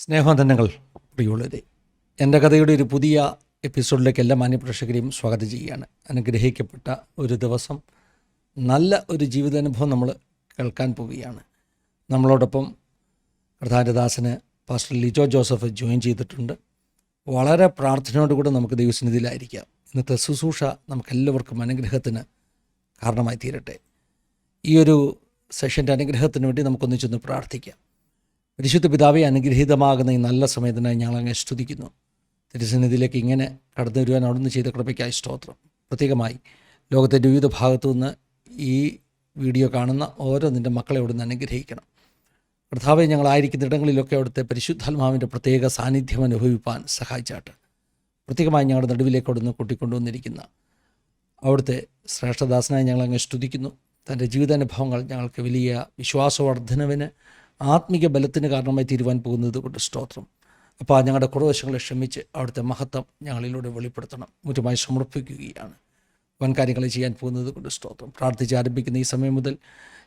സ്നേഹവന്ദനങ്ങൾ പ്രിയുള്ളവരെ, എൻ്റെ കഥയുടെ ഒരു പുതിയ എപ്പിസോഡിലേക്ക് എല്ലാ മാന്യപ്രേക്ഷകരെയും സ്വാഗതം ചെയ്യുകയാണ്. അനുഗ്രഹിക്കപ്പെട്ട ഒരു ദിവസം, നല്ല ഒരു ജീവിതാനുഭവം നമ്മൾ കേൾക്കാൻ പോവുകയാണ്. നമ്മളോടൊപ്പം കർത്താരദാസന് പാസ്റ്റർ ലിജോ ജോസഫ് ജോയിൻ ചെയ്തിട്ടുണ്ട്. വളരെ പ്രാർത്ഥനയോടുകൂടെ നമുക്ക് ദൈവസന്നിധിയിലായിരിക്കാം. ഇന്നത്തെ ശുശ്രൂഷ നമുക്കെല്ലാവർക്കും അനുഗ്രഹത്തിന് കാരണമായി തീരട്ടെ. ഈ ഒരു സെഷൻ്റെ അനുഗ്രഹത്തിന് വേണ്ടി നമുക്കൊന്നിച്ചൊന്ന് പ്രാർത്ഥിക്കാം. പരിശുദ്ധ പിതാവെ, അനുഗ്രഹീതമാകുന്ന ഈ നല്ല സമയത്തിനായി ഞങ്ങളങ്ങ് സ്തുതിക്കുന്നു. തിരുസന്നിധിയിലേക്ക് ഇങ്ങനെ കടന്നു വരുവാൻ അവിടുന്ന് ചെയ്ത കൃപയ്ക്കായി സ്തോത്രം. പ്രത്യേകമായി ലോകത്തിൻ്റെ വിവിധ ഭാഗത്തു നിന്ന് ഈ വീഡിയോ കാണുന്ന ഓരോ നിൻ്റെ മക്കളെ അവിടുന്ന് അനുഗ്രഹിക്കണം. കർത്താവെ, ഞങ്ങളായിരിക്കുന്ന ഇടങ്ങളിലൊക്കെ അവിടുത്തെ പരിശുദ്ധാത്മാവിൻ്റെ പ്രത്യേക സാന്നിധ്യം അനുഭവിപ്പാൻ സഹായിച്ചാട്ട്. പ്രത്യേകമായി ഞങ്ങളുടെ നടുവിലേക്ക് അവിടുന്ന് കൂട്ടിക്കൊണ്ടുവന്നിരിക്കുന്ന അവിടുത്തെ ശ്രേഷ്ഠദാസനായി ഞങ്ങളങ്ങ് സ്തുതിക്കുന്നു. തൻ്റെ ജീവിതാനുഭവങ്ങൾ ഞങ്ങൾക്ക് വലിയ വിശ്വാസവർദ്ധനവിന്, ആത്മീക ബലത്തിന് കാരണമായി തീരുവാൻ പോകുന്നത് കൊണ്ട് സ്തോത്രം. അപ്പോൾ ഞങ്ങളുടെ കുറവശങ്ങളെ ക്ഷമിച്ച് അവിടുത്തെ മഹത്വം ഞങ്ങളിലൂടെ വെളിപ്പെടുത്തണം. മുറ്റുമായി സമർപ്പിക്കുകയാണ്. വൻകാര്യങ്ങൾ ചെയ്യാൻ പോകുന്നത് കൊണ്ട് സ്തോത്രം. പ്രാർത്ഥിച്ച് ആരംഭിക്കുന്ന ഈ സമയം മുതൽ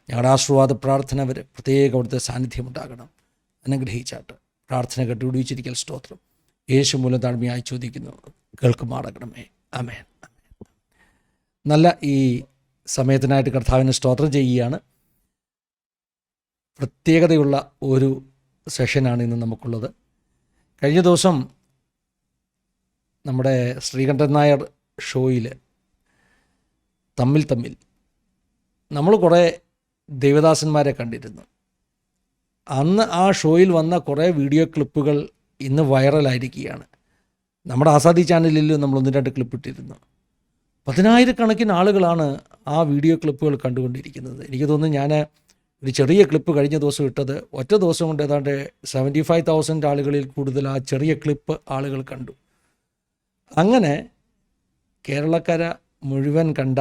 ഞങ്ങളുടെ ആശീർവാദ പ്രാർത്ഥന വരെ പ്രത്യേക അവിടുത്തെ സാന്നിധ്യമുണ്ടാകണം. അനുഗ്രഹിച്ചാട്ട് പ്രാർത്ഥന കെട്ടുപിടിച്ചിരിക്കൽ സ്തോത്രം. യേശു മൂലം താഴ്മയായി ചോദിക്കുന്നു, കേൾക്കുമാറാകണമേ. ആമേൻ. നല്ല ഈ സമയത്തിനായിട്ട് കർത്താവിനെ സ്തോത്രം ചെയ്യുകയാണ്. പ്രത്യേകതയുള്ള ഒരു സെഷനാണ് ഇന്ന് നമുക്കുള്ളത്. കഴിഞ്ഞ ദിവസം നമ്മുടെ ശ്രീകണ്ഠൻ നായർ ഷോയിൽ തമ്മിൽ നമ്മൾ കുറേ ദേവദാസന്മാരെ കണ്ടിരുന്നു. അന്ന് ആ ഷോയിൽ വന്ന കുറേ വീഡിയോ ക്ലിപ്പുകൾ ഇന്ന് വൈറലായിരിക്കുകയാണ്. നമ്മുടെ ആസാദി ചാനലിൽ നമ്മൾ 1-2 ക്ലിപ്പ് ഇട്ടിരുന്നു. 10,000-കണക്കിന് ആളുകളാണ് ആ വീഡിയോ ക്ലിപ്പുകൾ കണ്ടുകൊണ്ടിരിക്കുന്നത്. എനിക്ക് തോന്നുന്നു ഞാൻ ഒരു ചെറിയ ക്ലിപ്പ് കഴിഞ്ഞ ദിവസം ഇട്ടത് ഒറ്റ ദിവസം കൊണ്ട് ഏതാണ്ട് 75,000 ആളുകളിൽ കൂടുതൽ ആ ചെറിയ ക്ലിപ്പ് ആളുകൾ കണ്ടു. അങ്ങനെ കേരളക്കര മുഴുവൻ കണ്ട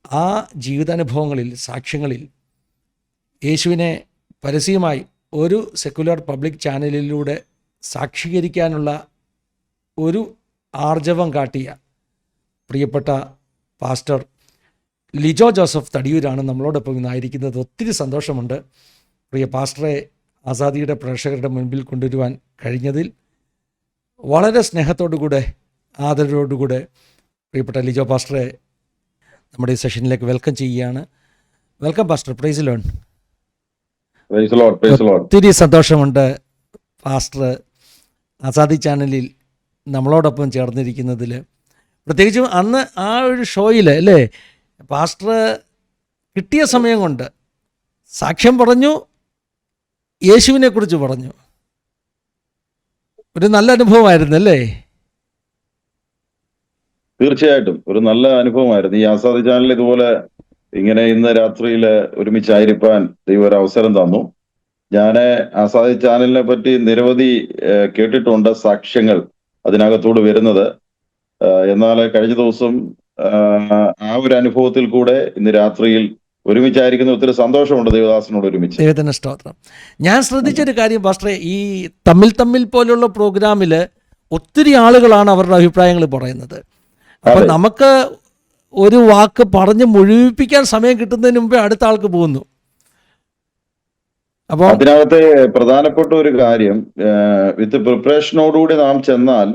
ആ ജീവിതാനുഭവങ്ങളിൽ, സാക്ഷ്യങ്ങളിൽ യേശുവിനെ പരസ്യമായി ഒരു സെക്കുലർ പബ്ലിക് ചാനലിലൂടെ സാക്ഷീകരിക്കാനുള്ള ഒരു ആർജവം കാട്ടിയ പ്രിയപ്പെട്ട പാസ്റ്റർ ലിജോ ജോസഫ് തടിയൂരാണ് നമ്മളോടൊപ്പം ഇന്നായിരിക്കുന്നത്. ഒത്തിരി സന്തോഷമുണ്ട്. പ്രിയ പാസ്റ്ററെ ആസാദിയുടെ പ്രേക്ഷകരുടെ മുൻപിൽ കൊണ്ടുവരുവാൻ കഴിഞ്ഞതിൽ വളരെ സ്നേഹത്തോടുകൂടെ, ആദരവോടുകൂടെ പ്രിയപ്പെട്ട ലിജോ പാസ്റ്ററെ നമ്മുടെ ഈ സെഷനിലേക്ക് വെൽക്കം ചെയ്യുകയാണ്. Welcome pastor. Praise the Lord. ഒത്തിരി സന്തോഷമുണ്ട് പാസ്റ്റർ ആസാദി ചാനലിൽ നമ്മളോടൊപ്പം ചേർന്നിരിക്കുന്നതിൽ. പ്രത്യേകിച്ചും അന്ന് ആ ഒരു ഷോയിൽ അല്ലേ പാസ്റ്റർ കിട്ടിയ സമയം കൊണ്ട് സാക്ഷ്യം പറഞ്ഞു, യേശുവിനെക്കുറിച്ച് പറഞ്ഞു. ഒരു നല്ല അനുഭവമായിരുന്നു അല്ലേ? തീർച്ചയായിട്ടും ഒരു നല്ല അനുഭവമായിരുന്നു. ഈ ആസാദി ചാനൽ ഇതുപോലെ ഇങ്ങനെ ഇന്ന് രാത്രിയിൽ ഒരുമിച്ചായിരിക്കാൻ ദൈവം ഒരു അവസരം തന്നു. ഞാൻ ആസാദി ചാനലിനെ പറ്റി നിരവധി കേട്ടിട്ടുണ്ട്, സാക്ഷ്യങ്ങൾ അതിനകത്തോട് വരുന്നത്. എന്നാൽ കഴിഞ്ഞ ദിവസം ആ ഒരു അനുഭവത്തിൽ കൂടെ ഇന്ന് രാത്രിയിൽ ഒരുമിച്ചായിരിക്കുന്ന ഒത്തിരി സന്തോഷമുണ്ട് ദൈവദാസനോട് ഒരുമിച്ച്. ദൈവത്തിന് സ്തോത്രം. ഞാൻ ശ്രദ്ധിച്ചൊരു കാര്യം പാസ്റ്ററെ, ഈ തമ്മിൽ പോലുള്ള പ്രോഗ്രാമിൽ ഒത്തിരി ആളുകളാണ് അവരുടെ അഭിപ്രായങ്ങൾ പറയുന്നത്. അപ്പം നമുക്ക് ഒരു വാക്ക് പറഞ്ഞ് മുഴുവിപ്പിക്കാൻ സമയം കിട്ടുന്നതിന് മുമ്പേ അടുത്ത ആൾക്ക് പോകുന്നു. അപ്പോൾ അതിനകത്തെ പ്രധാനപ്പെട്ട ഒരു കാര്യം, വിത്ത് പ്രിപ്പറേഷനോടുകൂടി നാം ചെന്നാൽ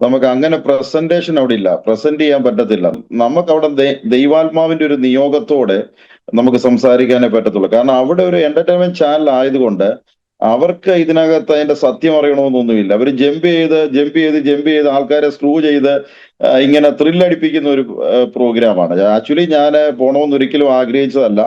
നമുക്ക് അങ്ങനെ പ്രസന്റേഷൻ അവിടെ ഇല്ല, പ്രസന്റ് ചെയ്യാൻ പറ്റത്തില്ല. നമുക്ക് അവിടെ ദൈവാത്മാവിന്റെ ഒരു നിയോഗത്തോടെ നമുക്ക് സംസാരിക്കാനേ പറ്റത്തുള്ളൂ. കാരണം അവിടെ ഒരു എന്റർടൈൻമെന്റ് ചാനൽ ആയതുകൊണ്ട് അവർക്ക് ഇതിനകത്ത് അതിന്റെ സത്യം അറിയണമെന്നൊന്നുമില്ല. അവർ ജമ്പ് ചെയ്ത് ആൾക്കാരെ സ്ക്രൂ ചെയ്ത് ഇങ്ങനെ ത്രില്ലടിപ്പിക്കുന്ന ഒരു പ്രോഗ്രാമാണ്. ആക്ച്വലി ഞാൻ പോണമെന്ന് ഒരിക്കലും ആഗ്രഹിച്ചതല്ല.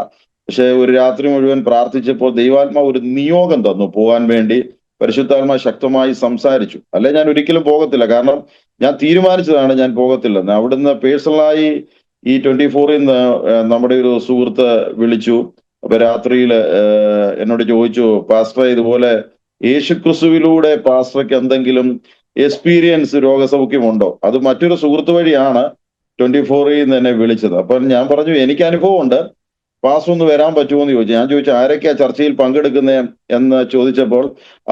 പക്ഷെ ഒരു രാത്രി മുഴുവൻ പ്രാർത്ഥിച്ചപ്പോൾ ദൈവാത്മാവ് ഒരു നിയോഗം തന്നു പോകാൻ വേണ്ടി. പരിശുദ്ധാത്മാ ശക്തമായി സംസാരിച്ചു. അല്ലെ ഞാൻ ഒരിക്കലും പോകത്തില്ല. കാരണം ഞാൻ തീരുമാനിച്ചതാണ് ഞാൻ പോകത്തില്ലെന്ന്. അവിടുന്ന് പേഴ്സണലായി ഈ 24-ൽ നിന്ന് നമ്മുടെ ഒരു സുഹൃത്ത് വിളിച്ചു. അപ്പൊ രാത്രിയിൽ എന്നോട് ചോദിച്ചു, പാസ്റ്റർ ഇതുപോലെ യേശുക്രിസ്തുവിലൂടെ പാസ്റ്റർക്ക് എന്തെങ്കിലും എക്സ്പീരിയൻസ്, രോഗസൗഖ്യമുണ്ടോ? അത് മറ്റൊരു സുഹൃത്ത് വഴിയാണ് 24-ൽ നിന്ന് എന്നെ വിളിച്ചത്. അപ്പൊ ഞാൻ പറഞ്ഞു, എനിക്ക് അനുഭവമുണ്ട്, പാസ്റ്റർ ഒന്ന് വരാൻ പറ്റുമോ എന്ന് ചോദിച്ചു. ഞാൻ ചോദിച്ചു, ആരൊക്കെയാ ചർച്ചയിൽ പങ്കെടുക്കുന്നത് എന്ന് ചോദിച്ചപ്പോൾ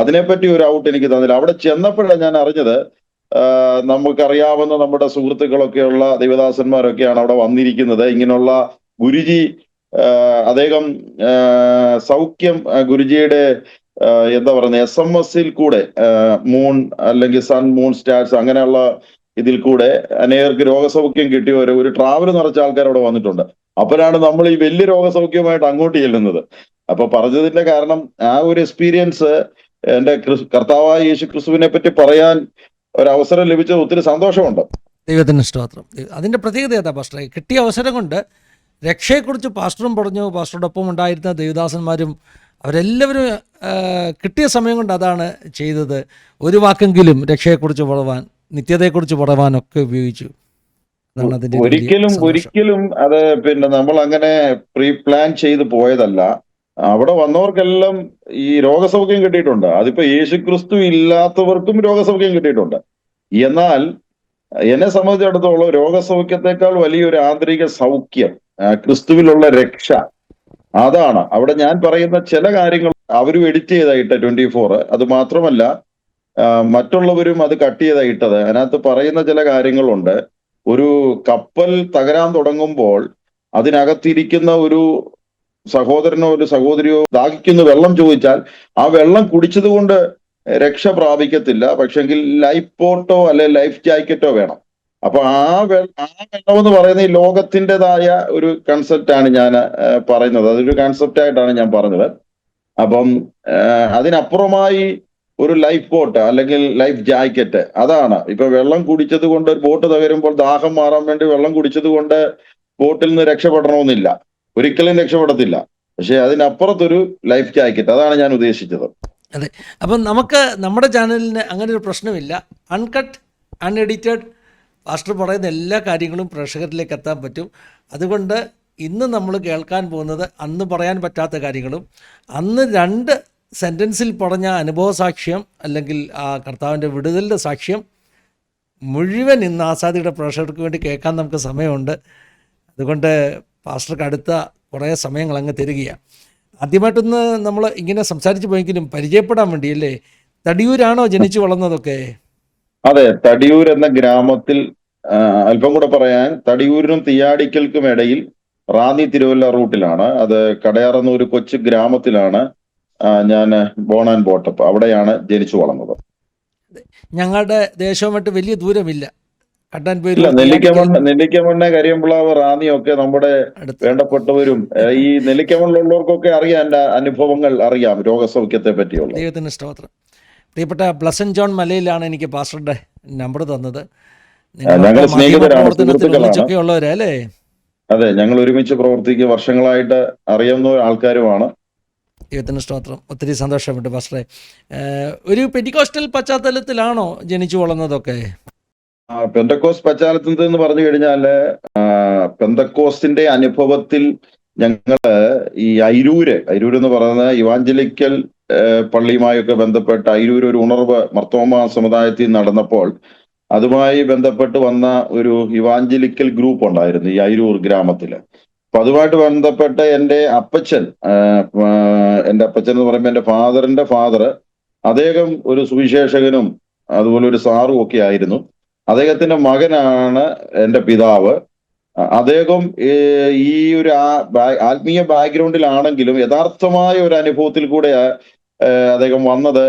അതിനെപ്പറ്റി ഒരു ഔട്ട് എനിക്ക് തന്നില്ല. അവിടെ ചെന്നപ്പോഴാണ് ഞാൻ അറിഞ്ഞത്, നമുക്കറിയാവുന്ന നമ്മുടെ സുഹൃത്തുക്കളൊക്കെയുള്ള ദൈവദാസന്മാരൊക്കെയാണ് അവിടെ വന്നിരിക്കുന്നത്. ഇങ്ങനെയുള്ള ഗുരുജി അദ്ദേഹം സൗഖ്യം, ഗുരുജിയുടെ എന്താ പറയുന്നത്, SMS കൂടെ മൂൺ അല്ലെങ്കിൽ സൺ മൂൺ സ്റ്റാർസ് അങ്ങനെയുള്ള ഇതിൽ കൂടെ അനേകർക്ക് രോഗസൗഖ്യം കിട്ടിയ ഒരു ട്രാവൽ നിറച്ച ആൾക്കാർ അവിടെ വന്നിട്ടുണ്ട്. അപ്പോഴാണ് നമ്മൾ ഈ വലിയ രോഗസൗഖ്യമായിട്ട് അങ്ങോട്ട് ചെല്ലുന്നത്. അപ്പൊ പറഞ്ഞതിന്റെ കാരണം ആ ഒരു എക്സ്പീരിയൻസ് എന്റെ കർത്താവായ യേശു ക്രിസ്തുവിനെ പറ്റി പറയാൻ ഒരവസരം ലഭിച്ചത് ഒത്തിരി സന്തോഷമുണ്ട്. ദൈവത്തിന് സ്തോത്രം. അതിൻ്റെ പ്രത്യേകത ഏതാ പാസ്റ്ററെ? കിട്ടിയ അവസരം കൊണ്ട് രക്ഷയെക്കുറിച്ച് പാസ്റ്ററും പറഞ്ഞു, പാസ്റ്ററുടെയൊപ്പം ഉണ്ടായിരുന്ന ദേവദാസന്മാരും അവരെല്ലാവരും കിട്ടിയ സമയം കൊണ്ട് അതാണ് ചെയ്തത്. ഒരു വാക്കെങ്കിലും രക്ഷയെക്കുറിച്ച് പറയുവാൻ, നിത്യതയെക്കുറിച്ച് പറയുവാനൊക്കെ ഉപയോഗിച്ചു. അതാണ് അതിൻ്റെ ഒരിക്കലും അത് നമ്മൾ അങ്ങനെ പ്രീ പ്ലാൻ ചെയ്ത് പോയതല്ല. അവിടെ വന്നവർക്കെല്ലാം ഈ രോഗസൗഖ്യം കിട്ടിയിട്ടുണ്ട്. അതിപ്പോ യേശുക്രിസ്തു ഇല്ലാത്തവർക്കും രോഗസൗഖ്യം കിട്ടിയിട്ടുണ്ട്. എന്നാൽ എന്നെ സംബന്ധിച്ചിടത്തോളം രോഗസൗഖ്യത്തെക്കാൾ വലിയൊരു ആന്തരിക സൗഖ്യം, ക്രിസ്തുവിലുള്ള രക്ഷ, അതാണ്. അവിടെ ഞാൻ പറയുന്ന ചില കാര്യങ്ങൾ അവരും എഡിറ്റ് ചെയ്തായിട്ട് 24. അത് മാത്രമല്ല മറ്റുള്ളവരും അത് കട്ട് ചെയ്തായിട്ടത്. അതിനകത്ത് പറയുന്ന ചില കാര്യങ്ങളുണ്ട്. ഒരു കപ്പൽ തകരാൻ തുടങ്ങുമ്പോൾ അതിനകത്തിരിക്കുന്ന ഒരു സഹോദരനോ ഒരു സഹോദരിയോ ദാഹിക്കുന്ന വെള്ളം ചോദിച്ചാൽ ആ വെള്ളം കുടിച്ചത് കൊണ്ട് രക്ഷ പ്രാപിക്കത്തില്ല. പക്ഷെങ്കിൽ ലൈഫ് ബോട്ടോ അല്ലെ ലൈഫ് ജാക്കറ്റോ വേണം. അപ്പൊ ആ വെള്ളം എന്ന് പറയുന്ന ഈ ലോകത്തിൻ്റെതായ ഒരു കൺസെപ്റ്റ് ആണ് ഞാൻ പറയുന്നത്. അതൊരു കൺസെപ്റ്റ് ആയിട്ടാണ് ഞാൻ പറഞ്ഞത്. അപ്പം അതിനപ്പുറമായി ഒരു ലൈഫ് ബോട്ട് അല്ലെങ്കിൽ ലൈഫ് ജാക്കറ്റ്, അതാണ്. ഇപ്പൊ വെള്ളം കുടിച്ചത് കൊണ്ട് ഒരു ബോട്ട് തകരുമ്പോൾ ദാഹം മാറാൻ വേണ്ടി വെള്ളം കുടിച്ചത് കൊണ്ട് ബോട്ടിൽ നിന്ന് രക്ഷപ്പെടണമെന്നില്ല, ഒരിക്കലും രക്ഷപ്പെടത്തില്ല. പക്ഷെ അതിനപ്പുറത്തൊരു ലൈഫ് ജാക്കറ്റ്, അതാണ് ഞാൻ ഉദ്ദേശിച്ചത്. അതെ. അപ്പം നമുക്ക് നമ്മുടെ ചാനലിന് അങ്ങനെ ഒരു പ്രശ്നമില്ല. അൺകട്ട്, അൺഎഡിറ്റഡ്, പാസ്റ്റർ പറയുന്ന എല്ലാ കാര്യങ്ങളും പ്രേക്ഷകരിലേക്ക് എത്താൻ പറ്റും. അതുകൊണ്ട് ഇന്ന് നമ്മൾ കേൾക്കാൻ പോകുന്നത് അന്ന് പറയാൻ പറ്റാത്ത കാര്യങ്ങളും അന്ന് 2 സെൻറ്റൻസിൽ പറഞ്ഞ അനുഭവ സാക്ഷ്യം അല്ലെങ്കിൽ ആ കർത്താവിൻ്റെ വിടുതലിൻ്റെ സാക്ഷ്യം മുഴുവൻ ഇന്ന് ആസാദിയുടെ പ്രേക്ഷകർക്ക് വേണ്ടി കേൾക്കാൻ നമുക്ക് സമയമുണ്ട്. അതുകൊണ്ട് പാസ്റ്റർക്ക് അടുത്ത കുറേ സമയങ്ങൾ അങ്ങ് തരികയാണ്. ആദ്യമായിട്ടൊന്ന് നമ്മൾ ഇങ്ങനെ സംസാരിച്ച് പോയെങ്കിലും പരിചയപ്പെടാൻ വേണ്ടിയല്ലേ, തടിയൂരാണോ ജനിച്ചു വളർന്നതൊക്കെ? അതെ, തടിയൂർ എന്ന ഗ്രാമത്തിൽ, അല്പം കൂടെ പറയാൻ, തടിയൂരിനും തീയാടിക്കൽക്കും ഇടയിൽ റാന്നി തിരുവല്ല റൂട്ടിലാണ്. അത് കടയാറെന്ന ഒരു കൊച്ചു ഗ്രാമത്തിലാണ് ഞാൻ ബോൺ ആൻഡ് ബോട്ടപ്പ്. അവിടെയാണ് ജനിച്ചു വളർന്നത്. ഞങ്ങളുടെ ദേശവുമായിട്ട് വലിയ ദൂരമില്ല. ഇല്ല, നെല്ലിക്കമണ്ണ്, കരിയമ്പിളാവ്, റാന്നിയൊക്കെ നമ്മുടെ വേണ്ടപ്പെട്ടവരും ഈ നെല്ലിക്കമണ്ണിലുള്ളവർക്കൊക്കെ അറിയാം, എന്റെ അനുഭവങ്ങൾ അറിയാം രോഗസൗഖ്യത്തെ പറ്റിയുള്ള. ദൈവത്തിന് സ്തോത്രം. പ്രിയപ്പെട്ട ബ്ലസൻ ജോൺ മലയിലാണ് എനിക്ക് പാസ്റ്ററുടെ നമ്പർ തന്നത്. ഞങ്ങൾ സ്നേഹിതരാണ്, ഉള്ളവരല്ലേ? അതെ, ഞങ്ങൾ ഒരുമിച്ച് പ്രവർത്തിക്കുക, വർഷങ്ങളായിട്ട് അറിയാവുന്ന ആൾക്കാരുമാണ്. ദൈവത്തിന് സ്തോത്രം. ഒത്തിരി സന്തോഷമുണ്ട് പാസ്റ്ററെ. ഒരു പെന്റിക്കോസ്റ്റൽ പശ്ചാത്തലത്തിലാണോ ജനിച്ചു വളർന്നതൊക്കെ? പെന്തക്കോസ് പശ്ചാത്തലത്തിൽ എന്ന് പറഞ്ഞു കഴിഞ്ഞാല് പെന്തക്കോസ്റ്റിന്റെ അനുഭവത്തിൽ ഞങ്ങള് ഈ അയിരൂര് എന്ന് പറയുന്ന ഇവാഞ്ചലിക്കൽ പള്ളിയുമായൊക്കെ ബന്ധപ്പെട്ട് അയിരൂർ ഒരു ഉണർവ് മർത്തോമ സമുദായത്തിൽ നടന്നപ്പോൾ അതുമായി ബന്ധപ്പെട്ട് വന്ന ഒരു ഇവാഞ്ചലിക്കൽ ഗ്രൂപ്പ് ഉണ്ടായിരുന്നു ഈ അയിരൂർ ഗ്രാമത്തില്. അപ്പൊ അതുമായിട്ട് ബന്ധപ്പെട്ട് എൻ്റെ അപ്പച്ചൻ എന്ന് പറയുമ്പോൾ എൻ്റെ ഫാദറിന്റെ ഫാദർ, അദ്ദേഹം ഒരു സുവിശേഷകനും അതുപോലെ ഒരു സാറും ഒക്കെ ആയിരുന്നു. അദ്ദേഹത്തിന്റെ മകനാണ് എൻ്റെ പിതാവ്. അദ്ദേഹം ഈ ഒരു ആത്മീയ ബാക്ക്ഗ്രൗണ്ടിലാണെങ്കിലും യഥാർത്ഥമായ ഒരു അനുഭവത്തിൽ കൂടെ അദ്ദേഹം വന്നത്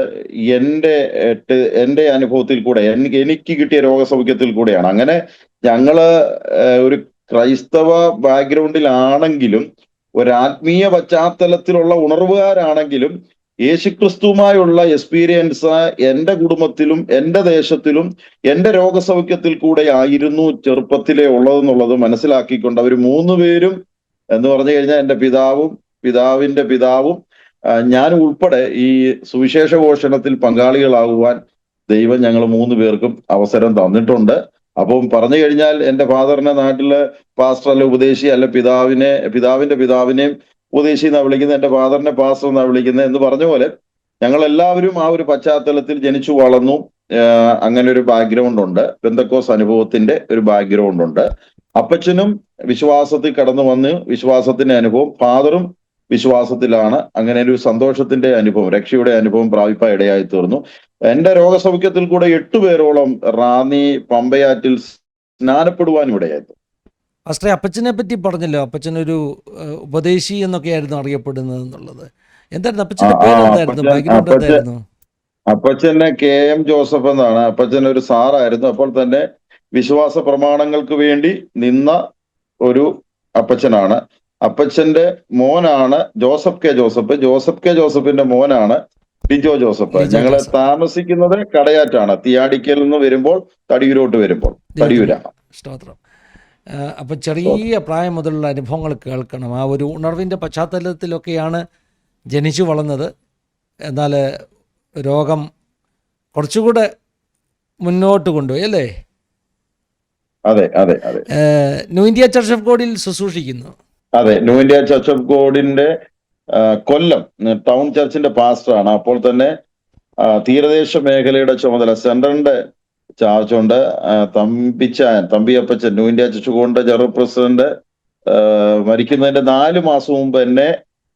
എൻ്റെ അനുഭവത്തിൽ കൂടെ, എനിക്ക് കിട്ടിയ രോഗസൗഖ്യത്തിൽ കൂടെയാണ്. അങ്ങനെ ഞങ്ങള് ഒരു ക്രൈസ്തവ ബാക്ക്ഗ്രൗണ്ടിലാണെങ്കിലും ഒരാത്മീയ പശ്ചാത്തലത്തിലുള്ള ഉണർവുകാരാണെങ്കിലും യേശുക്രിസ്തുവുമായുള്ള എക്സ്പീരിയൻസ് എൻ്റെ കുടുംബത്തിലും എൻ്റെ ദേശത്തിലും എൻ്റെ രോഗസൗഖ്യത്തിൽ കൂടെ ആയിരുന്നു ചെറുപ്പത്തിലേ ഉള്ളതെന്നുള്ളത് മനസ്സിലാക്കിക്കൊണ്ട് അവർ 3 പേരും എന്ന് പറഞ്ഞു കഴിഞ്ഞാൽ എൻ്റെ പിതാവിന്റെ പിതാവും ഞാൻ ഉൾപ്പെടെ ഈ സുവിശേഷ ഘോഷണത്തിൽ പങ്കാളികളാകുവാൻ ദൈവം ഞങ്ങൾ 3 പേർക്കും അവസരം തന്നിട്ടുണ്ട്. അപ്പം പറഞ്ഞു കഴിഞ്ഞാൽ എൻ്റെ ഫാദറിനെ നാട്ടില് പാസ്റ്റർ അല്ല ഉപദേശി അല്ല, പിതാവിന്റെ പിതാവിനെയും ഉപദേശി എന്നാ വിളിക്കുന്നത്, എൻ്റെ ഫാദറിനെ പാസ്റ്റർ എന്നാ വിളിക്കുന്നത് എന്ന് പറഞ്ഞ പോലെ ഞങ്ങൾ എല്ലാവരും ആ ഒരു പശ്ചാത്തലത്തിൽ ജനിച്ചു വളർന്നു. അങ്ങനെ ഒരു ബാക്ക്ഗ്രൗണ്ട് ഉണ്ട്, പെന്തക്കോസ് അനുഭവത്തിന്റെ ഒരു ബാക്ക്ഗ്രൗണ്ട് ഉണ്ട്. അപ്പച്ചനും വിശ്വാസത്തിൽ കടന്നു വന്ന് വിശ്വാസത്തിന്റെ അനുഭവം, ഫാദറും വിശ്വാസത്തിലാണ്. അങ്ങനെ ഒരു സന്തോഷത്തിന്റെ അനുഭവം, രക്ഷയുടെ അനുഭവം പ്രാപിപ്പാൻ ഇടയായി തീർന്നു. എന്റെ രോഗസൗഖ്യത്തിൽ കൂടെ 8 പേരോളം റാന്നി പമ്പയാറ്റിൽ സ്നാനപ്പെടുവാനും ഇടയായി. പാസ്റ്ററെ, അപ്പച്ചനെ പറ്റി പറഞ്ഞല്ലോ, അപ്പച്ചനൊരു ഉപദേശി എന്നൊക്കെയായിരുന്നു അറിയപ്പെടുന്നത് എന്നുള്ളത്. എന്തായിരുന്നു ആ അപ്പച്ചൻ്റെ ആ പേരെന്തായിരുന്നു? ബാക്ക്ഗ്രൗണ്ട് എന്തായിരുന്നു? അപ്പച്ചന് KM ജോസഫ് എന്നാണ്. അപ്പച്ചൻ ഒരു സാറായിരുന്നു. അപ്പോൾ തന്നെ വിശ്വാസ പ്രമാണങ്ങൾക്ക് വേണ്ടി നിന്ന ഒരു അപ്പച്ചനാണ്. അപ്പച്ചന്റെ മോനാണ് ജോസഫ് കെ ജോസഫിന്റെ മോനാണ് ലിജോ ജോസഫ്. ലിജോ ഞങ്ങള് ജോസഫ്. താമസിക്കുന്നത് കടയാറ്റാണ്. തിയാടിക്കൽ നിന്ന് വരുമ്പോൾ തടിയൂരോട്ട് വരുമ്പോൾ തടിയൂര. സ്തോത്രം. അപ്പം ചെറിയ പ്രായം മുതലുള്ള അനുഭവങ്ങൾ കേൾക്കണം. ആ ഒരു ഉണർവിൻ്റെ പശ്ചാത്തലത്തിലൊക്കെയാണ് ജനിച്ചു വളർന്നത്. എന്നാൽ രോഗം കുറച്ചുകൂടെ മുന്നോട്ട് കൊണ്ടുപോയി അല്ലേ? അതെ അതെ അതെ ന്യൂ ഇന്ത്യ ചർച്ച് ഓഫ് ഗോഡിൽ ശുശ്രൂഷിക്കുന്നു. അതെ, ന്യൂ ഇന്ത്യ ചർച്ച് ഓഫ് ഗോഡിന്റെ കൊല്ലം ടൗൺ ചർച്ചിന്റെ പാസ്റ്ററാണ്. അപ്പോൾ തന്നെ തീരദേശ മേഖലയുടെ ചുമതല സെൻട്രലിന്റെ ചാർജ് ഉണ്ട്. Thampiyappachan New India Church of ഗോഡിന്റെ ജനറൽ പ്രസിഡന്റ് മരിക്കുന്നതിന്റെ 4 മാസം മുമ്പ് എന്നെ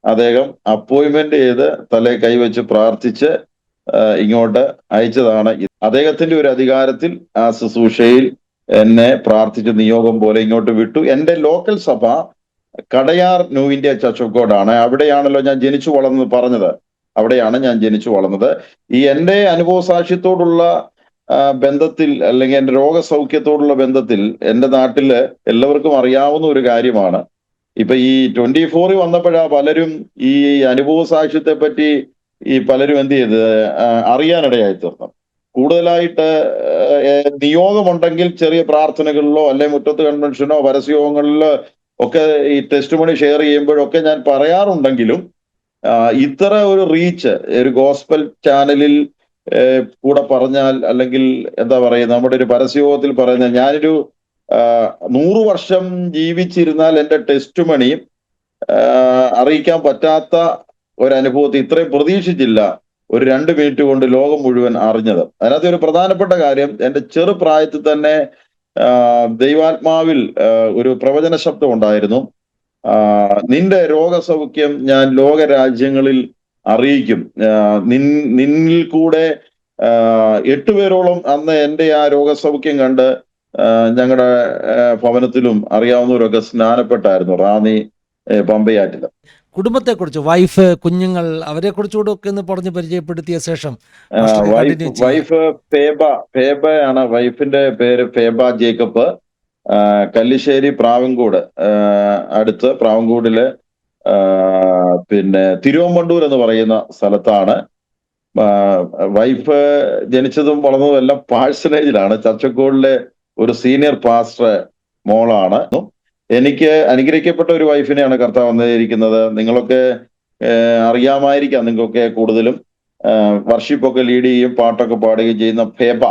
അദ്ദേഹം അപ്പോയിന്റ്മെന്റ് ചെയ്ത് തലേ കൈവച്ച് പ്രാർത്ഥിച്ച് ഇങ്ങോട്ട് അയച്ചതാണ്. അദ്ദേഹത്തിന്റെ ഒരു അധികാരത്തിൽ ആ ശുശ്രൂഷയിൽ എന്നെ പ്രാർത്ഥിച്ച് നിയോഗം പോലെ ഇങ്ങോട്ട് വിട്ടു. എന്റെ ലോക്കൽ സഭ Kadayar New India Church of God ആണ്. അവിടെയാണല്ലോ ഞാൻ ജനിച്ചു വളർന്നത് പറഞ്ഞത്. അവിടെയാണ് ഞാൻ ജനിച്ചു വളർന്നത്. ഈ എന്റെ അനുഭവ സാക്ഷ്യത്തോടുള്ള ബന്ധത്തിൽ, അല്ലെങ്കിൽ എന്റെ രോഗസൗഖ്യത്തോടുള്ള ബന്ധത്തിൽ എന്റെ നാട്ടില് എല്ലാവർക്കും അറിയാവുന്ന ഒരു കാര്യമാണ്. ഇപ്പൊ ഈ 24 വന്നപ്പോഴാ പലരും ഈ അനുഭവ സാക്ഷ്യത്തെ പറ്റി പലരും എന്ത് ചെയ്ത് അറിയാനിടയായി തീർന്നു. കൂടുതലായിട്ട് നിയോഗമുണ്ടെങ്കിൽ ചെറിയ പ്രാർത്ഥനകളിലോ അല്ലെ മുറ്റത്ത് കൺവെൻഷനോ പരസ്യങ്ങളിലോ ഒക്കെ ഈ ടെസ്റ്റ് മണി ഷെയർ ചെയ്യുമ്പോഴൊക്കെ ഞാൻ പറയാറുണ്ടെങ്കിലും ഇത്ര ഒരു റീച്ച് ഒരു ഗോസ്പൽ ചാനലിൽ കൂടെ പറഞ്ഞാൽ, അല്ലെങ്കിൽ എന്താ പറയുക, നമ്മുടെ ഒരു പരസ്യയോഗത്തിൽ പറയുന്ന ഞാനൊരു 100 വർഷം ജീവിച്ചിരുന്നാൽ എൻ്റെ ടെസ്റ്റ് മണി അറിയിക്കാൻ പറ്റാത്ത ഒരനുഭവത്തിൽ ഇത്രയും പ്രതീക്ഷിച്ചില്ല ഒരു 2 മിനിറ്റ് കൊണ്ട് ലോകം മുഴുവൻ അറിഞ്ഞത്. അതിനകത്ത് ഒരു പ്രധാനപ്പെട്ട കാര്യം, എൻ്റെ ചെറുപ്രായത്തിൽ തന്നെ ദൈവാത്മാവിൽ ഒരു പ്രവചന ശബ്ദം ഉണ്ടായിരുന്നു. നിന്റെ രോഗസൗഖ്യം ഞാൻ ലോകരാജ്യങ്ങളിൽ അറിയിക്കും. നിന്നിൽ കൂടെ 8 പേരോളം അന്ന് എൻ്റെ ആ രോഗസൗഖ്യം കണ്ട് ഞങ്ങളുടെ ഭവനത്തിലും അറിയാവുന്നവരൊക്കെ സ്നാനപ്പെട്ടായിരുന്നു റാന്നി പമ്പയാറ്റില്. കുടുംബത്തെക്കുറിച്ച്, വൈഫ്, കുഞ്ഞുങ്ങൾ, അവരെ കുറിച്ചുകൂടെ ഒക്കെ ഒന്ന് പറഞ്ഞ് പരിചയപ്പെടുത്തിയ ശേഷം വൈഫ് ഫേബയാണ്. വൈഫിന്റെ പേര് ഫേബ ജേക്കബ്. കല്ലിശ്ശേരി പ്രാവൻകൂട് അടുത്ത് പ്രാവൻകൂടില് പിന്നെ തിരുവമ്പണ്ടൂർ എന്ന് പറയുന്ന സ്ഥലത്താണ്. വൈഫ് ജനിച്ചതും വളർന്നതും എല്ലാം പാഴ്സനേജിലാണ്. ചർച്ചക്കോടിലെ ഒരു സീനിയർ പാസ്റ്റർ മോളാണ്. എനിക്ക് അനുഗ്രഹിക്കപ്പെട്ട ഒരു വൈഫിനെയാണ് കർത്താവ് വന്നിരിക്കുന്നത്. നിങ്ങളൊക്കെ അറിയാമായിരിക്കാം, നിങ്ങൾക്കൊക്കെ കൂടുതലും വർഷിപ്പൊക്കെ ലീഡ് ചെയ്യുകയും പാട്ടൊക്കെ പാടുകയും ചെയ്യുന്ന ഫേബ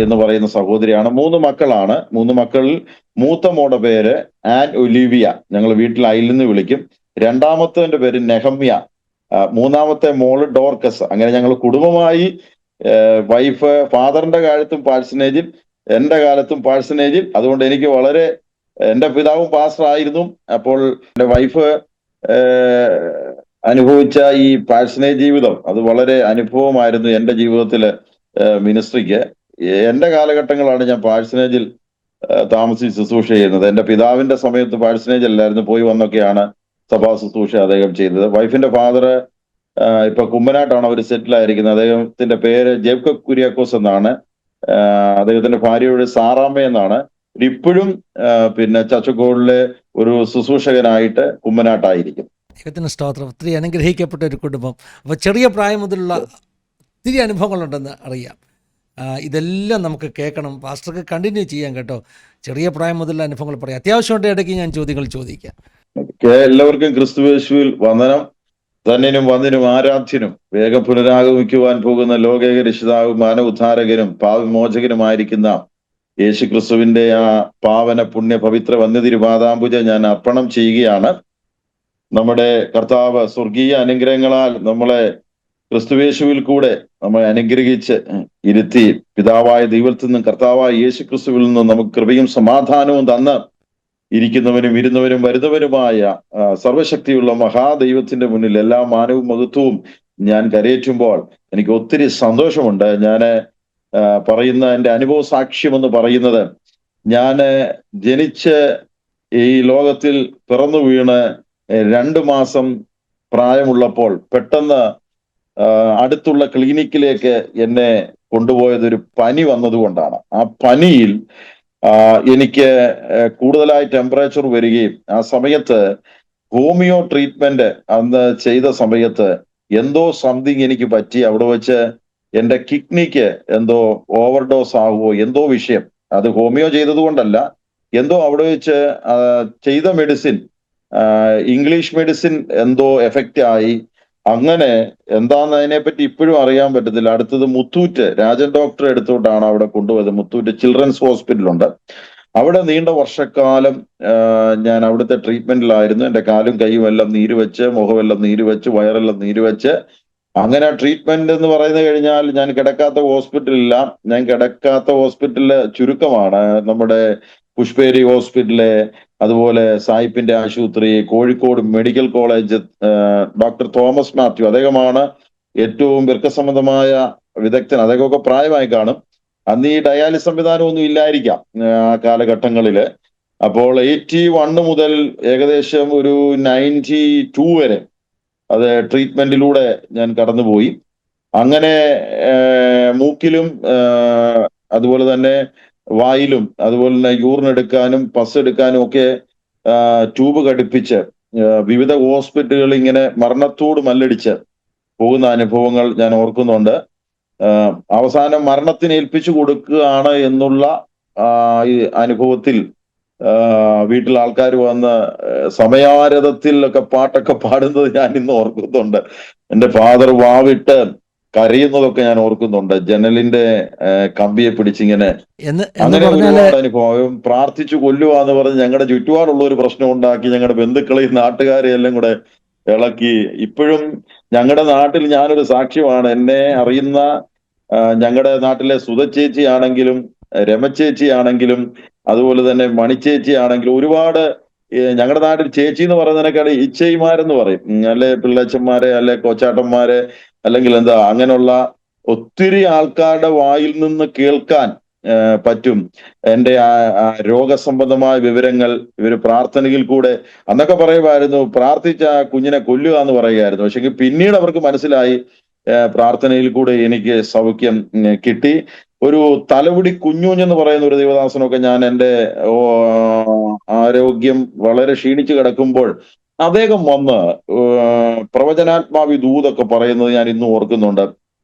എന്ന് പറയുന്ന സഹോദരിയാണ്. 3 മക്കളാണ്. 3 മക്കളിൽ മൂത്ത മോടെ പേര് ആൻ ഒലിവിയ, ഞങ്ങൾ വീട്ടിൽ അയിലെന്ന് വിളിക്കും. രണ്ടാമത്തെ പേര് നെഹമ്യ, മൂന്നാമത്തെ മോള് ഡോർക്കസ്. അങ്ങനെ ഞങ്ങൾ കുടുംബമായി, വൈഫ് ഫാദറിന്റെ കാലത്തും പാഴ്സനേജിൽ, എന്റെ കാലത്തും പാഴ്സനേജിൽ. അതുകൊണ്ട് എനിക്ക് വളരെ, എന്റെ പിതാവും പാസ്റ്റർ ആയിരുന്നു. അപ്പോൾ എന്റെ വൈഫ് അനുഭവിച്ച ഈ പാഴ്സനേജ് ജീവിതം അത് വളരെ അനുഭവമായിരുന്നു എന്റെ ജീവിതത്തില് മിനിസ്ട്രിക്ക്. എന്റെ കാലഘട്ടങ്ങളാണ് ഞാൻ പാഴ്സനേജിൽ താമസിച്ച് ശുശ്രൂഷ ചെയ്യുന്നത്. എന്റെ പിതാവിന്റെ സമയത്ത് പാഴ്സനേജ് അല്ലായിരുന്നു, പോയി വന്നൊക്കെയാണ് സഭാ ശുശ്രൂഷ അദ്ദേഹം ചെയ്തത്. വൈഫിന്റെ ഫാദർ ഇപ്പൊ കുമ്മനാട്ടാണ് അവർ സെറ്റിൽ ആയിരിക്കുന്നത്. അദ്ദേഹത്തിന്റെ പേര് ജേക്കബ് കുര്യാക്കോസ് എന്നാണ്. അദ്ദേഹത്തിന്റെ ഭാര്യയുടെ സാറാമ്മ എന്നാണ്. ഇപ്പോഴും പിന്നെ ചർച്ചക്കോടിലെ ഒരു ശുശ്രൂഷകനായിട്ട് കുമ്മനാട്ടായിരിക്കും. ദൈവത്തിന് സ്തോത്രം. ഒത്തിരി അനുഗ്രഹിക്കപ്പെട്ട ഒരു കുടുംബം. അപ്പോൾ ചെറിയ പ്രായം മുതലുള്ള ഒത്തിരി അനുഭവങ്ങളുണ്ടെന്ന് അറിയാം. ഇതെല്ലാം നമുക്ക് കേൾക്കണം. പാസ്റ്റർക്ക് കണ്ടിന്യൂ ചെയ്യാം കേട്ടോ. ചെറിയ പ്രായം മുതലുള്ള അനുഭവങ്ങൾ പറയാം. അത്യാവശ്യമുണ്ട് ഇടയ്ക്ക് ഞാൻ ചോദ്യങ്ങൾ ചോദിക്കാം. എല്ലാവർക്കും ക്രിസ്തുയേശുവിൽ വന്ദനം. ധന്യനും വന്ദനും ആരാധ്യനും വേഗം പുനരാഗമിക്കുവാൻ പോകുന്ന ലോകേക രക്ഷിതാവും മാനവോദ്ധാരകനും പാപവിമോചകനുമായിരിക്കുന്ന യേശു ക്രിസ്തുവിന്റെ ആ പാവന പുണ്യ പവിത്ര വന്യതിരുപാദാംബുജ ഞാൻ അർപ്പണം ചെയ്യുകയാണ്. നമ്മുടെ കർത്താവ് സ്വർഗീയ അനുഗ്രഹങ്ങളാൽ നമ്മളെ ക്രിസ്തുയേശുവിൽ കൂടെ നമ്മളെ അനുഗ്രഹിച്ച് ഇരുത്തി പിതാവായ ദൈവത്തിൽ നിന്നും കർത്താവായ യേശു ക്രിസ്തുവിൽ നിന്നും നമുക്ക് കൃപയും സമാധാനവും തന്ന് ഇരിക്കുന്നവനും ഇരുന്നവനും വരുന്നവനുമായ സർവശക്തിയുള്ള മഹാദൈവത്തിന്റെ മുന്നിൽ എല്ലാ മാനവും മഹത്വവും ഞാൻ കരയേറ്റുമ്പോൾ എനിക്ക് ഒത്തിരി സന്തോഷമുണ്ട്. ഞാൻ പറയുന്ന എൻ്റെ അനുഭവ സാക്ഷ്യം എന്ന് പറയുന്നത്, ഞാൻ ജനിച്ച് ഈ ലോകത്തിൽ പിറന്നു വീണ് 2 മാസം പ്രായമുള്ളപ്പോൾ പെട്ടെന്ന് അടുത്തുള്ള ക്ലിനിക്കിലേക്ക് എന്നെ കൊണ്ടുപോയത് ഒരു പനി വന്നതുകൊണ്ടാണ്. ആ പനിയിൽ എനിക്ക് കൂടുതലായി ടെമ്പറേച്ചർ വരികയും ആ സമയത്ത് ഹോമിയോ ട്രീറ്റ്മെന്റ് അന്ന് ചെയ്ത സമയത്ത് എന്തോ സംതിങ് എനിക്ക് പറ്റി. അവിടെ വെച്ച് എന്റെ കിഡ്നിക്ക് എന്തോ ഓവർഡോസ് ആകുമോ എന്തോ വിഷയം. അത് ഹോമിയോ ചെയ്തത് കൊണ്ടല്ല, എന്തോ അവിടെ വെച്ച് ചെയ്ത മെഡിസിൻ, ഇംഗ്ലീഷ് മെഡിസിൻ എന്തോ എഫക്റ്റ് ആയി. അങ്ങനെ എന്താന്ന് അതിനെപ്പറ്റി ഇപ്പോഴും അറിയാൻ പറ്റത്തില്ല. അടുത്തത് മുത്തൂറ്റ് രാജൻ ഡോക്ടറെ അടുത്തോട്ടാണ് അവിടെ കൊണ്ടുപോയത്. മുത്തൂറ്റ് ചിൽഡ്രൻസ് ഹോസ്പിറ്റലുണ്ട്. അവിടെ നീണ്ട വർഷക്കാലം ഞാൻ അവിടുത്തെ ട്രീറ്റ്മെന്റിലായിരുന്നു. എന്റെ കാലും കൈയും എല്ലാം നീര് വെച്ച്, മുഖമെല്ലാം നീര് വെച്ച്, വയറെല്ലാം നീര് വെച്ച്, അങ്ങനെ ട്രീറ്റ്മെന്റ് എന്ന് പറയുന്നത് കഴിഞ്ഞാൽ ഞാൻ കിടക്കാത്ത ഹോസ്പിറ്റലില്ല. ഞാൻ കിടക്കാത്ത ഹോസ്പിറ്റലില് ചുരുക്കമാണ്. നമ്മുടെ പുഷ്പേരി ഹോസ്പിറ്റല്, അതുപോലെ സായിപ്പിന്റെ ആശുപത്രി, Kozhikode medical college, doctor Thomas Mathew, അദ്ദേഹമാണ് ഏറ്റവും വൃക്കസംബന്ധമായ വിദഗ്ധൻ. അദ്ദേഹമൊക്കെ പ്രായമായി കാണും. അന്ന് ഈ ഡയാലിസ് സംവിധാനം ഒന്നും ഇല്ലായിരിക്കാം ആ കാലഘട്ടങ്ങളില്. അപ്പോൾ 81 മുതൽ ഏകദേശം ഒരു 92 വരെ അത് ട്രീറ്റ്മെന്റിലൂടെ ഞാൻ കടന്നുപോയി. അങ്ങനെ മൂക്കിലും അതുപോലെ തന്നെ വായിലും അതുപോലെ തന്നെ യൂറിൻ എടുക്കാനും പസ് എടുക്കാനും ഒക്കെ ട്യൂബ് ഘടിപ്പിച്ച് വിവിധ ഹോസ്പിറ്റലുകൾ ഇങ്ങനെ മരണത്തോട് മല്ലടിച്ച് പോകുന്ന അനുഭവങ്ങൾ ഞാൻ ഓർക്കുന്നുണ്ട്. അവസാനം മരണത്തിന് ഏൽപ്പിച്ചു കൊടുക്കുകയാണ് എന്നുള്ള ഈ അനുഭവത്തിൽ വീട്ടിൽ ആൾക്കാർ വന്ന് സമയാരഥത്തിൽ ഒക്കെ പാട്ടൊക്കെ പാടുന്നത് ഞാൻ ഇന്ന് ഓർക്കുന്നുണ്ട്. എന്റെ ഫാദർ വാവിട്ട് കരയുന്നതൊക്കെ ഞാൻ ഓർക്കുന്നുണ്ട്, ജനലിന്റെ കമ്പിയെ പിടിച്ചിങ്ങനെ. അങ്ങനെ ഒരുപാട് അനുഭവം. പ്രാർത്ഥിച്ചു കൊല്ലുക എന്ന് പറഞ്ഞ് ഞങ്ങളുടെ ചുറ്റുപാടുള്ള ഒരു പ്രശ്നം ഉണ്ടാക്കി ഞങ്ങളുടെ ബന്ധുക്കളെയും നാട്ടുകാരെയും എല്ലാം കൂടെ ഇളക്കി. ഇപ്പോഴും ഞങ്ങളുടെ നാട്ടിൽ ഞാനൊരു സാക്ഷ്യമാണ്. എന്നെ അറിയുന്ന ഞങ്ങളുടെ നാട്ടിലെ സുധച്ചേച്ചി ആണെങ്കിലും രമച്ചേച്ചി ആണെങ്കിലും അതുപോലെ തന്നെ മണിച്ചേച്ചി ആണെങ്കിലും ഒരുപാട് ഞങ്ങളുടെ നാട്ടിൽ ചേച്ചി എന്ന് പറയുന്നതിനേക്കാൾ ഇച്ചയിമാരെന്ന് പറയും, അല്ലെ പിള്ളച്ചന്മാരെ, അല്ലെ കോച്ചാട്ടന്മാരെ, അല്ലെങ്കിൽ എന്താ അങ്ങനെയുള്ള ഒത്തിരി ആൾക്കാരുടെ വായിൽ നിന്ന് കേൾക്കാൻ പറ്റും എന്റെ രോഗസംബന്ധമായ വിവരങ്ങൾ. ഇവര് പ്രാർത്ഥനയിൽ കൂടെ അന്നൊക്കെ പറയുമായിരുന്നു, പ്രാർത്ഥിച്ച കുഞ്ഞിനെ കൊല്ലുക എന്ന് പറയുമായിരുന്നു. പക്ഷെ പിന്നീട് അവർക്ക് മനസ്സിലായി പ്രാർത്ഥനയിൽ കൂടെ എനിക്ക് സൗഖ്യം കിട്ടി. ഒരു തലമുടി കുഞ്ഞുഞ്ഞെന്ന് പറയുന്ന ഒരു ദൈവദാസനൊക്കെ ഞാൻ എൻ്റെ ആരോഗ്യം വളരെ ക്ഷീണിച്ചു കിടക്കുമ്പോൾ അദ്ദേഹം വന്ന് പ്രവചനാത്മാവി ദൂതൊക്കെ പറയുന്നത് ഞാൻ ഇന്നും ഓർക്കുന്നുണ്ട്.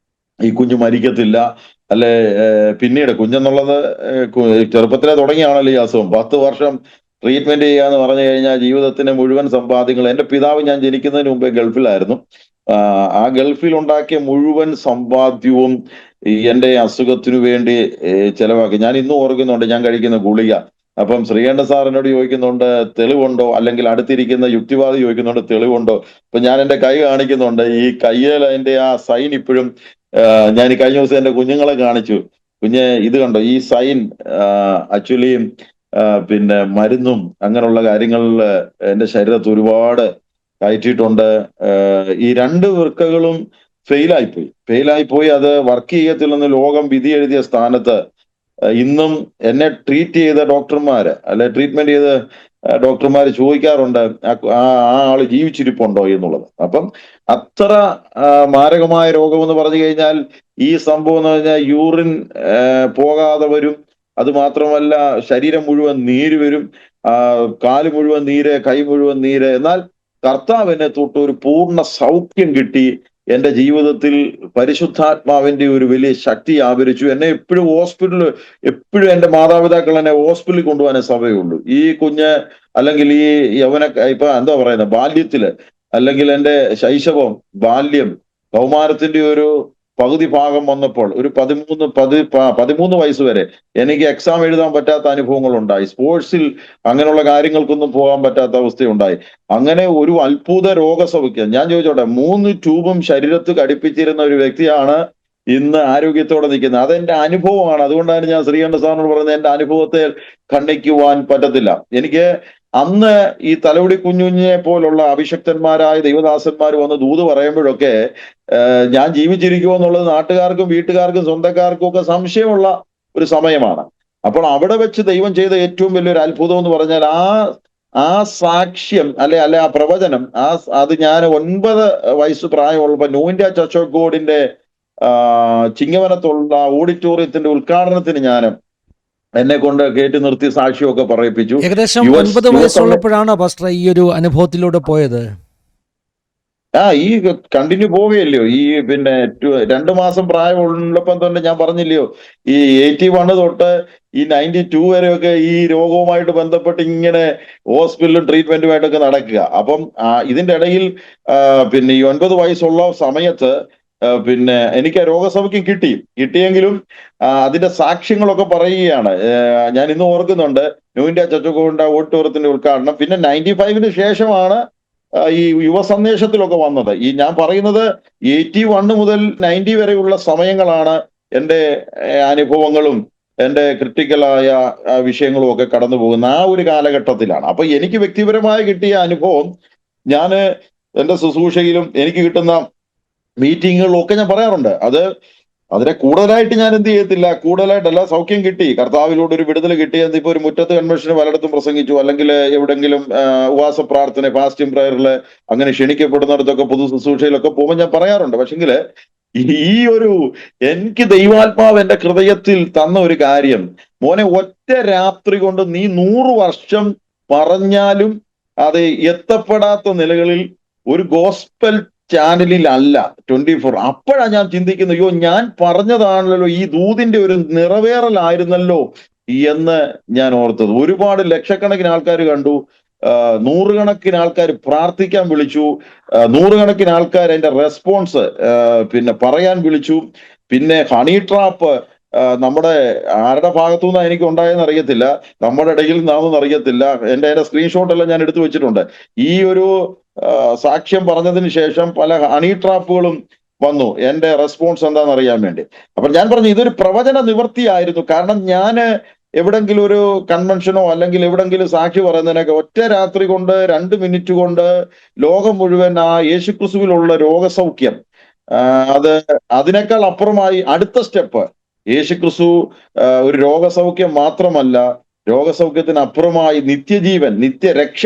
ഈ കുഞ്ഞ് മരിക്കത്തില്ല, അല്ലെ പിന്നീട് കുഞ്ഞെന്നുള്ളത് ചെറുപ്പത്തിലെ തുടങ്ങിയാണല്ലോ ഈ അസുഖം. 10 വർഷം ട്രീറ്റ്മെന്റ് ചെയ്യാന്ന് പറഞ്ഞു കഴിഞ്ഞാൽ ജീവിതത്തിന്റെ മുഴുവൻ സമ്പാദ്യങ്ങൾ. എന്റെ പിതാവ് ഞാൻ ജനിക്കുന്നതിന് മുമ്പേ ഗൾഫിലായിരുന്നു. ആ ഗൾഫിൽ ഉണ്ടാക്കിയ മുഴുവൻ സമ്പാദ്യവും എന്റെ അസുഖത്തിനു വേണ്ടി ചെലവാക്കി. ഞാൻ ഇന്നും ഓർക്കുന്നുണ്ട് ഞാൻ കഴിക്കുന്ന ഗുളിക. അപ്പം ശ്രീകണ്ഠ സാർ എന്നോട് ചോദിക്കുന്നുണ്ട് തെളിവുണ്ടോ, അല്ലെങ്കിൽ അടുത്തിരിക്കുന്ന യുക്തിവാദി ചോദിക്കുന്നുണ്ട് തെളിവുണ്ടോ. അപ്പൊ ഞാൻ എന്റെ കൈ കാണിക്കുന്നുണ്ട്. ഈ കയ്യിൽ അതിന്റെ ആ സൈൻ ഇപ്പോഴും ഞാൻ ഈ കഴിഞ്ഞ ദിവസം എന്റെ കുഞ്ഞുങ്ങളെ കാണിച്ചു. കുഞ്ഞ് ഇത് കണ്ടോ, ഈ സൈൻ ആക്ച്വലി പിന്നെ മരുന്നും അങ്ങനെയുള്ള കാര്യങ്ങളിൽ എന്റെ ശരീരത്ത് ഒരുപാട് കയറ്റിയിട്ടുണ്ട്. ഈ 2 വൃക്കകളും ഫെയിലായിപ്പോയി. അത് വർക്ക് ചെയ്യത്തില്ലെന്ന് ലോകം വിധി എഴുതിയ സ്ഥാനത്ത് ഇന്നും എന്നെ ട്രീറ്റ് ചെയ്ത ഡോക്ടർമാര്, അല്ലെ ട്രീറ്റ്മെന്റ് ചെയ്ത ഡോക്ടർമാര് ചോദിക്കാറുണ്ട് ആ ആള് ജീവിച്ചിരിപ്പുണ്ടോ എന്നുള്ളത്. അപ്പം അത്ര മാരകമായ രോഗം എന്ന് പറഞ്ഞു കഴിഞ്ഞാൽ ഈ സംഭവം എന്ന് പറഞ്ഞാൽ യൂറിൻ പോകാതെ വരും. അത് മാത്രമല്ല ശരീരം മുഴുവൻ നീര് വരും, കാല് മുഴുവൻ നീര്, കൈ മുഴുവൻ നീര്. എന്നാൽ കർത്താവിനെ തൊട്ട് ഒരു പൂർണ്ണ സൗഖ്യം കിട്ടി. എന്റെ ജീവിതത്തിൽ പരിശുദ്ധാത്മാവിന്റെ ഒരു വലിയ ശക്തി ആവരിച്ചു. എന്നെ എപ്പോഴും എന്റെ മാതാപിതാക്കൾ എന്നെ ഹോസ്പിറ്റലിൽ കൊണ്ടുപോകാനേ സമയമുള്ളൂ. ഈ കുഞ്ഞ് അല്ലെങ്കിൽ ഈ യവന ഇപ്പൊ എന്താ പറയുന്നത് ബാല്യത്തില്, അല്ലെങ്കിൽ എന്റെ ശൈശവം, ബാല്യം, കൗമാരത്തിന്റെ ഒരു പകുതി ഭാഗം വന്നപ്പോൾ ഒരു 13 വയസ്സ് വരെ എനിക്ക് എക്സാം എഴുതാൻ പറ്റാത്ത അനുഭവങ്ങൾ ഉണ്ടായി. സ്പോർട്സിൽ അങ്ങനെയുള്ള കാര്യങ്ങൾക്കൊന്നും പോകാൻ പറ്റാത്ത അവസ്ഥയുണ്ടായി. അങ്ങനെ ഒരു അത്ഭുത രോഗസൗഖ്യം. ഞാൻ ചോദിച്ചോട്ടെ, 3 ട്യൂബും ശരീരത്ത് ഘടിപ്പിച്ചിരുന്ന ഒരു വ്യക്തിയാണ് ഇന്ന് ആരോഗ്യത്തോടെ നിൽക്കുന്നത്. അതെന്റെ അനുഭവമാണ്. അതുകൊണ്ടാണ് ഞാൻ ശ്രീകണ്ഠ സാറിനോട് പറയുന്നത് എന്റെ അനുഭവത്തെ ഖണ്ഡിക്കുവാൻ പറ്റത്തില്ല. എനിക്ക് അന്ന് ഈ തലമുടി കുഞ്ഞുഞ്ഞെ പോലുള്ള അഭിഷക്തന്മാരായ ദൈവദാസന്മാർ വന്ന് ദൂത് പറയുമ്പോഴൊക്കെ ഞാൻ ജീവിച്ചിരിക്കുമോ എന്നുള്ളത് നാട്ടുകാർക്കും വീട്ടുകാർക്കും സ്വന്തക്കാർക്കും ഒക്കെ സംശയമുള്ള ഒരു സമയമാണ്. അപ്പോൾ അവിടെ വെച്ച് ദൈവം ചെയ്ത ഏറ്റവും വലിയൊരു അത്ഭുതം എന്ന് പറഞ്ഞാൽ ആ ആ സാക്ഷ്യം അല്ലെ ആ പ്രവചനം അത് ഞാൻ 9 വയസ്സ് പ്രായമുള്ളപ്പോ ന്യൂ ഇന്ത്യ ചർച്ച് ഓഫ് ഗോഡിന്റെ ചിങ്ങവനത്തുള്ള ഓഡിറ്റോറിയത്തിന്റെ ഉദ്ഘാടനത്തിന് ഞാൻ എന്നെ കൊണ്ട് കയറ്റി നിർത്തി സാക്ഷിയൊക്കെ പറയിപ്പിച്ചു. ഏകദേശം 9 വയസ്സുള്ളപ്പോഴാണ് പാസ്റ്റർ ഈ ഒരു അനുഭവത്തിലൂടെ പോയത്. ഈ കണ്ടിന്യൂ പോവുകയല്ലയോ ഈ പിന്നെ 2 മാസം പ്രായമുള്ളപ്പം തന്നെ ഞാൻ പറഞ്ഞില്ലയോ ഈ 81 തൊട്ട് ഈ 92 വരെയൊക്കെ ഈ രോഗവുമായിട്ട് ബന്ധപ്പെട്ട് ഇങ്ങനെ ഹോസ്പിറ്റലും ട്രീറ്റ്മെന്റുമായിട്ടൊക്കെ നടക്കുക. അപ്പം ഇതിന്റെ ഇടയിൽ പിന്നെ ഈ 9 വയസ്സുള്ള സമയത്ത് പിന്നെ എനിക്ക് ആ രോഗസൗഖ്യം കിട്ടിയെങ്കിലും അതിന്റെ സാക്ഷ്യങ്ങളൊക്കെ പറയുകയാണ്. ഞാൻ ഇന്ന് ഓർക്കുന്നുണ്ട് ന്യൂ ഇന്ത്യ ചർച്ച് ഓഫ് ഗോഡിന്റെ ഓഡിറ്റോറിയത്തിന്റെ ഉദ്ഘാടനം. പിന്നെ 95-ന് ശേഷമാണ് ഈ യുവ സന്ദേശത്തിലൊക്കെ വന്നത്. ഈ ഞാൻ പറയുന്നത് 81 മുതൽ 90 വരെയുള്ള സമയങ്ങളാണ് എൻ്റെ അനുഭവങ്ങളും എൻ്റെ ക്രിട്ടിക്കലായ വിഷയങ്ങളും ഒക്കെ കടന്നു പോകുന്ന ആ ഒരു കാലഘട്ടത്തിലാണ്. അപ്പൊ എനിക്ക് വ്യക്തിപരമായി കിട്ടിയ അനുഭവം ഞാൻ എൻ്റെ ശുശ്രൂഷയിലും എനിക്ക് കിട്ടുന്ന മീറ്റിങ്ങുകളിലും ഒക്കെ ഞാൻ പറയാറുണ്ട്. അതിനെ കൂടുതലായിട്ട് ഞാൻ എന്ത് ചെയ്യത്തില്ല, കൂടുതലായിട്ടല്ല. സൗഖ്യം കിട്ടി, കർത്താവിലൂടെ ഒരു വിടുതൽ കിട്ടിയത്. ഇപ്പൊ ഒരു മുറ്റത്ത് കൺവെൻഷന് പലയിടത്തും പ്രസംഗിച്ചു, അല്ലെങ്കിൽ എവിടെങ്കിലും ഉപവാസ പ്രാർത്ഥന ഫാസ്റ്റിംഗ് പ്രയറില് അങ്ങനെ ക്ഷണിക്കപ്പെടുന്നിടത്തൊക്കെ പൊതു ശുശ്രൂഷയിലൊക്കെ പോകുമ്പോൾ ഞാൻ പറയാറുണ്ട്. പക്ഷെങ്കില് ഈ ഒരു എനിക്ക് ദൈവാത്മാവ് എന്റെ ഹൃദയത്തിൽ തന്ന ഒരു കാര്യം, മോനെ, ഒറ്റ രാത്രി കൊണ്ട് നീ 100 വർഷം പറഞ്ഞാലും അത് എത്തപ്പെടാത്ത നിലകളിൽ ഒരു ഗോസ്പൽ ചാനലിലല്ല 24. അപ്പോഴാണ് ഞാൻ ചിന്തിക്കുന്നത്, അയ്യോ ഞാൻ പറഞ്ഞതാണല്ലോ, ഈ ദൂതിന്റെ ഒരു നിറവേറലായിരുന്നല്ലോ എന്ന് ഞാൻ ഓർത്തത്. ഒരുപാട് ലക്ഷക്കണക്കിന് ആൾക്കാർ കണ്ടു, 100 കണക്കിന് ആൾക്കാർ പ്രാർത്ഥിക്കാൻ വിളിച്ചു, 100 കണക്കിന് ആൾക്കാർ അതിന്റെ റെസ്പോൺസ് പിന്നെ പറയാൻ വിളിച്ചു. പിന്നെ ഹണി ട്രാപ്പ് നമ്മുടെ ആരുടെ ഭാഗത്തു നിന്നാണ് എനിക്ക് ഉണ്ടായെന്ന് അറിയത്തില്ല, നമ്മുടെ ഇടയിൽ നിന്നാണെന്ന് അറിയത്തില്ല. അതിന്റെ സ്ക്രീൻഷോട്ട് എല്ലാം ഞാൻ എടുത്തു വെച്ചിട്ടുണ്ട്. ഈ ഒരു സാക്ഷ്യം പറഞ്ഞതിന് ശേഷം പല ഹണി ട്രാപ്പുകളും വന്നു എന്റെ റെസ്പോൺസ് എന്താണെന്ന് അറിയാൻ വേണ്ടി. അപ്പൊ ഞാൻ പറഞ്ഞു ഇതൊരു പ്രവചന നിവൃത്തിയായിരുന്നു. കാരണം ഞാൻ എവിടെങ്കിലും ഒരു കൺവെൻഷനോ അല്ലെങ്കിൽ എവിടെങ്കിലും സാക്ഷി പറയുന്നതിനൊക്കെ ഒറ്റ രാത്രി കൊണ്ട് 2 മിനിറ്റ് കൊണ്ട് ലോകം മുഴുവൻ ആ യേശുക്രിസ്തുവിലുള്ള രോഗസൗഖ്യം, അതിനേക്കാൾ അപ്പുറമായി അടുത്ത സ്റ്റെപ്പ് യേശുക്രിസ്തു ഒരു രോഗസൗഖ്യം മാത്രമല്ല, രോഗസൗഖ്യത്തിന് അപ്പുറമായി നിത്യജീവൻ, നിത്യരക്ഷ,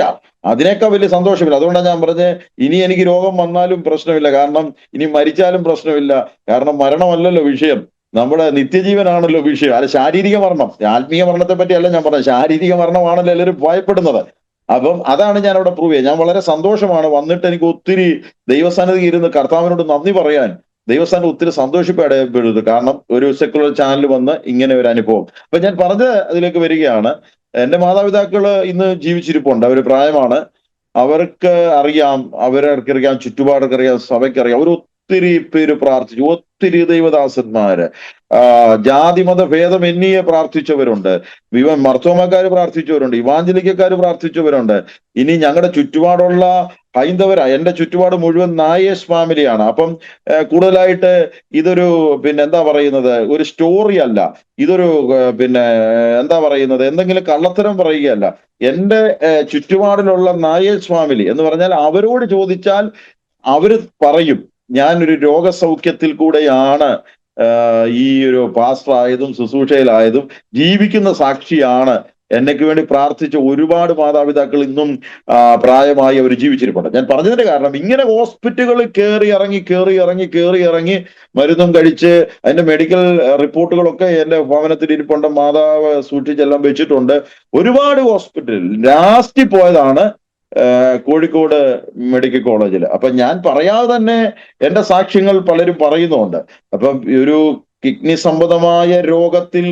അതിനേക്കാൾ വലിയ സന്തോഷമില്ല. അതുകൊണ്ടാണ് ഞാൻ പറഞ്ഞത് ഇനി എനിക്ക് രോഗം വന്നാലും പ്രശ്നമില്ല, കാരണം ഇനി മരിച്ചാലും പ്രശ്നമില്ല. കാരണം മരണമല്ലല്ലോ വിഷയം, നമ്മുടെ നിത്യജീവനാണല്ലോ വിഷയം. അല്ല, ശാരീരിക മരണം, ആത്മീയ മരണത്തെ പറ്റിയല്ല ഞാൻ പറഞ്ഞത്, ശാരീരിക മരണമാണല്ലോ എല്ലാവരും ഭയപ്പെടുന്നത്. അപ്പം അതാണ് ഞാൻ അവിടെ പ്രൂവ് ചെയ്യുക. ഞാൻ വളരെ സന്തോഷമാണ് വന്നിട്ട് എനിക്ക് ഒത്തിരി ദൈവസന്നിധി ഇരുന്ന് കർത്താവിനോട് നന്ദി പറയാൻ, ദൈവസ്ഥാനം ഒത്തിരി സന്തോഷിപ്പിടപ്പെടുന്നത്. കാരണം ഒരു സെക്കുലർ ചാനൽ വന്ന് ഇങ്ങനെ ഒരു അനുഭവം. അപ്പൊ ഞാൻ പറഞ്ഞത് അതിലേക്ക് വരികയാണ്. എന്റെ മാതാപിതാക്കള് ഇന്ന് ജീവിച്ചിരിപ്പുണ്ട്, അവര് പ്രായമാണ്, അവർക്ക് അറിയാം, അവരവർക്കറിയാം, ചുറ്റുപാടൊക്കെ സഭയ്ക്കറിയാം. അവർ ഒത്തിരി പേര് പ്രാർത്ഥിച്ചു, ഒത്തിരി ദൈവദാസന്മാര്, ജാതിമത ഭേദമന്യേ പ്രാർത്ഥിച്ചവരുണ്ട്, മർത്തോമക്കാര് പ്രാർത്ഥിച്ചവരുണ്ട്, ഇവാഞ്ചലിക്കക്കാര് പ്രാർത്ഥിച്ചവരുണ്ട്. ഇനി ഞങ്ങളുടെ ചുറ്റുപാടുള്ള ഹൈന്ദവര, എന്റെ ചുറ്റുപാട് മുഴുവൻ നായേഴ്സ് ഫാമിലിയാണ്. അപ്പം കൂടുതലായിട്ട് ഇതൊരു പിന്നെ എന്താ പറയുന്നത്, ഒരു സ്റ്റോറി അല്ല, ഇതൊരു പിന്നെ എന്താ പറയുന്നത്, എന്തെങ്കിലും കള്ളത്തരം പറയുകയല്ല. എന്റെ ചുറ്റുപാടിലുള്ള നായേഴ്സ് ഫാമിലി എന്ന് പറഞ്ഞാൽ അവരോട് ചോദിച്ചാൽ അവര് പറയും ഞാനൊരു രോഗസൗഖ്യത്തിൽ കൂടെയാണ് ഈ ഒരു പാസ്റ്റർ ആയതും ശുശ്രൂഷയിലായതും, ജീവിക്കുന്ന സാക്ഷിയാണ്. എന്നയ്ക്ക് വേണ്ടി പ്രാർത്ഥിച്ച ഒരുപാട് മാതാപിതാക്കൾ ഇന്നും പ്രായമായി അവർ ജീവിച്ചിരിപ്പുണ്ട്. ഞാൻ പറഞ്ഞതിന്റെ കാരണം, ഇങ്ങനെ ഹോസ്പിറ്റലുകളിൽ കയറി ഇറങ്ങി മരുന്നും കഴിച്ച് അതിന്റെ മെഡിക്കൽ റിപ്പോർട്ടുകളൊക്കെ എന്റെ ഭവനത്തിൽ ഇരിപ്പുണ്ട്, മാതാവ് സൂക്ഷിച്ചെല്ലാം വെച്ചിട്ടുണ്ട്. ഒരുപാട് ഹോസ്പിറ്റലിൽ ലാസ്റ്റ് പോയതാണ് കോഴിക്കോട് മെഡിക്കൽ കോളേജിൽ. അപ്പൊ ഞാൻ പറയാതെ തന്നെ എന്റെ സാക്ഷ്യങ്ങൾ പലരും പറയുന്നുണ്ട്. അപ്പം ഒരു കിഡ്നി സംബന്ധമായ രോഗത്തിൽ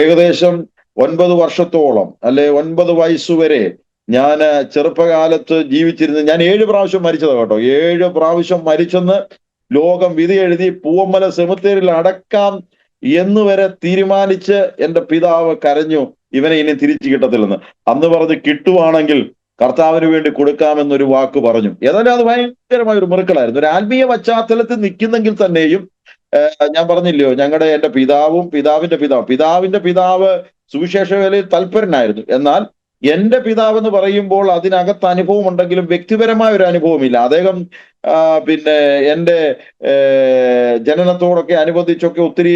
ഏകദേശം 9 വർഷത്തോളം, അല്ലെ 9 വയസ്സുവരെ ഞാൻ ചെറുപ്പകാലത്ത് ജീവിച്ചിരുന്നു. ഞാൻ 7 പ്രാവശ്യം മരിച്ചതാണ് കേട്ടോ. 7 പ്രാവശ്യം മരിച്ചെന്ന് ലോകം വിധി എഴുതി പൂവമ്മല സെമിത്തേരിയിൽ അടക്കാം എന്ന് വരെ തീരുമാനിച്ച് എന്റെ പിതാവ് കരഞ്ഞു, ഇവനെ ഇനി തിരിച്ചു കിട്ടത്തില്ലെന്ന്. അന്ന് പറഞ്ഞ് കിട്ടുവാണെങ്കിൽ കർത്താവിന് വേണ്ടി കൊടുക്കാമെന്നൊരു വാക്ക് പറഞ്ഞു. ഏതായാലും അത് ഭയങ്കരമായ ഒരു മിറക്കിളായിരുന്നു. ഒരു ആത്മീയ പശ്ചാത്തലത്തിൽ നിൽക്കുന്നെങ്കിൽ തന്നെയും ഞാൻ പറഞ്ഞില്ലയോ, എന്റെ പിതാവിന്റെ പിതാവ് സുവിശേഷ വേലയിൽ തൽപരനായിരുന്നു. എന്നാൽ എന്റെ പിതാവ് എന്ന് പറയുമ്പോൾ അതിനകത്ത് അനുഭവം ഉണ്ടെങ്കിലും വ്യക്തിപരമായ ഒരു അനുഭവമില്ല. അദ്ദേഹം പിന്നെ എന്റെ ജനനത്തോടൊക്കെ അനുബന്ധിച്ചൊക്കെ ഒത്തിരി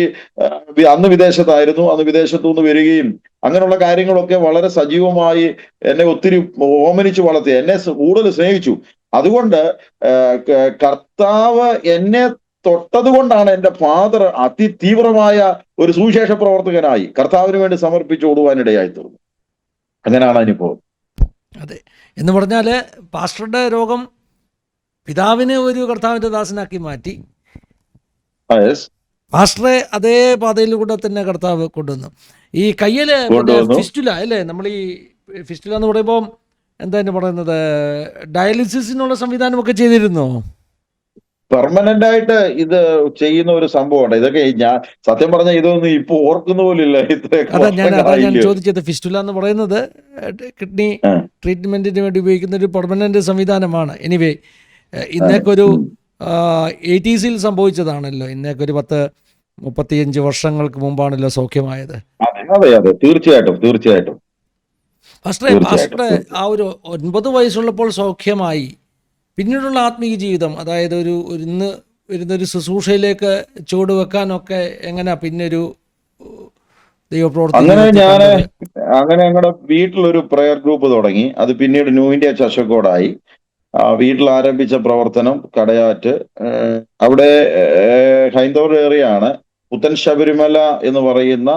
അന്ന് വിദേശത്തായിരുന്നു. അന്ന് വിദേശത്തു നിന്ന് വരികയും അങ്ങനെയുള്ള കാര്യങ്ങളൊക്കെ വളരെ സജീവമായി എന്നെ ഒത്തിരി ഓമനിച്ച് വളർത്തി, എന്നെ കൂടുതൽ സ്നേഹിച്ചു. അതുകൊണ്ട് കർത്താവ് എന്നെ തൊട്ടത് കൊണ്ടാണ് എന്റെ ഫാദർ അതിതീവ്രമായ ഒരു സുവിശേഷ പ്രവർത്തകനായി കർത്താവിന് വേണ്ടി സമർപ്പിച്ച് ഓടുവാനിടയായി തീർന്നു. അങ്ങനെയാണ് അനുഭവം. അതെ, എന്ന് പറഞ്ഞാൽ പാസ്റ്ററുടെ രോഗം പിതാവിനെ ഒരു കർത്താവിൻ്റെ ദാസനാക്കി മാറ്റി. പാസ്റ്ററെ അതേ പാതയിലൂടെ തന്നെ കർത്താവ് കൊണ്ടുവന്നു. ഈ കയ്യില് ഫിസ്റ്റുല അല്ലേ, നമ്മൾ ഈ ഫിസ്റ്റുല എന്ന് പറയുമ്പോൾ എന്താ പറയുന്നത്, ഡയാലിസിസിനുള്ള സംവിധാനമൊക്കെ ചെയ്തിരുന്നോ? പെർമനന്റ് ആയിട്ട് ഇത് ചെയ്യുന്ന ഒരു സംഭവമാണ്. ഇതൊക്കെ ഞാൻ സത്യം പറഞ്ഞ ഇതൊന്നും ഇപ്പൊ ഓർക്കുന്ന പോലില്ല. അതാ ഞാൻ ചോദിച്ചത്. ഫിസ്റ്റുല എന്ന് പറയുന്നത് കിഡ്നി ട്രീറ്റ്മെന്റിന് വേണ്ടി ഉപയോഗിക്കുന്ന ഒരു പെർമനന്റ് സംവിധാനമാണ്. Anyway, ഇന്നേക്കൊരു 80s സംഭവിച്ചതാണല്ലോ. ഇന്നേക്കൊരു 30-35 വർഷങ്ങൾക്ക് മുമ്പാണല്ലോ സൗഖ്യമായത്. അതെ അതെ, തീർച്ചയായിട്ടും തീർച്ചയായിട്ടും. പാസ്റ്ററെ ആ ഒരു 9 വയസ്സുള്ളപ്പോൾ സൗഖ്യമായി, പിന്നീടുള്ള ആത്മീയ ജീവിതം, അതായത് ഇന്ന് വരുന്നൊരു ശുശ്രൂഷയിലേക്ക് ചുവടുവെക്കാനൊക്കെ എങ്ങനെയാ പിന്നെ ഒരു ദൈവപ്രവർത്തനം? അങ്ങനെ ഞങ്ങളുടെ വീട്ടിലൊരു പ്രയർ ഗ്രൂപ്പ് തുടങ്ങി. അത് പിന്നീട് ന്യൂ ഇന്ത്യ ചർച്ചക്കോടായി. വീട്ടിൽ ആരംഭിച്ച പ്രവർത്തനം കടയാറ്റ്, അവിടെ ഹൈന്ദവ ഏറിയാണ്. പുത്തൻ ശബരിമല എന്ന് പറയുന്ന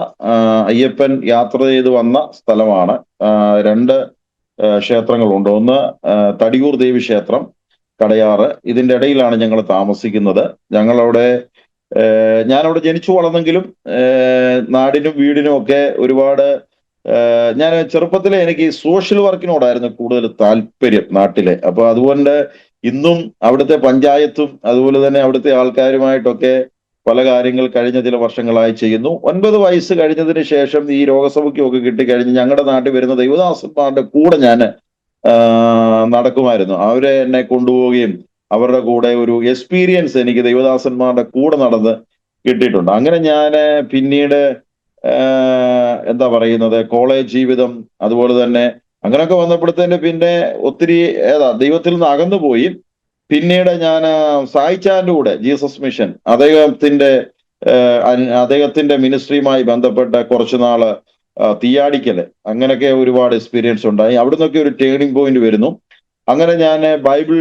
അയ്യപ്പൻ യാത്ര ചെയ്ത് വന്ന സ്ഥലമാണ്. 2 ക്ഷേത്രങ്ങളുണ്ട്. ഒന്ന് തടിയൂർ ദേവി ക്ഷേത്രം, കടയാറ്. ഇതിന്റെ ഇടയിലാണ് ഞങ്ങൾ താമസിക്കുന്നത്. ഞാനവിടെ ജനിച്ചു വളർന്നെങ്കിലും നാടിനും വീടിനും ഒക്കെ ഒരുപാട് ഞാൻ ചെറുപ്പത്തിലെ എനിക്ക് സോഷ്യൽ വർക്കിനോടായിരുന്നു കൂടുതൽ താല്പര്യം നാട്ടിലെ. അപ്പൊ അതുകൊണ്ട് ഇന്നും അവിടുത്തെ പഞ്ചായത്തും അതുപോലെ തന്നെ അവിടുത്തെ ആൾക്കാരുമായിട്ടൊക്കെ പല കാര്യങ്ങൾ കഴിഞ്ഞ ചില വർഷങ്ങളായി ചെയ്യുന്നു. 9 വയസ്സ് കഴിഞ്ഞതിന് ശേഷം ഈ രോഗസൗഖ്യമൊക്കെ കിട്ടിക്കഴിഞ്ഞ് ഞങ്ങളുടെ നാട്ടിൽ വരുന്ന ദൈവദാസന്മാരുടെ കൂടെ ഞാൻ നടക്കുമായിരുന്നു. അവരെ എന്നെ കൊണ്ടുപോവുകയും അവരുടെ കൂടെ ഒരു എക്സ്പീരിയൻസ് എനിക്ക് ദൈവദാസന്മാരുടെ കൂടെ നടന്ന് കിട്ടിയിട്ടുണ്ട്. അങ്ങനെ ഞാൻ പിന്നീട് എന്താ പറയുന്നത്, കോളേജ് ജീവിതം അതുപോലെ തന്നെ അങ്ങനെയൊക്കെ വന്നപ്പോഴത്തേന് പിന്നെ ഒത്തിരി ദൈവത്തിൽ നിന്ന് അകന്നുപോയി. പിന്നീട് ഞാൻ സായിച്ചാന്റെ കൂടെ ജീസസ് മിഷൻ അദ്ദേഹത്തിന്റെ മിനിസ്ട്രിയുമായി ബന്ധപ്പെട്ട കുറച്ചു നാള് തീയാടിക്കല്, അങ്ങനെയൊക്കെ ഒരുപാട് എക്സ്പീരിയൻസ് ഉണ്ടായി. അവിടുന്നൊക്കെ ഒരു ടേണിംഗ് പോയിന്റ് വരുന്നു. അങ്ങനെ ഞാൻ ബൈബിൾ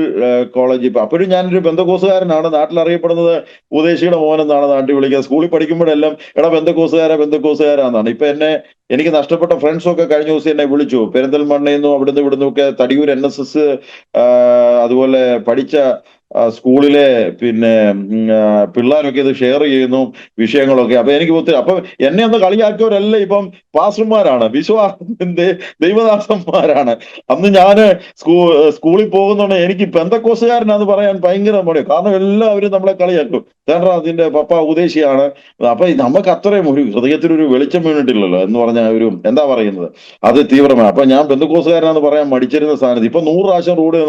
കോളേജിൽ, അപ്പോഴും ഞാനൊരു ബന്ധക്കോസുകാരനാണ്. നാട്ടിൽ അറിയപ്പെടുന്നത് ഉപദേശിയുടെ മോൻ എന്നാണ് നാട്ടിൽ വിളിക്കുക. സ്കൂളിൽ പഠിക്കുമ്പോഴെല്ലാം ബന്ധക്കോസുകാരാന്നാണ്. ഇപ്പൊ എനിക്ക് നഷ്ടപ്പെട്ട ഫ്രണ്ട്സൊക്കെ കഴിഞ്ഞ ദിവസം എന്നെ വിളിച്ചു. പെരിന്തൽമണ്ണയിൽ നിന്നും അവിടുന്ന് ഇവിടുന്നൊക്കെ തടിയൂർ NSS അതുപോലെ പഠിച്ച സ്കൂളിലെ പിന്നെ പിള്ളേരൊക്കെ ഇത് ഷെയർ ചെയ്യുന്നു വിഷയങ്ങളൊക്കെ. അപ്പൊ എനിക്ക് ഒത്തിരി, അപ്പൊ എന്നെ ഒന്ന് കളിയാക്കിയവരെല്ലാം ഇപ്പം പാസ്റ്റർമാരാണ്, വിശ്വാസത്തിന്റെ ദൈവദാസന്മാരാണ്. അന്ന് ഞാന് സ്കൂളിൽ പോകുന്നുണ്ട് എനിക്ക് പെന്തക്കോസുകാരനാന്ന് പറയാൻ ഭയങ്കര മടിയാണ്. കാരണം എല്ലാവരും നമ്മളെ കളിയാക്കും, കാരണം അതിന്റെ പപ്പ ഉപദേശിയാണ്. അപ്പൊ നമുക്ക് അത്രയും ഒരു ഹൃദയത്തിലൊരു വെളിച്ചം വീണിട്ടില്ലല്ലോ എന്ന് പറഞ്ഞ ഒരു എന്താ പറയുന്നത്, അത് തീവ്രമാണ്. അപ്പൊ ഞാൻ പെന്തക്കോസുകാരനാന്ന് പറയാൻ മടിച്ചിരുന്ന സ്ഥാനത്ത് ഇപ്പൊ 100 പ്രാവശ്യം റോഡ്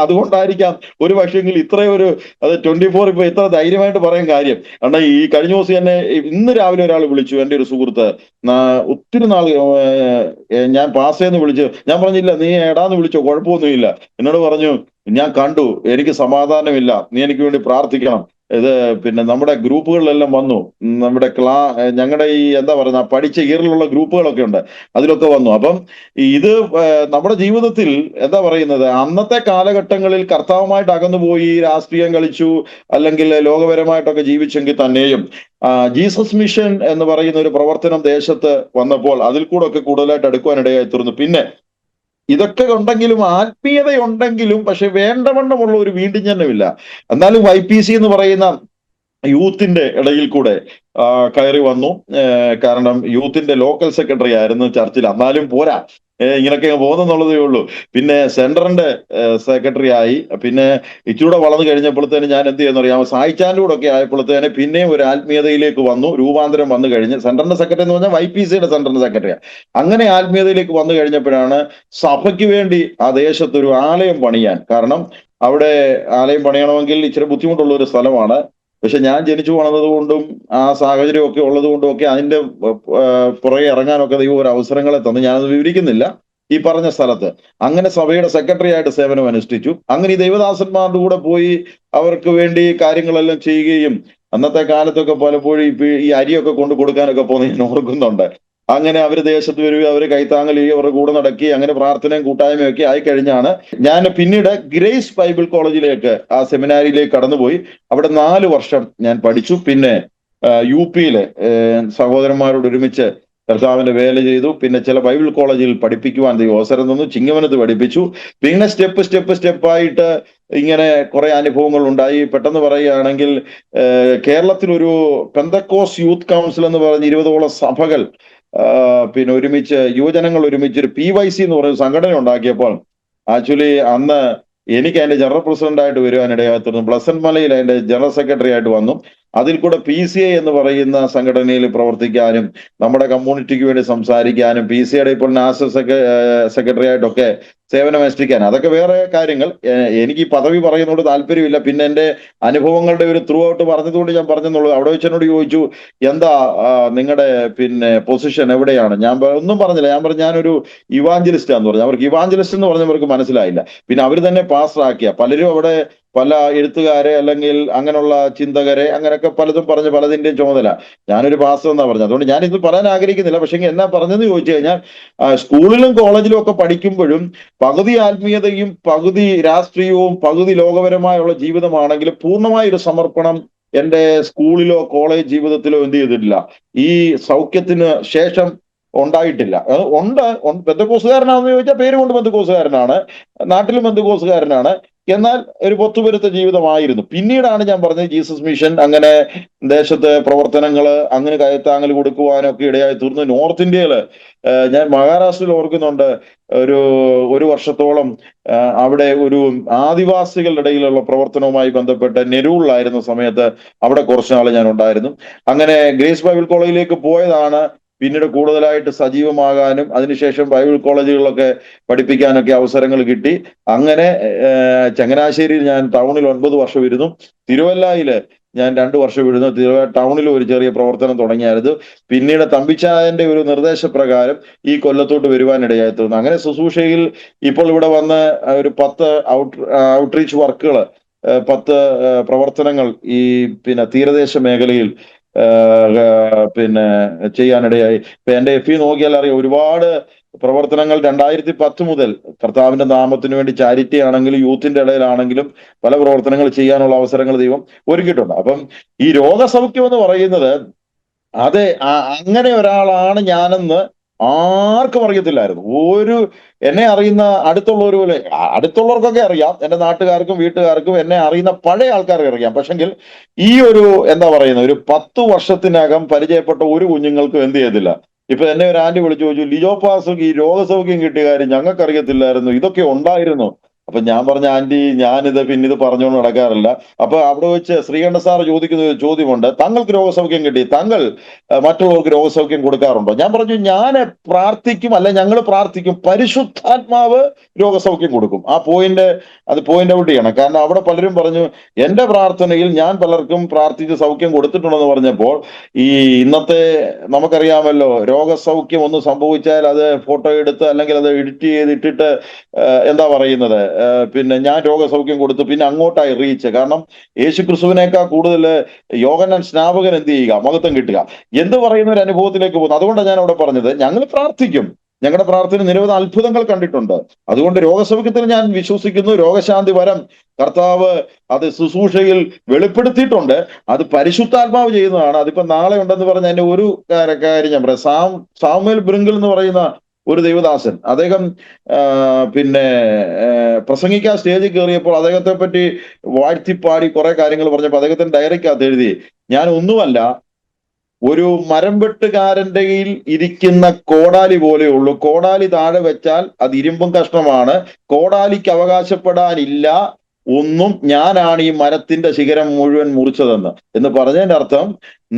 അതുകൊണ്ടായിരിക്കാം ഒരു പക്ഷെങ്കിൽ ഇത്രയും ഒരു 24 ഇപ്പൊ ഇത്ര ധൈര്യമായിട്ട് പറയാൻ കാര്യം. കാരണം ഈ കഴിഞ്ഞ ദിവസം എന്നെ ഇന്ന് രാവിലെ ഒരാൾ വിളിച്ചു, എൻ്റെ ഒരു സുഹൃത്ത്. ഒത്തിരി നാൾ ഞാൻ പാസേന്ന് വിളിച്ചു. ഞാൻ പറഞ്ഞില്ല, നീ എടാന്ന് വിളിച്ചോ, കുഴപ്പമൊന്നുമില്ല. എന്നോട് പറഞ്ഞു, ഞാൻ കണ്ടു, എനിക്ക് സമാധാനമില്ല, നീ എനിക്ക് വേണ്ടി പ്രാർത്ഥിക്കണം. ഇത് പിന്നെ നമ്മുടെ ഗ്രൂപ്പുകളിലെല്ലാം വന്നു, നമ്മുടെ ഞങ്ങളുടെ ഈ എന്താ പറയുക പഠിച്ച ഇയറിലുള്ള ഗ്രൂപ്പുകളൊക്കെ ഉണ്ട്, അതിലൊക്കെ വന്നു. അപ്പം ഇത് നമ്മുടെ ജീവിതത്തിൽ എന്താ പറയുന്നത്, അന്നത്തെ കാലഘട്ടങ്ങളിൽ കർത്താവുമായിട്ട് അകന്നുപോയി രാഷ്ട്രീയം കളിച്ചു അല്ലെങ്കിൽ ലോകപരമായിട്ടൊക്കെ ജീവിച്ചെങ്കിൽ തന്നെയും ജീസസ് മിഷൻ എന്ന് പറയുന്ന ഒരു പ്രവർത്തനം ദേശത്ത് വന്നപ്പോൾ അതിൽ കൂടെ ഒക്കെ കൂടുതലായിട്ട് അടുക്കുവാനിടയായി തീർന്നു. പിന്നെ ഇതൊക്കെ ഉണ്ടെങ്കിലും ആത്മീയതയുണ്ടെങ്കിലും പക്ഷെ വേണ്ടവണ്ണമുള്ള ഒരു വീണ്ടും ജനനമില്ല. എന്നാലും YPC എന്ന് പറയുന്ന യൂത്തിന്റെ ഇടയിൽ കൂടെ കയറി വന്നു. കാരണം യൂത്തിന്റെ ലോക്കൽ സെക്രട്ടറി ആയിരുന്നു ചർച്ചിൽ. എന്നാലും പോരാ, ഇങ്ങനൊക്കെ പോകുന്നുള്ളതേ ഉള്ളൂ. പിന്നെ സെന്ററിന്റെ സെക്രട്ടറി ആയി. പിന്നെ ഇച്ചിരൂടെ വളർന്നു കഴിഞ്ഞപ്പോഴത്തേന് ഞാൻ എന്ത് ചെയ്യുന്ന അറിയാമോ, സായിച്ചാൻ്റെ കൂടെ ഒക്കെ ആയപ്പോഴത്തേന് പിന്നെയും ഒരു ആത്മീയതയിലേക്ക് വന്നു, രൂപാന്തരം വന്നു കഴിഞ്ഞ്. സെന്ററിന്റെ സെക്രട്ടറി എന്ന് പറഞ്ഞാൽ YPCയുടെ സെന്ററിന്റെ സെക്രട്ടറിയാണ്. അങ്ങനെ ആത്മീയതയിലേക്ക് വന്നു കഴിഞ്ഞപ്പോഴാണ് സഭയ്ക്ക് വേണ്ടി ആ ദേശത്തൊരു ആലയം പണിയാൻ. കാരണം അവിടെ ആലയം പണിയണമെങ്കിൽ ഇച്ചിരി ബുദ്ധിമുട്ടുള്ള ഒരു സ്ഥലമാണ്. പക്ഷെ ഞാൻ ജനിച്ചു വളർന്നത് കൊണ്ടും ആ സാഹചര്യം ഒക്കെ ഉള്ളത് കൊണ്ടും ഒക്കെ അതിന്റെ പുറകെ ഇറങ്ങാനൊക്കെ ദൈവം ഒരു അവസരങ്ങളെ തന്നു. ഞാനത് വിവരിക്കുന്നില്ല. ഈ പറഞ്ഞ സ്ഥലത്ത്. അങ്ങനെ സഭയുടെ സെക്രട്ടറി ആയിട്ട് സേവനം അനുഷ്ഠിച്ചു. അങ്ങനെ ഈ ദൈവദാസന്മാരുടെ കൂടെ പോയി അവർക്ക് വേണ്ടി കാര്യങ്ങളെല്ലാം ചെയ്യുകയും അന്നത്തെ കാലത്തൊക്കെ പലപ്പോഴും ഈ അരിയൊക്കെ കൊണ്ട് കൊടുക്കാനൊക്കെ പോകുന്നത് ഞാൻ ഓർക്കുന്നുണ്ട്. അങ്ങനെ അവര് ദേശത്ത് വരികയും അവര് കൈത്താങ്ങൽ ചെയ്യുകയും അവരുടെ കൂടെ നടക്കുകയും അങ്ങനെ പ്രാർത്ഥനയും കൂട്ടായ്മയും ഒക്കെ ആയി കഴിഞ്ഞാണ് ഞാൻ പിന്നീട് ഗ്രേസ് ബൈബിൾ കോളേജിലേക്ക്, ആ സെമിനാരിയിലേക്ക് കടന്നുപോയി. അവിടെ 4 വർഷം ഞാൻ പഠിച്ചു. പിന്നെ UP-യില് സഹോദരന്മാരോട് ഒരുമിച്ച് കർത്താവിന്റെ വേല ചെയ്തു. പിന്നെ ചില ബൈബിൾ കോളേജിൽ പഠിപ്പിക്കുവാൻ ദൈവം അവസരം തന്നു. ചിങ്ങവനത്ത് പഠിപ്പിച്ചു. പിന്നെ സ്റ്റെപ്പായിട്ട് ഇങ്ങനെ കുറെ അനുഭവങ്ങൾ ഉണ്ടായി. പെട്ടെന്ന് പറയുകയാണെങ്കിൽ കേരളത്തിലൊരു പെന്തക്കോസ് യൂത്ത് കൗൺസിൽ എന്ന് പറഞ്ഞ് 20ഓളം സഭകൾ പിന്നെ ഒരുമിച്ച് യുവജനങ്ങൾ ഒരുമിച്ച് ഒരു PYC എന്ന് പറയുന്ന സംഘടന ഉണ്ടാക്കിയപ്പോൾ ആക്ച്വലി അന്ന് എനിക്ക് അതിന്റെ ജനറൽ പ്രസിഡന്റ് ആയിട്ട് വരുവാനിടയായിരുന്നു. ബ്ലസൻ മലയിൽ അതിന്റെ ജനറൽ സെക്രട്ടറി ആയിട്ട് വന്നു. അതിൽ കൂടെ PCI എന്ന് പറയുന്ന സംഘടനയിൽ പ്രവർത്തിക്കാനും നമ്മുടെ കമ്മ്യൂണിറ്റിക്ക് വേണ്ടി സംസാരിക്കാനും PCIയുടെ ഇപ്പോൾ നാഷണൽ സെക്രട്ടറി ആയിട്ടൊക്കെ സേവനമനുഷ്ഠിക്കാൻ, അതൊക്കെ വേറെ കാര്യങ്ങൾ. എനിക്ക് ഈ പദവി പറയുന്നതുകൊണ്ട് താല്പര്യമില്ല. പിന്നെ എന്റെ അനുഭവങ്ങളുടെ ഒരു ത്രൂ ഔട്ട് പറഞ്ഞതുകൊണ്ട് ഞാൻ പറഞ്ഞെന്നുള്ളൂ. അവിടെ വെച്ച് എന്നോട് ചോദിച്ചു, എന്താ നിങ്ങളുടെ പിന്നെ പൊസിഷൻ എവിടെയാണ്? ഞാൻ ഒന്നും പറഞ്ഞില്ല. ഞാൻ പറഞ്ഞു ഞാനൊരു ഇവാഞ്ചലിസ്റ്റ് ആന്ന് പറഞ്ഞു. അവർക്ക് ഇവാഞ്ചലിസ്റ്റ് എന്ന് പറഞ്ഞവർക്ക് മനസ്സിലായില്ല. പിന്നെ അവർ തന്നെ പാസ്റ്റർ ആക്കിയ പലരും അവിടെ പല എഴുത്തുകാരെ അല്ലെങ്കിൽ അങ്ങനെയുള്ള ചിന്തകരെ അങ്ങനെയൊക്കെ പലതും പറഞ്ഞ് പലതിന്റെയും ചുമതല. ഞാനൊരു പാസ്റ്റർ എന്നാ പറഞ്ഞത്. അതുകൊണ്ട് ഞാൻ ഇത് പറയാൻ ആഗ്രഹിക്കുന്നില്ല. പക്ഷെ എന്നാ പറഞ്ഞെന്ന് ചോദിച്ചു കഴിഞ്ഞാൽ സ്കൂളിലും കോളേജിലും ഒക്കെ പഠിക്കുമ്പോഴും പകുതി ആത്മീയതയും പകുതി രാഷ്ട്രീയവും പകുതി ലോകപരമായുള്ള ജീവിതമാണെങ്കിലും പൂർണ്ണമായ ഒരു സമർപ്പണം എന്റെ സ്കൂളിലോ കോളേജ് ജീവിതത്തിലോ എന്ത് ചെയ്തിട്ടില്ല. ഈ സൗഖ്യത്തിന് ശേഷം ഉണ്ടായിട്ടില്ല. ഉണ്ട്. ബന്ധുക്കോസുകാരനാണെന്ന് ചോദിച്ചാൽ പേര് കൊണ്ട് ബന്ധുക്കോസുകാരനാണ്, നാട്ടിലും ബന്ധുക്കോസുകാരനാണ്. എന്നാൽ ഒരു പൊത്തുപെരുത്ത ജീവിതമായിരുന്നു. പിന്നീടാണ് ഞാൻ പറഞ്ഞത് ജീസസ് മിഷൻ അങ്ങനെ ദേശത്ത് പ്രവർത്തനങ്ങള് അങ്ങനെ കയത്താങ്ങൽ കൊടുക്കുവാനൊക്കെ ഇടയായി തീർന്നു. നോർത്ത് ഇന്ത്യയില് ഞാൻ മഹാരാഷ്ട്രയിൽ ഓർക്കുന്നുണ്ട്, ഒരു വർഷത്തോളം അവിടെ ഒരു ആദിവാസികളുടെ ഇടയിലുള്ള പ്രവർത്തനവുമായി ബന്ധപ്പെട്ട് നെരൂളിലായിരുന്ന സമയത്ത് അവിടെ കുറച്ചു നാൾ ഞാൻ ഉണ്ടായിരുന്നു. അങ്ങനെ ഗ്രേസ് ബൈബിൾ കോളേജിലേക്ക് പോയതാണ് പിന്നീട് കൂടുതലായിട്ട് സജീവമാകാനും അതിനുശേഷം ബൈബിൾ കോളേജുകളിലൊക്കെ പഠിപ്പിക്കാനൊക്കെ അവസരങ്ങൾ കിട്ടി. അങ്ങനെ ചങ്ങനാശ്ശേരിയിൽ ഞാൻ ടൗണിൽ 9 വർഷം ഇരുന്നു. തിരുവല്ലയില് ഞാൻ 2 വർഷം ഇരുന്നു. ടൗണിൽ ഒരു ചെറിയ പ്രവർത്തനം തുടങ്ങിയായിരുന്നു. പിന്നീട് തമ്പിച്ചായന്റെ ഒരു നിർദ്ദേശപ്രകാരം ഈ കൊല്ലത്തോട്ട് വരുവാനിടയായി തീർന്നു. അങ്ങനെ ശുശ്രൂഷയിൽ ഇപ്പോൾ ഇവിടെ വന്ന് ഒരു 10 ഔട്ട്റീച്ച് വർക്കുകൾ, 10 പ്രവർത്തനങ്ങൾ ഈ പിന്നെ തീരദേശ മേഖലയിൽ പിന്നെ ചെയ്യാനിടയായി. ഇപ്പൊ എന്റെ FE നോക്കിയാൽ അറിയാം, ഒരുപാട് പ്രവർത്തനങ്ങൾ 2010 മുതൽ കർത്താവിന്റെ നാമത്തിന് വേണ്ടി ചാരിറ്റി ആണെങ്കിലും യൂത്തിന്റെ ഇടയിലാണെങ്കിലും പല പ്രവർത്തനങ്ങൾ ചെയ്യാനുള്ള അവസരങ്ങൾ ദൈവം ഒരുക്കിയിട്ടുണ്ട്. അപ്പം ഈ രോഗസൗഖ്യം എന്ന് പറയുന്നത് അത് അങ്ങനെ ഒരാളാണ് ഞാനെന്ന് ആർക്കും അറിയത്തില്ലായിരുന്നു. എന്നെ അറിയുന്ന അടുത്തുള്ളവർക്കൊക്കെ അറിയാം, എന്റെ നാട്ടുകാർക്കും വീട്ടുകാർക്കും എന്നെ അറിയുന്ന പഴയ ആൾക്കാർക്ക് അറിയാം. പക്ഷെങ്കിൽ ഈ എന്താ പറയുന്ന ഒരു 10 വർഷത്തിനകം പരിചയപ്പെട്ട ഒരു കുഞ്ഞുങ്ങൾക്കും എന്ത് ചെയ്തില്ല. ഇപ്പൊ എന്നെ ഒരു ആന്റി വിളിച്ചു ചോദിച്ചു, ലിജോ പാസ്റ്റർക്ക് ഈ രോഗസൗഖ്യം കിട്ടിയ കാര്യം ഞങ്ങൾക്ക് അറിയത്തില്ലായിരുന്നു, ഇതൊക്കെ ഉണ്ടായിരുന്നു. അപ്പൊ ഞാൻ പറഞ്ഞ ആന്റി, ഞാനിത് പിന്നിത് പറഞ്ഞുകൊണ്ട് നടക്കാറില്ല. അപ്പൊ അവിടെ വെച്ച് ശ്രീകണ്ഠ സാർ ചോദിക്കുന്ന ഒരു ചോദ്യമുണ്ട്, താങ്കൾക്ക് രോഗസൗഖ്യം കിട്ടി, താങ്കൾ മറ്റുള്ളവർക്ക് രോഗസൗഖ്യം കൊടുക്കാറുണ്ടോ? ഞാൻ പറഞ്ഞു, ഞാൻ പ്രാർത്ഥിക്കും, അല്ലെ ഞങ്ങൾ പ്രാർത്ഥിക്കും, പരിശുദ്ധാത്മാവ് രോഗസൗഖ്യം കൊടുക്കും. അത് പോയിന്റ് ഔട്ട് ചെയ്യണം. കാരണം അവിടെ പലരും പറഞ്ഞു എന്റെ പ്രാർത്ഥനയിൽ ഞാൻ പലർക്കും പ്രാർത്ഥിച്ച് സൗഖ്യം കൊടുത്തിട്ടുണ്ടെന്ന് പറഞ്ഞപ്പോൾ ഇന്നത്തെ നമുക്കറിയാമല്ലോ, രോഗസൗഖ്യം ഒന്ന് സംഭവിച്ചാൽ അത് ഫോട്ടോ എടുത്ത് അല്ലെങ്കിൽ അത് എഡിറ്റ് ചെയ്തിട്ടിട്ട് എന്താ പറയുന്നത്, പിന്നെ ഞാൻ രോഗസൗഖ്യം കൊടുത്തു, പിന്നെ അങ്ങോട്ടായി റീച്ച്. കാരണം യേശു ക്രിസ്തുവിനേക്കാൾ കൂടുതൽ യോഹന്നാൻ സ്നാപകൻ എന്ത് ചെയ്യുക, മഹത്വം കിട്ടുക എന്ത് പറയുന്ന ഒരു അനുഭവത്തിലേക്ക് പോകുന്നു. അതുകൊണ്ടാണ് ഞാൻ അവിടെ പറഞ്ഞത്, ഞങ്ങൾ പ്രാർത്ഥിക്കും, ഞങ്ങളുടെ പ്രാർത്ഥന നിരവധി അത്ഭുതങ്ങൾ കണ്ടിട്ടുണ്ട്. അതുകൊണ്ട് രോഗസൗഖ്യത്തിൽ ഞാൻ വിശ്വസിക്കുന്നു. രോഗശാന്തി വരം കർത്താവ് അത് ശുശ്രൂഷയിൽ വെളിപ്പെടുത്തിയിട്ടുണ്ട്. അത് പരിശുദ്ധാത്മാവ് ചെയ്യുന്നതാണ്. അതിപ്പോ നാളെ ഉണ്ടെന്ന് പറഞ്ഞ എന്റെ ഒരു കാര്യം ഞാൻ പറയാം. സാമുവേൽ ബ്രിങ്കിൾ എന്ന് പറയുന്ന ഒരു ദൈവദാസൻ, അദ്ദേഹം പിന്നെ പ്രസംഗിക്കാൻ സ്റ്റേജിൽ കയറിയപ്പോൾ അദ്ദേഹത്തെ പറ്റി വാഴ്ത്തിപ്പാടി കുറെ കാര്യങ്ങൾ പറഞ്ഞപ്പോൾ അദ്ദേഹത്തിന്റെ ഡയറിക്കകത്ത് എഴുതി, ഞാൻ ഒന്നുമല്ല, ഒരു മരം വെട്ടുകാരന്റെ കയ്യിൽ ഇരിക്കുന്ന കോടാലി പോലെയുള്ളൂ. കോടാലി താഴെ വെച്ചാൽ അത് ഇരുമ്പും കഷ്ണമാണ്. കോടാലിക്ക് അവകാശപ്പെടാനില്ല ഒന്നും, ഞാനാണ് ഈ മരത്തിന്റെ ശിഖരം മുഴുവൻ മുറിച്ചതെന്ന് പറഞ്ഞതിന്റെ അർത്ഥം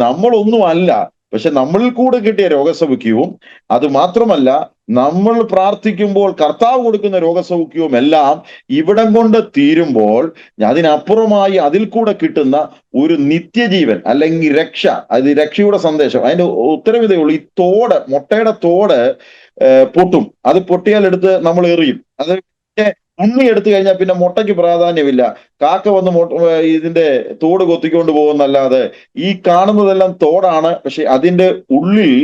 നമ്മളൊന്നുമല്ല, പക്ഷെ നമ്മളിൽ കൂടെ കിട്ടിയ രോഗസൗഖ്യവും അത് മാത്രമല്ല നമ്മൾ പ്രാർത്ഥിക്കുമ്പോൾ കർത്താവ് കൊടുക്കുന്ന രോഗസൗഖ്യവും എല്ലാം ഇവിടം കൊണ്ട് തീരുമ്പോൾ അതിനപ്പുറമായി അതിൽ കൂടെ കിട്ടുന്ന ഒരു നിത്യജീവൻ അല്ലെങ്കിൽ രക്ഷ, അത് രക്ഷയുടെ സന്ദേശം. അതിന്റെ ഉത്തരം ഇതേ ഉള്ളൂ. ഈ തോട്, മുട്ടയുടെ തോട് പൊട്ടും. അത് പൊട്ടിയാൽ എടുത്ത് നമ്മൾ എറിയും. അത് ഉണ്ണി എടുത്തു കഴിഞ്ഞാൽ പിന്നെ മുട്ടയ്ക്ക് പ്രാധാന്യമില്ല. കാക്ക വന്ന് ഇതിന്റെ തോട് കൊത്തിക്കൊണ്ട് പോകുന്നല്ലാതെ ഈ കാണുന്നതെല്ലാം തോടാണ്. പക്ഷെ അതിന്റെ ഉള്ളിൽ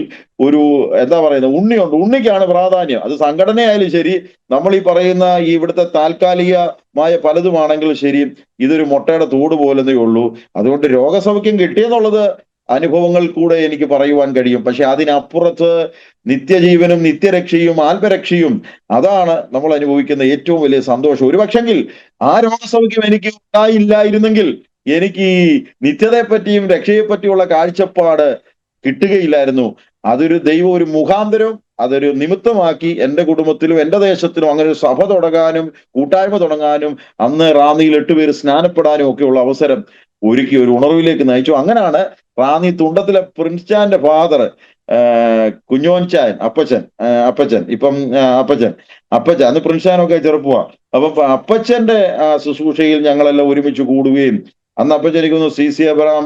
ഒരു എന്താ പറയുന്നത്, ഉണ്ണിയുണ്ട്. ഉണ്ണിക്കാണ് പ്രാധാന്യം. അത് സംഘടനയായാലും ശരി, നമ്മൾ ഈ പറയുന്ന ഈ ഇവിടുത്തെ താൽക്കാലികമായ പലതുമാണെങ്കിലും ശരി, ഇതൊരു മുട്ടയുടെ തോട് പോലെന്നേ ഉള്ളൂ. അതുകൊണ്ട് രോഗസൗഖ്യം കിട്ടിയെന്നുള്ളത് അനുഭവങ്ങൾ കൂടെ എനിക്ക് പറയുവാൻ കഴിയും. പക്ഷെ അതിനപ്പുറത്ത് നിത്യജീവനും നിത്യരക്ഷയും ആത്മരക്ഷയും, അതാണ് നമ്മൾ അനുഭവിക്കുന്ന ഏറ്റവും വലിയ സന്തോഷം. ഒരു പക്ഷെങ്കിൽ ആ രോഗസൗഖ്യം എനിക്ക് ഉണ്ടായില്ലായിരുന്നെങ്കിൽ എനിക്ക് ഈ നിത്യതയെ പറ്റിയും രക്ഷയെ പറ്റിയുള്ള കാഴ്ചപ്പാട് കിട്ടുകയില്ലായിരുന്നു. അതൊരു ദൈവം ഒരു മുഖാന്തരം, അതൊരു നിമിത്തമാക്കി എൻ്റെ കുടുംബത്തിലും എൻ്റെ ദേശത്തിലും അങ്ങനെ ഒരു സഭ തുടങ്ങാനും കൂട്ടായ്മ തുടങ്ങാനും അന്ന് റാന്നിയിൽ 8 പേര് സ്നാനപ്പെടാനും ഒക്കെയുള്ള അവസരം ഒരുക്കി ഒരു ഉണർവിലേക്ക് നയിച്ചു. അങ്ങനെയാണ് റാന്നി തുണ്ടത്തിലെ പ്രിൻസ് ചാന്റെ ഫാദർ കുഞ്ഞോൻ ചാൻ അപ്പച്ചൻ ഇപ്പം അപ്പച്ചൻ അന്ന് പ്രിൻസ് ചാനൊക്കെ ചെറുപ്പമാ. അപ്പൊ അപ്പച്ചന്റെ ശുശ്രൂഷയിൽ ഞങ്ങളെല്ലാം ഒരുമിച്ച് കൂടുകയും അന്ന് അപ്പച്ചൻ എനിക്കൊന്ന് CC അബ്രഹാം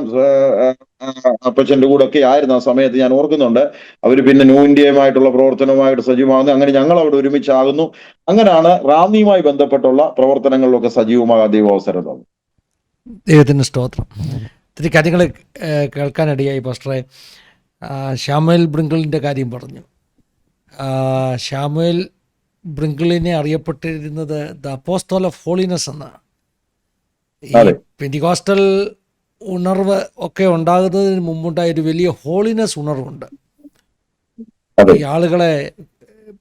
അപ്പച്ചന്റെ കൂടെ ഒക്കെ ആയിരുന്നു ആ സമയത്ത്, ഞാൻ ഓർക്കുന്നുണ്ട്. അവര് പിന്നെ ന്യൂ ഇന്ത്യയുമായിട്ടുള്ള പ്രവർത്തനവുമായിട്ട് സജീവമാകുന്നു. അങ്ങനെ ഞങ്ങൾ അവിടെ ഒരുമിച്ചാകുന്നു. അങ്ങനെയാണ് റാന്നിയുമായി ബന്ധപ്പെട്ടുള്ള പ്രവർത്തനങ്ങളിലൊക്കെ സജീവമാകാൻ ദൈവം അവസരം തന്നു. ദൈവത്തിന് സ്തോത്രം. ഇത്തിരി കാര്യങ്ങൾ കേൾക്കാനിടയായി പാസ്റ്ററെ. ശാമുവേൽ ബ്രിങ്കിളിൻ്റെ കാര്യം പറഞ്ഞു. ശാമുവേൽ ബ്രിങ്കിളിനെ അറിയപ്പെട്ടിരുന്നത് ദ അപ്പോസ്തോൽ ഓഫ് ഹോളിനെസ് എന്നാണ്. ഈ പെന്റിക്കോസ്റ്റൽ ഉണർവ് ഒക്കെ ഉണ്ടാകുന്നതിന് മുമ്പുണ്ടായ ഒരു വലിയ ഹോളിനെസ് ഉണർവുണ്ട്. ഈ ആളുകളെ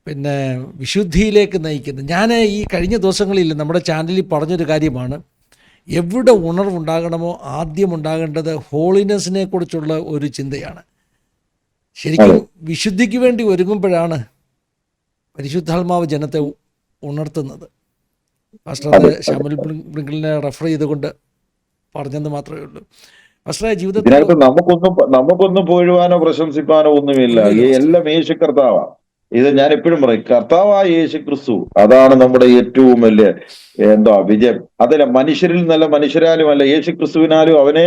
പിന്നെ വിശുദ്ധിയിലേക്ക് നയിക്കുന്നത്. ഞാൻ ഈ കഴിഞ്ഞ ദിവസങ്ങളിൽ നമ്മുടെ ചാനലിൽ പറഞ്ഞൊരു കാര്യമാണ്, എവിടെ ഉണർവുണ്ടാകണമോ ആദ്യം ഉണ്ടാകേണ്ടത് ഹോളിനെസ്സിനെ കുറിച്ചുള്ള ഒരു ചിന്തയാണ്. ശരിക്കും വിശുദ്ധിക്ക് വേണ്ടി ഒരുങ്ങുമ്പോഴാണ് പരിശുദ്ധാത്മാവ് ജനത്തെ ഉണർത്തുന്നത്. പാസ്റ്റർ അത് ശാമുവേൽ ബ്രിങ്കിളിനെ റെഫർ ചെയ്തുകൊണ്ട് പറഞ്ഞെന്ന് മാത്രമേ ഉള്ളൂ. പാസ്റ്ററെ, ജീവിതത്തിൽ നമുക്കൊന്നും പോഴുവാനോ പ്രശംസിപ്പാനോ ഒന്നുമില്ല. ഈ എല്ലാം യേശു കർത്താവാണ്. ഇത് ഞാൻ എപ്പോഴും പറയും, കർത്താവായ യേശു ക്രിസ്തു, അതാണ് നമ്മുടെ ഏറ്റവും വലിയ വിജയം. അതല്ല, മനുഷ്യരിൽ നിന്നല്ല, മനുഷ്യരാലുമല്ല, യേശു ക്രിസ്തുവിനാലും അവനെ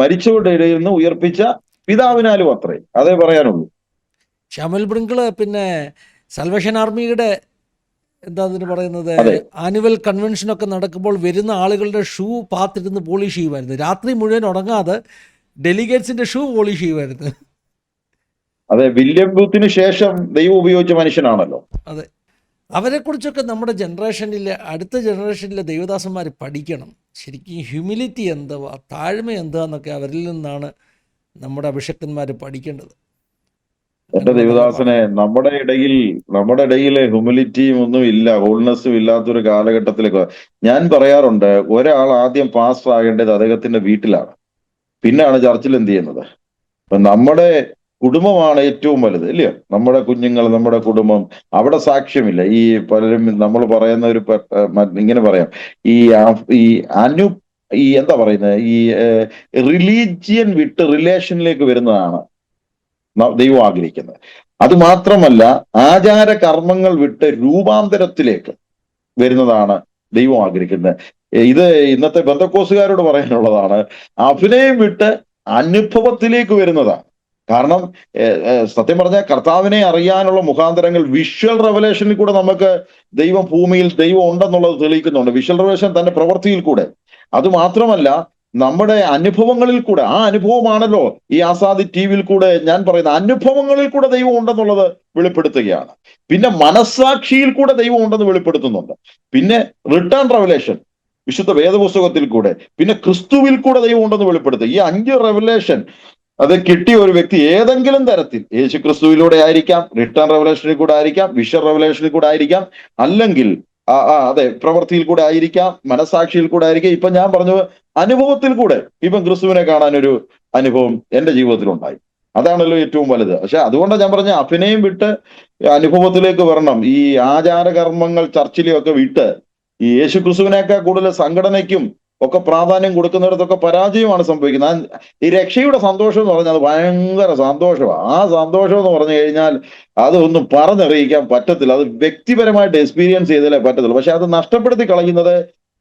മരിച്ചവരുടെ ഇടയിൽ നിന്ന് ഉയർപ്പിച്ച പിതാവിനാലും അത്രേ. അതേ പറയാനുള്ളൂ. ശാമുവേൽ ബ്രിങ്കിള് പിന്നെ സൽവേഷൻ ആർമിയുടെ എന്താ അതിന് പറയുന്നത്, ആനുവൽ കൺവെൻഷനൊക്കെ നടക്കുമ്പോൾ വരുന്ന ആളുകളുടെ ഷൂ പാത്തിരുന്ന് പോളിഷ് ചെയ്യുമായിരുന്നു. രാത്രി മുഴുവൻ ഉറങ്ങാതെ ഡെലിഗേറ്റ്സിന്റെ ഷൂ പോളിഷ് ചെയ്യുമായിരുന്നു. അതെ, വില്യം ബൂത്തിന് ശേഷം ദൈവം ഉപയോഗിച്ച മനുഷ്യനാണല്ലോ. അതെ, അവരെക്കുറിച്ചൊക്കെ നമ്മുടെ ജനറേഷനിലെ അടുത്ത ജനറേഷനിലെ ദൈവദാസന്മാർ പഠിക്കണം. ശരിക്കും ഹ്യൂമിലിറ്റി എന്തുവാ, താഴ്മ എന്താന്നൊക്കെ അവരിൽ നിന്നാണ് നമ്മുടെ അഭിഷക്തന്മാർ പഠിക്കേണ്ടത്. എന്റെ ദൈവദാസനെ, നമ്മുടെ ഇടയിൽ ഹ്യൂമിലിറ്റിയും ഒന്നും ഇല്ല, ഹോൾനെസ്സും ഇല്ലാത്തൊരു കാലഘട്ടത്തിലേക്ക് ഞാൻ പറയാറുണ്ട്, ഒരാൾ ആദ്യം പാസ്റ്റർ ആകേണ്ടത് അദ്ദേഹത്തിന്റെ വീട്ടിലാണ്, പിന്നാണ് ചർച്ചിൽ എന്ത് ചെയ്യുന്നത്. നമ്മുടെ കുടുംബമാണ് ഏറ്റവും വലുത്, ഇല്ലയോ? നമ്മുടെ കുഞ്ഞുങ്ങൾ, നമ്മുടെ കുടുംബം, അവിടെ സാക്ഷ്യമില്ല. ഈ പലരും നമ്മൾ പറയുന്ന ഒരു ഇങ്ങനെ പറയാം, ഈ എന്താ പറയുന്നത്, ഈ റിലീജിയൻ വിട്ട് റിലേഷനിലേക്ക് വരുന്നതാണ് ദൈവം ആഗ്രഹിക്കുന്നത്. അത് മാത്രമല്ല, ആചാര കർമ്മങ്ങൾ വിട്ട് രൂപാന്തരത്തിലേക്ക് വരുന്നതാണ് ദൈവം ആഗ്രഹിക്കുന്നത്. ഇത് ഇന്നത്തെ ബന്ധക്കോസുകാരോട് പറയാനുള്ളതാണ്. അഭിനയം വിട്ട് അനുഭവത്തിലേക്ക് വരുന്നതാണ്. കാരണം സത്യം പറഞ്ഞാൽ കർത്താവിനെ അറിയാനുള്ള മുഖാന്തരങ്ങൾ വിഷ്വൽ റെവലേഷനിൽ കൂടെ നമുക്ക് ഭൂമിയിൽ ദൈവം ഉണ്ടെന്നുള്ളത് തെളിയിക്കുന്നുണ്ട്. വിഷ്വൽ റെവലേഷൻ തന്റെ പ്രവൃത്തിയിൽ കൂടെ. അത് മാത്രമല്ല, നമ്മുടെ അനുഭവങ്ങളിൽ കൂടെ, ആ അനുഭവമാണല്ലോ ഈ ആസാദി ടിവിയിൽ കൂടെ ഞാൻ പറയുന്ന അനുഭവങ്ങളിൽ കൂടെ ദൈവം ഉണ്ടെന്നുള്ളത് വെളിപ്പെടുത്തുകയാണ്. പിന്നെ മനസ്സാക്ഷിയിൽ കൂടെ ദൈവം ഉണ്ടെന്ന് വെളിപ്പെടുത്തുന്നുണ്ട്. പിന്നെ റിട്ടേൺ റെവലേഷൻ വിശുദ്ധ വേദപുസ്തകത്തിൽ കൂടെ, പിന്നെ ക്രിസ്തുവിൽ കൂടെ ദൈവം ഉണ്ടെന്ന് വെളിപ്പെടുത്തുക. ഈ 5 റെവലേഷൻ അത് കിട്ടിയ ഒരു വ്യക്തി ഏതെങ്കിലും തരത്തിൽ യേശു ക്രിസ്തുവിലൂടെ ആയിരിക്കാം, റിട്ടേൺ റെവലേഷനിൽ കൂടെ ആയിരിക്കാം, വിഷ്വൽ റെവലേഷനിൽ കൂടെ ആയിരിക്കാം, അല്ലെങ്കിൽ അതെ പ്രവൃത്തിയിൽ കൂടെ ആയിരിക്കാം, മനസാക്ഷിയിൽ കൂടെ ആയിരിക്കാം. ഇപ്പൊ ഞാൻ പറഞ്ഞത് അനുഭവത്തിൽ കൂടെ. ഇപ്പം ക്രിസ്തുവിനെ കാണാനൊരു അനുഭവം എന്റെ ജീവിതത്തിൽ ഉണ്ടായി. അതാണല്ലോ ഏറ്റവും വലുത്. പക്ഷെ അതുകൊണ്ടാണ് ഞാൻ പറഞ്ഞ അഭിനയം വിട്ട് അനുഭവത്തിലേക്ക് വരണം. ഈ ആചാരകർമ്മങ്ങൾ ചർച്ചിലെയൊക്കെ വിട്ട് ഈ യേശു ക്രിസ്തുവിനേക്കാൾ കൂടുതൽ സംഘടനയ്ക്കും ഒക്കെ പ്രാധാന്യം കൊടുക്കുന്നിടത്തൊക്കെ പരാജയമാണ് സംഭവിക്കുന്നത്. ഈ രക്ഷയുടെ സന്തോഷം എന്ന് പറഞ്ഞാൽ അത് ഭയങ്കര സന്തോഷമാണ്. ആ സന്തോഷം എന്ന് പറഞ്ഞു കഴിഞ്ഞാൽ അതൊന്നും പറഞ്ഞറിയിക്കാൻ പറ്റത്തില്ല. അത് വ്യക്തിപരമായിട്ട് എക്സ്പീരിയൻസ് ചെയ്താലേ പറ്റത്തുള്ളൂ. പക്ഷെ അത് നഷ്ടപ്പെടുത്തി കളയുന്നത്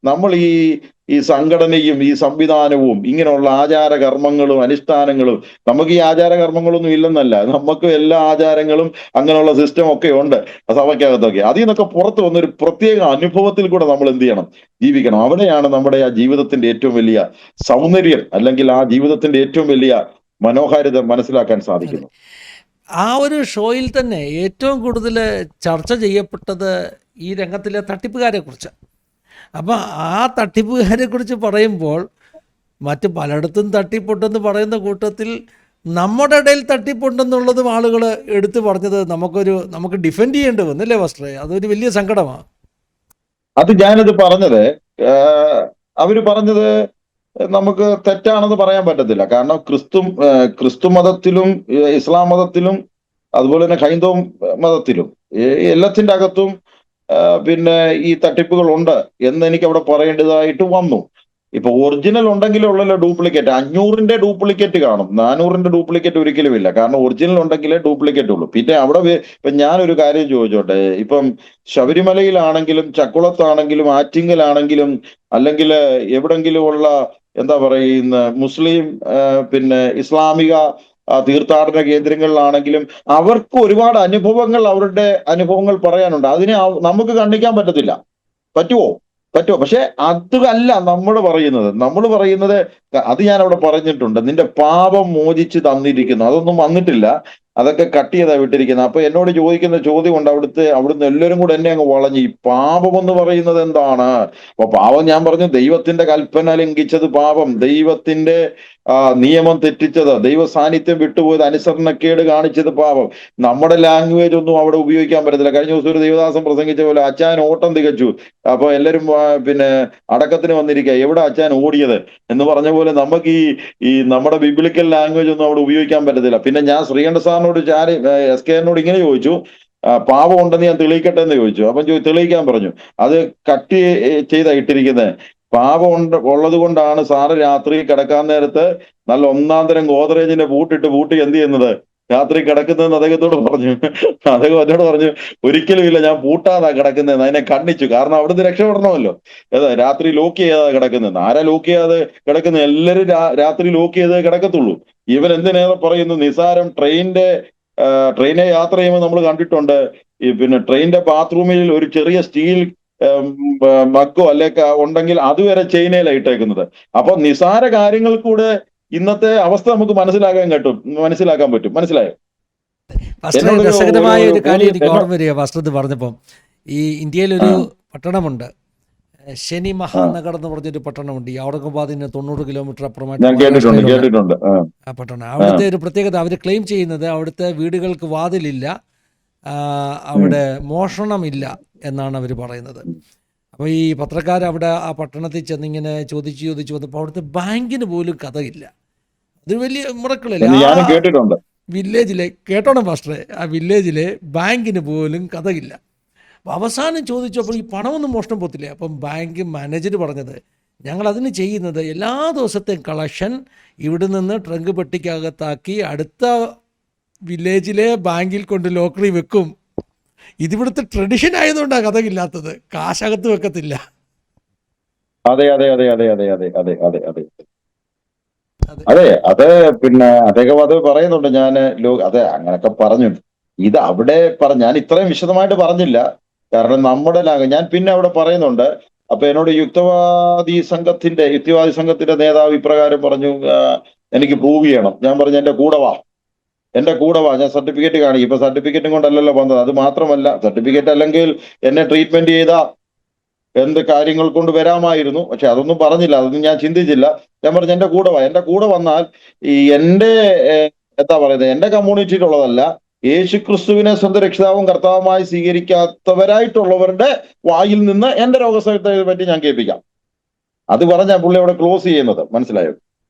നമ്മൾ ഈ സംഘടനയും ഈ സംവിധാനവും ഇങ്ങനെയുള്ള ആചാര കർമ്മങ്ങളും അനുഷ്ഠാനങ്ങളും. നമുക്ക് ഈ ആചാര കർമ്മങ്ങളൊന്നും ഇല്ലെന്നല്ല, നമുക്ക് എല്ലാ ആചാരങ്ങളും അങ്ങനെയുള്ള സിസ്റ്റം ഒക്കെ ഉണ്ട് സഭയ്ക്കകത്തൊക്കെ. അതിൽ നിന്നൊക്കെ പുറത്ത് വന്നൊരു പ്രത്യേക അനുഭവത്തിൽ കൂടെ നമ്മൾ എന്ത് ചെയ്യണം? ജീവിക്കണം. അവിടെയാണ് നമ്മുടെ ആ ജീവിതത്തിന്റെ ഏറ്റവും വലിയ സൗന്ദര്യം, അല്ലെങ്കിൽ ആ ജീവിതത്തിന്റെ ഏറ്റവും വലിയ മനോഹാരിത മനസ്സിലാക്കാൻ സാധിക്കുന്നു. ആ ഒരു ഷോയിൽ തന്നെ ഏറ്റവും കൂടുതൽ ചർച്ച ചെയ്യപ്പെട്ടത് ഈ രംഗത്തിലെ തട്ടിപ്പുകാരെ കുറിച്ച്. അപ്പം ആ തട്ടിപ്പുകാരെ കുറിച്ച് പറയുമ്പോൾ മറ്റ് പലയിടത്തും തട്ടിപ്പുണ്ടെന്ന് പറയുന്ന കൂട്ടത്തിൽ നമ്മുടെ ഇടയിൽ തട്ടിപ്പുണ്ടെന്നുള്ളതും ആളുകൾ എടുത്തു പറഞ്ഞത് നമുക്ക് ഡിഫെൻഡ് ചെയ്യേണ്ടി വന്നല്ലേ ഫസ്റ്റേ? അതൊരു വലിയ സങ്കടമാണ്. അത് ഞാനിത് പറഞ്ഞത് അവര് പറഞ്ഞത് നമുക്ക് തെറ്റാണെന്ന് പറയാൻ പറ്റത്തില്ല. കാരണം ക്രിസ്തു മതത്തിലും ഇസ്ലാം മതത്തിലും അതുപോലെ തന്നെ ഹൈന്ദവ മതത്തിലും എല്ലാത്തിന്റെ അകത്തും പിന്നെ ഈ തട്ടിപ്പുകൾ ഉണ്ട് എന്ന് എനിക്ക് അവിടെ പറയേണ്ടതായിട്ട് വന്നു. ഇപ്പൊ ഒറിജിനൽ ഉണ്ടെങ്കിലേ ഉള്ളല്ലോ ഡ്യൂപ്ലിക്കേറ്റ്. 500ന്റെ ഡ്യൂപ്ലിക്കേറ്റ് കാണും, 400ന്റെ ഡ്യൂപ്ലിക്കേറ്റ് ഒരിക്കലും ഇല്ല. കാരണം ഒറിജിനൽ ഉണ്ടെങ്കിലേ ഡ്യൂപ്ലിക്കേറ്റ് ഉള്ളൂ. പിന്നെ അവിടെ ഇപ്പൊ ഞാനൊരു കാര്യം ചോദിച്ചോട്ടെ, ഇപ്പം ശബരിമലയിലാണെങ്കിലും ചക്കുളത്താണെങ്കിലും ആറ്റിങ്ങലാണെങ്കിലും അല്ലെങ്കിൽ എവിടെങ്കിലും ഉള്ള എന്താ പറയുന്ന മുസ്ലിം പിന്നെ ഇസ്ലാമിക തീർത്ഥാടന കേന്ദ്രങ്ങളിലാണെങ്കിലും അവർക്ക് ഒരുപാട് അവരുടെ അനുഭവങ്ങൾ പറയാനുണ്ട്. അതിനെ നമുക്ക് കണ്ണിക്കാൻ പറ്റത്തില്ല. പറ്റുമോ? പക്ഷെ അതല്ല നമ്മൾ പറയുന്നത് അത് ഞാൻ അവിടെ പറഞ്ഞിട്ടുണ്ട്. നിന്റെ പാപം മോചിച്ച് തന്നിരിക്കുന്നു. അതൊന്നും വന്നിട്ടില്ല, അതൊക്കെ കട്ട് ചെയ്താ വിട്ടിരിക്കുന്നത്. അപ്പൊ എന്നോട് ചോദിക്കുന്ന ചോദ്യം കൊണ്ട് അവിടുന്ന് എല്ലാവരും കൂടെ എന്നെ അങ്ങ് വളഞ്ഞു. ഈ പാപം എന്ന് പറയുന്നത് എന്താണ്? അപ്പൊ പാപം ഞാൻ പറഞ്ഞു, ദൈവത്തിന്റെ കൽപ്പന ലംഘിച്ചത് പാപം, ദൈവത്തിന്റെ നിയമം തെറ്റിച്ചത്, ദൈവ സാന്നിധ്യം വിട്ടുപോയത്, അനുസരണക്കേട് കാണിച്ചത് പാപം. നമ്മുടെ ലാംഗ്വേജ് ഒന്നും അവിടെ ഉപയോഗിക്കാൻ പറ്റത്തില്ല. കഴിഞ്ഞ ദിവസം ഒരു ദേവദാസൻ പ്രസംഗിച്ച പോലെ അച്ചാൻ ഓട്ടം തികച്ചു, അപ്പൊ എല്ലാരും പിന്നെ അടക്കത്തിന് വന്നിരിക്കുക, എവിടെ അച്ചാൻ ഓടിയത് എന്ന് പറഞ്ഞ പോലെ നമുക്ക് ഈ നമ്മുടെ ബിബ്ലിക്കൽ ലാംഗ്വേജ് ഒന്നും അവിടെ ഉപയോഗിക്കാൻ പറ്റത്തില്ല. പിന്നെ ഞാൻ ശ്രീകണ്ഠ സാറിനോട് SK ഇങ്ങനെ ചോദിച്ചു, പാപം ഉണ്ടെന്ന് ഞാൻ തെളിയിക്കട്ടെ എന്ന് ചോദിച്ചു. അപ്പം തെളിയിക്കാൻ പറഞ്ഞു. അത് കട്ട് ചെയ്താ ഇട്ടിരിക്കുന്നത്. പാപം ഉള്ളത് കൊണ്ടാണ് സാറ് രാത്രി കിടക്കാൻ നേരത്ത് നല്ല ഒന്നാം തരം ഗോദ്രേജിന്റെ പൂട്ടി എന്ത് ചെയ്യുന്നത്, രാത്രി കിടക്കുന്നതെന്ന് അദ്ദേഹത്തോട് പറഞ്ഞു. അദ്ദേഹം എന്നോട് പറഞ്ഞു, ഒരിക്കലും ഇല്ല, ഞാൻ പൂട്ടാതാ കിടക്കുന്നതെന്ന്. അതിനെ കണ്ണിച്ചു. കാരണം അവിടുന്ന് രക്ഷപ്പെടണമല്ലോ. രാത്രി ലോക്ക് ചെയ്യാതെ കിടക്കുന്നതെന്ന്. ആരാ ലോക്ക് ചെയ്യാതെ കിടക്കുന്നത്? എല്ലാവരും രാത്രി ലോക്ക് ചെയ്തേ കിടക്കത്തുള്ളൂ. ഇവൻ എന്തിനേറെ പറയുന്നു, നിസാരം ട്രെയിനെ യാത്ര ചെയ്യുമ്പോൾ നമ്മൾ കണ്ടിട്ടുണ്ട്, പിന്നെ ട്രെയിനിന്റെ ബാത്റൂമിൽ ഒരു ചെറിയ സ്റ്റീൽ മഗ്ഗോ അല്ലേക്ക് ഉണ്ടെങ്കിൽ അതുവരെ ചൈനയിലാണ് ഇട്ടേക്കുന്നത്. അപ്പൊ നിസാര കാര്യങ്ങൾ കൂടെ ഇന്നത്തെ അവസ്ഥ നമുക്ക് മനസ്സിലാക്കാൻ പറ്റും. മനസ്സിലായോ? രസകരമായ ഒരു കാര്യം എനിക്ക് ഓർമ്മ വരിക ഫസ്റ്റ് പറഞ്ഞപ്പം. ഈ ഇന്ത്യയിലൊരു പട്ടണമുണ്ട്, ശനി മഹാനഗർ എന്ന് പറഞ്ഞൊരു പട്ടണമുണ്ട്. ഈ ഔറംഗാബാദിന് 90 കിലോമീറ്റർ അപ്പുറമായിട്ട് ആ പട്ടണം. അവിടുത്തെ ഒരു പ്രത്യേകത, അവർ ക്ലെയിം ചെയ്യുന്നത് അവിടുത്തെ വീടുകൾക്ക് വാതിലില്ല, അവിടെ മോഷണമില്ല എന്നാണ് അവർ പറയുന്നത്. അപ്പോൾ ഈ പത്രക്കാർ അവിടെ ആ പട്ടണത്തിൽ ചെന്നിങ്ങനെ ചോദിച്ചു വന്നപ്പോൾ അവിടുത്തെ ബാങ്കിന് പോലും കഥയില്ല. അത് വലിയ മുറക്കളില്ല. വില്ലേജിലെ കേട്ടോണം ഫാസ്റ്ററെ, ആ വില്ലേജിലെ ബാങ്കിന് പോലും കഥയില്ല. അപ്പോൾ അവസാനം ചോദിച്ചപ്പോൾ ഈ പണമൊന്നും മോഷണം പോത്തില്ല. അപ്പം ബാങ്ക് മാനേജർ പറഞ്ഞത്, ഞങ്ങൾ അതിന് ചെയ്യുന്നത് എല്ലാ ദിവസത്തെയും കളക്ഷൻ ഇവിടെ നിന്ന് ട്രങ്ക് പെട്ടിക്കകത്താക്കി അടുത്ത വില്ലേജിലെ ബാങ്കിൽ കൊണ്ട് ലോക്കറി വെക്കും. ഇതിവിടുത്തെ ട്രഡീഷൻ ആയതുകൊണ്ടാണ് കഥയില്ലാത്തത്, കാശകത്ത് വെക്കത്തില്ല. അതെ, അത് പിന്നെ അദ്ദേഹം അത് പറയുന്നുണ്ട്. അതെ അങ്ങനൊക്കെ പറഞ്ഞു. ഇത് അവിടെ ഞാൻ ഇത്രയും വിശദമായിട്ട് പറഞ്ഞില്ല, കാരണം ഞാൻ പിന്നെ അവിടെ പറയുന്നുണ്ട്. അപ്പൊ എന്നോട് യുക്തിവാദി സംഘത്തിന്റെ നേതാവ് ഇപ്രകാരം പറഞ്ഞു, എനിക്ക് പ്രൂവ് ചെയ്യണം. ഞാൻ പറഞ്ഞു, എന്റെ കൂടെ വാ, ഞാൻ സർട്ടിഫിക്കറ്റ് കാണിക്കും. ഇപ്പൊ സർട്ടിഫിക്കറ്റും കൊണ്ടല്ലല്ലോ വന്നത്. അത് മാത്രമല്ല, സർട്ടിഫിക്കറ്റ് അല്ലെങ്കിൽ എന്നെ ട്രീറ്റ്മെന്റ് ചെയ്ത എന്ത് കാര്യങ്ങൾ കൊണ്ട് വരാമായിരുന്നു. പക്ഷെ അതൊന്നും പറഞ്ഞില്ല, അതൊന്നും ഞാൻ ചിന്തിച്ചില്ല. ഞാൻ പറഞ്ഞു, എന്റെ കൂടെ വന്നാൽ ഈ എന്റെ എന്താ പറയുന്നത്, എന്റെ കമ്മ്യൂണിറ്റിയിലുള്ളതല്ല, യേശുക്രിസ്തുവിനെ സ്വന്തം രക്ഷിതാവും കർത്താവുമായി സ്വീകരിക്കാത്തവരായിട്ടുള്ളവരുടെ വായിൽ നിന്ന് എന്റെ രോഗസൗഖ്യത്തെ പറ്റി ഞാൻ കേൾപ്പിക്കാം. അത് പറഞ്ഞാൽ പുള്ളി അവിടെ ക്ലോസ് ചെയ്യുന്നത്. മനസ്സിലായോ?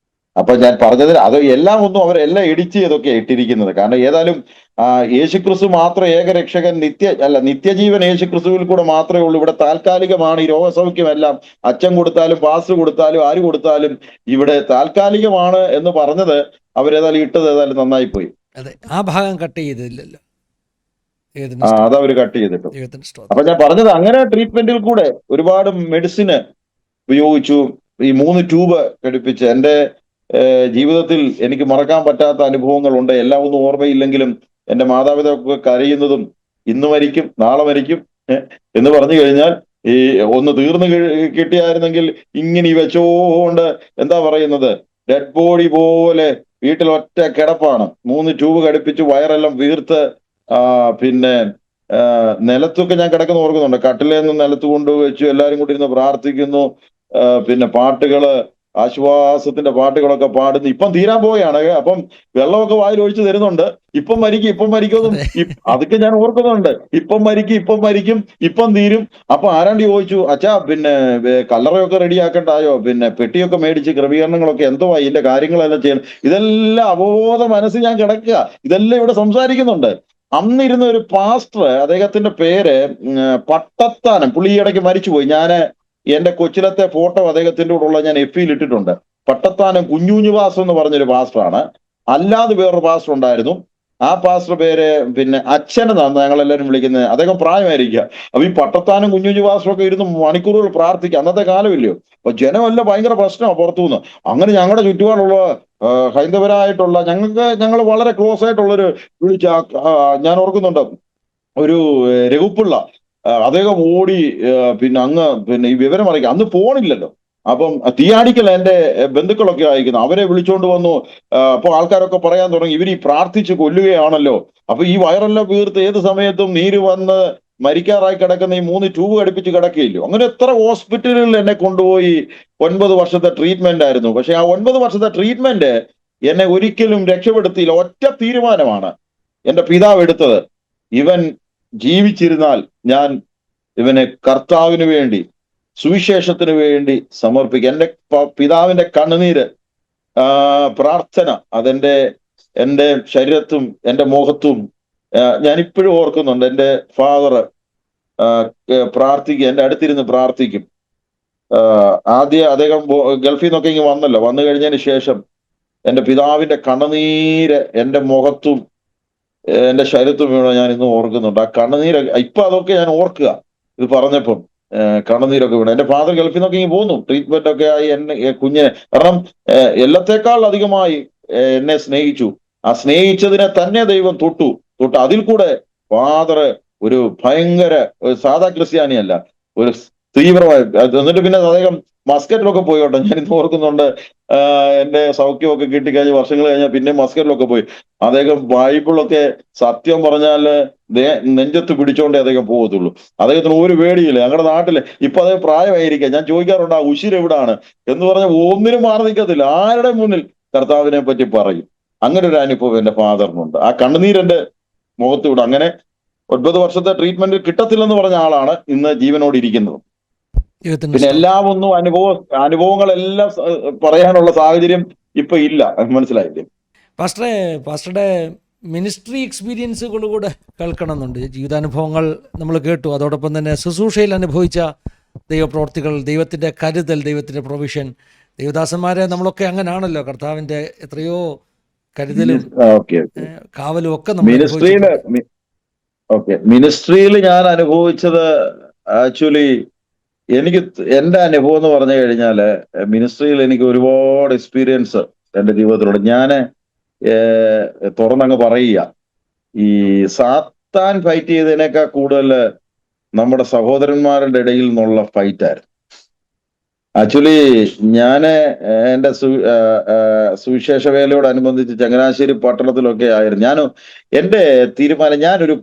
അപ്പൊ ഞാൻ പറഞ്ഞതിൽ അത് എല്ലാം ഒന്നും അവരെല്ലാം എഡിറ്റ് ചെയ്തൊക്കെ ഇട്ടിരിക്കുന്നത്. കാരണം ഏതായാലും യേശുക്രിസ്തു മാത്രം ഏകരക്ഷകൻ, നിത്യജീവൻ യേശുക്രിസ്തുവിൽ കൂടെ മാത്രമേ ഉള്ളൂ. ഇവിടെ താൽക്കാലികമാണ് ഈ രോഗസൗഖ്യമെല്ലാം. അച്ഛൻ കൊടുത്താലും പാസ്റ്റർ കൊടുത്താലും ആര് കൊടുത്താലും ഇവിടെ താൽക്കാലികമാണ് എന്ന് പറഞ്ഞത് അവരേതായാലും ഇട്ടത് ഏതായാലും നന്നായി പോയി. അതെ, ആ ഭാഗം കട്ട് ചെയ്തില്ലല്ലോ. അതവര് കട്ട് ചെയ്തിട്ടു. ദൈവത്തിന് സ്തോത്രം. അപ്പൊ ഞാൻ പറഞ്ഞത് അങ്ങനെ ട്രീറ്റ്മെന്റിൽ കൂടെ ഒരുപാട് മെഡിസിന് ഉപയോഗിച്ചു. ഈ 3 ട്യൂബ് ഘടിപ്പിച്ച് എന്റെ ജീവിതത്തിൽ എനിക്ക് മറക്കാൻ പറ്റാത്ത അനുഭവങ്ങളുണ്ട്. എല്ലാം ഒന്നും ഓർമ്മയില്ലെങ്കിലും എന്റെ മാതാപിതാക്കൾ കരയുന്നതും ഇന്ന് മരിക്കും നാളെ മരിക്കും എന്ന് പറഞ്ഞു കഴിഞ്ഞാൽ ഈ ഒന്ന് തീർന്നു കിട്ടിയായിരുന്നെങ്കിൽ ഇങ്ങനെ ഈ വെച്ചോണ്ട് എന്താ പറയുന്നത്, ഡെഡ് ബോഡി പോലെ വീട്ടിൽ ഒറ്റ കിടപ്പാണ്. 3 ട്യൂബ് ഘടിപ്പിച്ച് വയറെല്ലാം വീർത്ത് പിന്നെ നിലത്തൊക്കെ ഞാൻ കിടക്കുന്ന ഓർക്കുന്നുണ്ട്. കട്ടിലേന്ന് നിലത്ത് കൊണ്ടുവച്ചു എല്ലാരും കൂടി ഇരുന്ന് പ്രാർത്ഥിക്കുന്നു. പിന്നെ പാട്ടുകള്, ആശ്വാസത്തിന്റെ പാട്ടുകളൊക്കെ പാടുന്നു. ഇപ്പം തീരാൻ പോവുകയാണ്. അപ്പം വെള്ളമൊക്കെ വായിൽ ഒഴിച്ചു തരുന്നുണ്ട്. ഇപ്പം മരിക്കും അതൊക്കെ ഞാൻ ഓർക്കുന്നുണ്ട്. ഇപ്പം മരിക്കും ഇപ്പം തീരും. അപ്പൊ ആരാണ്ട് ചോദിച്ചു, അച്ഛാ പിന്നെ കല്ലറയൊക്കെ റെഡിയാക്കണ്ടായോ, പിന്നെ പെട്ടിയൊക്കെ മേടിച്ച് ക്രമീകരണങ്ങളൊക്കെ എന്തോ ഇതിന്റെ കാര്യങ്ങളെല്ലാം ചെയ്യണം. ഇതെല്ലാം അബോധ മനസ്സിൽ ഞാൻ കിടക്കുക. ഇതെല്ലാം ഇവിടെ സംസാരിക്കുന്നുണ്ട്. അന്നിരുന്ന ഒരു പാസ്റ്റർ, അദ്ദേഹത്തിന്റെ പേര് പട്ടത്താനം, പുള്ളി ഇടയ്ക്ക് മരിച്ചുപോയി. ഞാൻ എന്റെ കൊച്ചിലത്തെ ഫോട്ടോ അദ്ദേഹത്തിന്റെ കൂടെ ഉള്ള ഞാൻ എഫിയിൽ ഇട്ടിട്ടുണ്ട്. പട്ടത്താനം കുഞ്ഞുഞ്ഞുവാസം എന്ന് പറഞ്ഞൊരു പാസ്റ്ററാണ്. അല്ലാതെ വേറൊരു പാസ്റ്റർ ഉണ്ടായിരുന്നു. ആ പാസ്റ്റർ പേര് പിന്നെ അച്ഛനെന്നാണ് ഞങ്ങളെല്ലാവരും വിളിക്കുന്നത്. അദ്ദേഹം പ്രായമായിരിക്കുക. അപ്പൊ ഈ പട്ടത്താനും കുഞ്ഞുഞ്ഞു പാസ്റ്ററും ഒക്കെ ഇരുന്ന് മണിക്കൂറുകൾ പ്രാർത്ഥിക്കുക. അന്നത്തെ കാലമില്ലയോ. അപ്പൊ ജനമെല്ലാം ഭയങ്കര പ്രശ്നമാണ് പുറത്തുനിന്ന്. അങ്ങനെ ഞങ്ങളുടെ ചുറ്റുപാടുള്ള ഹൈന്ദവരായിട്ടുള്ള ഞങ്ങൾ വളരെ ക്ലോസ് ആയിട്ടുള്ളൊരു വിളിച്ച ഞാൻ ഓർക്കുന്നുണ്ട്, ഒരു രഘുപ്പിള്ള, അദ്ദേഹം ഓടി പിന്നെ ഈ വിവരം അറിയിക്കുക. അന്ന് ഫോണില്ലല്ലോ. അപ്പം തീയാടിക്കൽ എന്റെ ബന്ധുക്കളൊക്കെ അയക്കുന്നു. അവരെ വിളിച്ചോണ്ട് വന്നു. അപ്പൊ ആൾക്കാരൊക്കെ പറയാൻ തുടങ്ങി, ഇവർ ഈ പ്രാർത്ഥിച്ച് കൊല്ലുകയാണല്ലോ. അപ്പൊ ഈ വയറെല്ലാം വീർത്ത് ഏത് സമയത്തും നീര് വന്ന് മരിക്കാറായി കിടക്കുന്ന ഈ 3 ട്യൂബ് ഘടിപ്പിച്ച് കിടക്കുകയില്ലോ. അങ്ങനെ എത്ര ഹോസ്പിറ്റലുകളിൽ എന്നെ കൊണ്ടുപോയി. 9 വർഷത്തെ ട്രീറ്റ്മെന്റ് ആയിരുന്നു. പക്ഷെ ആ 9 വർഷത്തെ ട്രീറ്റ്മെന്റ് എന്നെ ഒരിക്കലും രക്ഷപ്പെടുത്തിയില്ല. ഒറ്റ തീരുമാനമാണ് എന്റെ പിതാവ് എടുത്തത്. ഇവൻ ജീവിച്ചിരുന്നാൽ ഞാൻ ഇവനെ കർത്താവിന് വേണ്ടി, സുവിശേഷത്തിന് വേണ്ടി സമർപ്പിക്കുക. എന്റെ പിതാവിന്റെ കണ്ണുനീര്, പ്രാർത്ഥന എന്റെ ശരീരത്തും എന്റെ മുഖത്തും ഞാൻ ഇപ്പോഴും ഓർക്കുന്നുണ്ട്. എന്റെ ഫാദർ പ്രാർത്ഥിക്കുക, എന്റെ അടുത്തിരുന്ന് പ്രാർത്ഥിക്കും. ആദ്യം അദ്ദേഹം ഗൾഫിൽ നിന്നൊക്കെ ഇങ്ങനെ വന്നല്ലോ. വന്നു കഴിഞ്ഞതിന് ശേഷം എന്റെ പിതാവിന്റെ കണ്ണുനീര് എന്റെ മുഖത്തും എന്റെ ശരീരത്തും വീണ ഞാൻ ഇന്ന് ഓർക്കുന്നുണ്ട്. ആ കണ്ണുനീര് ഇപ്പൊ അതൊക്കെ ഞാൻ ഓർക്കുക ഇത് പറഞ്ഞപ്പം. കണ്ണുനീരൊക്കെ വീണു. എന്റെ ഫാദർ ഗൾഫിൽ നിന്നൊക്കെ ഇങ്ങനെ പോന്നു. ട്രീറ്റ്മെന്റ് ഒക്കെ ആയി എന്നെ കുഞ്ഞിനെ, കാരണം എല്ലാത്തേക്കാൾ അധികമായി എന്നെ സ്നേഹിച്ചു. ആ സ്നേഹിച്ചതിനെ തന്നെ ദൈവം തൊട്ടു. അതിൽ കൂടെ ഫാദർ ഒരു ഭയങ്കര സാധാ ക്രിസ്ത്യാനിയല്ല, ഒരു തീവ്രമായ. എന്നിട്ട് പിന്നെ അദ്ദേഹം മസ്കറ്റിലൊക്കെ പോയി കേട്ടോ. ഞാൻ ഇന്ന് ഓർക്കുന്നുണ്ട്. എന്റെ സൗഖ്യമൊക്കെ കിട്ടിക്കഴിഞ്ഞ് വർഷങ്ങൾ കഴിഞ്ഞാൽ പിന്നെ മസ്കറ്റിലൊക്കെ പോയി. അദ്ദേഹം ബൈബിളൊക്കെ സത്യം പറഞ്ഞാല് നെഞ്ചത്ത് പിടിച്ചോണ്ടേ അദ്ദേഹം പോകത്തുള്ളൂ. അദ്ദേഹത്തിന് ഒരു പേടിയില്ല. ഞങ്ങളുടെ നാട്ടില് ഇപ്പൊ അദ്ദേഹം പ്രായമായിരിക്കാം. ഞാൻ ചോദിക്കാറുണ്ട്, ആ ഉശിർ എവിടാണ് എന്ന് പറഞ്ഞാൽ ഒന്നിനും മാറി നിൽക്കത്തില്ല. ആരുടെ മുന്നിൽ കർത്താവിനെ പറ്റി പറയും. അങ്ങനെ ഒരു അനുഭവം എന്റെ ഫാദറിനുണ്ട്. ആ കണ്ണുനീരെന്റെ മുഖത്ത് വിടും. അങ്ങനെ 9 വർഷത്തെ ട്രീറ്റ്മെന്റ് കിട്ടത്തില്ലെന്ന് പറഞ്ഞ ആളാണ് ഇന്ന് ജീവനോട് ഇരിക്കുന്നത്. പിന്നെ എല്ലാം ഒന്നും അനുഭവങ്ങളെല്ലാം പറയാനുള്ള സാഹചര്യം ഇപ്പൊ ഇല്ല. മനസ്സിലായില്ലേ പാസ്റ്ററുടെ മിനിസ്ട്രി എക്സ്പീരിയൻസുകൾ കൂടെ കേൾക്കണമെന്നുണ്ട്. ജീവിതാനുഭവങ്ങൾ നമ്മൾ കേട്ടു. അതോടൊപ്പം തന്നെ ശുശ്രൂഷയിൽ അനുഭവിച്ച ദൈവപ്രവർത്തികൾ, ദൈവത്തിൻ്റെ കരുതൽ, ദൈവത്തിൻ്റെ പ്രൊവിഷൻ. ദൈവദാസന്മാരെ നമ്മളൊക്കെ അങ്ങനെയാണല്ലോ. കർത്താവിൻ്റെ എത്രയോ കരുതലും കാവലും ഒക്കെ മിനിസ്ട്രിയിൽ ഞാൻ അനുഭവിച്ചത് ആക്ച്വലി എന്റെ അനുഭവം എന്ന് പറഞ്ഞു കഴിഞ്ഞാല് മിനിസ്ട്രിയിൽ എനിക്ക് ഒരുപാട് എക്സ്പീരിയൻസ് എന്റെ ജീവിതത്തിലുണ്ട്. ഞാൻ തുറന്നങ്ങ് പറയുക, ഈ സാത്താൻ ഫൈറ്റ് ചെയ്തതിനേക്കാൾ കൂടുതൽ നമ്മുടെ സഹോദരന്മാരുടെ ഇടയിൽ നിന്നുള്ള ഫൈറ്റ് ആയിരുന്നു. ആക്ച്വലി ഞാന് എന്റെ സുവിശേഷ വേലയോടനുബന്ധിച്ച് ചങ്ങനാശ്ശേരി പട്ടണത്തിലൊക്കെ ആയിരുന്നു. എന്റെ തീരുമാനം, ഞാനൊരു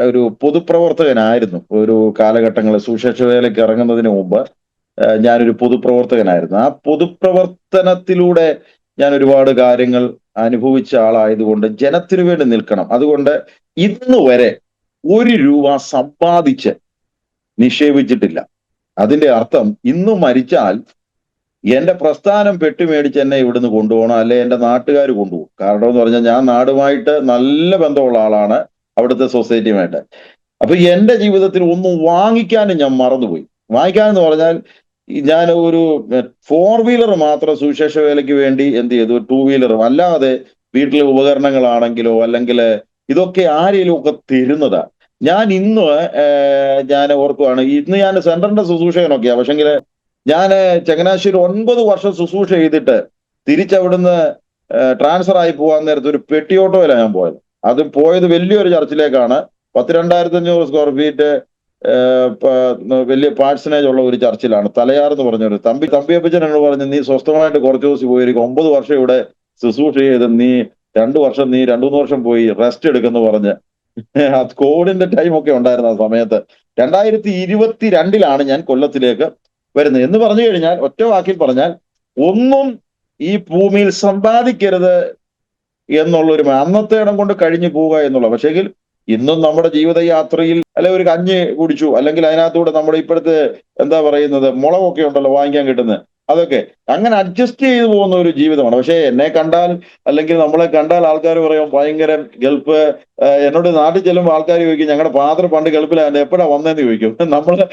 ഒരു പൊതുപ്രവർത്തകനായിരുന്നു. ഒരു കാലഘട്ടങ്ങളിൽ സുവിശേഷ വേലയ്ക്ക് ഇറങ്ങുന്നതിന് മുമ്പ് ഞാനൊരു പൊതുപ്രവർത്തകനായിരുന്നു. ആ പൊതുപ്രവർത്തനത്തിലൂടെ ഞാൻ ഒരുപാട് കാര്യങ്ങൾ അനുഭവിച്ച ആളായതുകൊണ്ട് ജനത്തിനു വേണ്ടി നിൽക്കണം. അതുകൊണ്ട് ഇന്ന് വരെ 1 രൂപ സമ്പാദിച്ച് നിക്ഷേപിച്ചിട്ടില്ല. അതിന്റെ അർത്ഥം ഇന്ന് മരിച്ചാൽ എന്റെ പ്രസ്ഥാനം പെട്ടുമേടിച്ച് എന്നെ ഇവിടുന്ന് കൊണ്ടുപോകണം, അല്ലെ എന്റെ നാട്ടുകാർ കൊണ്ടുപോകും. കാരണം എന്ന് പറഞ്ഞാൽ ഞാൻ നാടുമായിട്ട് നല്ല ബന്ധമുള്ള ആളാണ്, അവിടുത്തെ സൊസൈറ്റിയുമായിട്ട്. അപ്പൊ എന്റെ ജീവിതത്തിൽ ഒന്നും വാങ്ങിക്കാനും ഞാൻ മറന്നുപോയി. വാങ്ങിക്കാനെന്ന് പറഞ്ഞാൽ ഞാൻ ഒരു 4 വീലർ മാത്രം സുവിശേഷ വേലയ്ക്ക് വേണ്ടി എന്ത് ചെയ്തു, 2 വീലറും. അല്ലാതെ വീട്ടിലെ ഉപകരണങ്ങളാണെങ്കിലോ അല്ലെങ്കിൽ ഇതൊക്കെ ആരെങ്കിലും ഒക്കെ തരുന്നതാ. ഞാൻ ഇന്ന് ഞാൻ ഓർക്കുവാണ്, ഇന്ന് ഞാൻ സെന്ററിന്റെ ശുശ്രൂഷകനൊക്കെയാ, പക്ഷെങ്കിൽ ഞാൻ ചങ്ങനാശ്ശേരി 9 വർഷം ശുശ്രൂഷ ചെയ്തിട്ട് തിരിച്ചവിടുന്ന് ട്രാൻസ്ഫർ ആയി പോകാൻ നേരത്ത് ഒരു പെട്ടി ഓട്ടോയിലാണ് ഞാൻ പോയത്. അത് പോയത് വലിയൊരു ചർച്ചിലേക്കാണ്. 10,2500 സ്ക്വയർ ഫീറ്റ് വലിയ പാഴ്സനേജ് ഉള്ള ഒരു ചർച്ചിലാണ്. തലയാർ എന്ന് പറഞ്ഞൊരു തമ്പിയപ്പച്ചൻ എന്നോട് പറഞ്ഞു, നീ സ്വസ്ഥമായിട്ട് കുറച്ച് ദിവസം പോയിരിക്കും, 9 വർഷം ഇവിടെ ശുശ്രൂഷ ചെയ്ത് നീ 2 വർഷം പോയി റെസ്റ്റ് എടുക്കെന്ന് പറഞ്ഞ്. അത് കോവിഡിന്റെ ടൈം ഒക്കെ ഉണ്ടായിരുന്നു ആ സമയത്ത്. 2022 ഞാൻ കൊല്ലത്തിലേക്ക് വരുന്നത്. എന്ന് പറഞ്ഞു കഴിഞ്ഞാൽ, ഒറ്റ വാക്കിൽ പറഞ്ഞാൽ, ഒന്നും ഈ ഭൂമിയിൽ സമ്പാദിക്കരുത് എന്നുള്ളൊരു അന്നത്തെ ഇടം കൊണ്ട് കഴിഞ്ഞു പോവുക എന്നുള്ള. പക്ഷെങ്കിൽ ഇന്നും നമ്മുടെ ജീവിതയാത്രയിൽ അല്ലെ ഒരു കഞ്ഞി കുടിച്ചു, അല്ലെങ്കിൽ അതിനകത്തൂടെ നമ്മുടെ ഇപ്പോഴത്തെ എന്താ പറയുന്നത് മുളകൊക്കെ ഉണ്ടല്ലോ വാങ്ങിക്കാൻ കിട്ടുന്നത്, അതൊക്കെ അങ്ങനെ അഡ്ജസ്റ്റ് ചെയ്തു പോകുന്ന ഒരു ജീവിതമാണ്. പക്ഷെ എന്നെ കണ്ടാൽ അല്ലെങ്കിൽ നമ്മളെ കണ്ടാൽ ആൾക്കാർ പറയും ഭയങ്കര ഗൾഫ്. എന്നോട് നാട്ടിൽ ചെല്ലുമ്പോൾ ആൾക്കാർ ചോദിക്കും, ഞങ്ങളുടെ ഫാദർ പണ്ട് ഗൾഫിലായിരുന്നു, എപ്പോഴാ വന്നേന്ന് ചോദിക്കും. നമ്മള്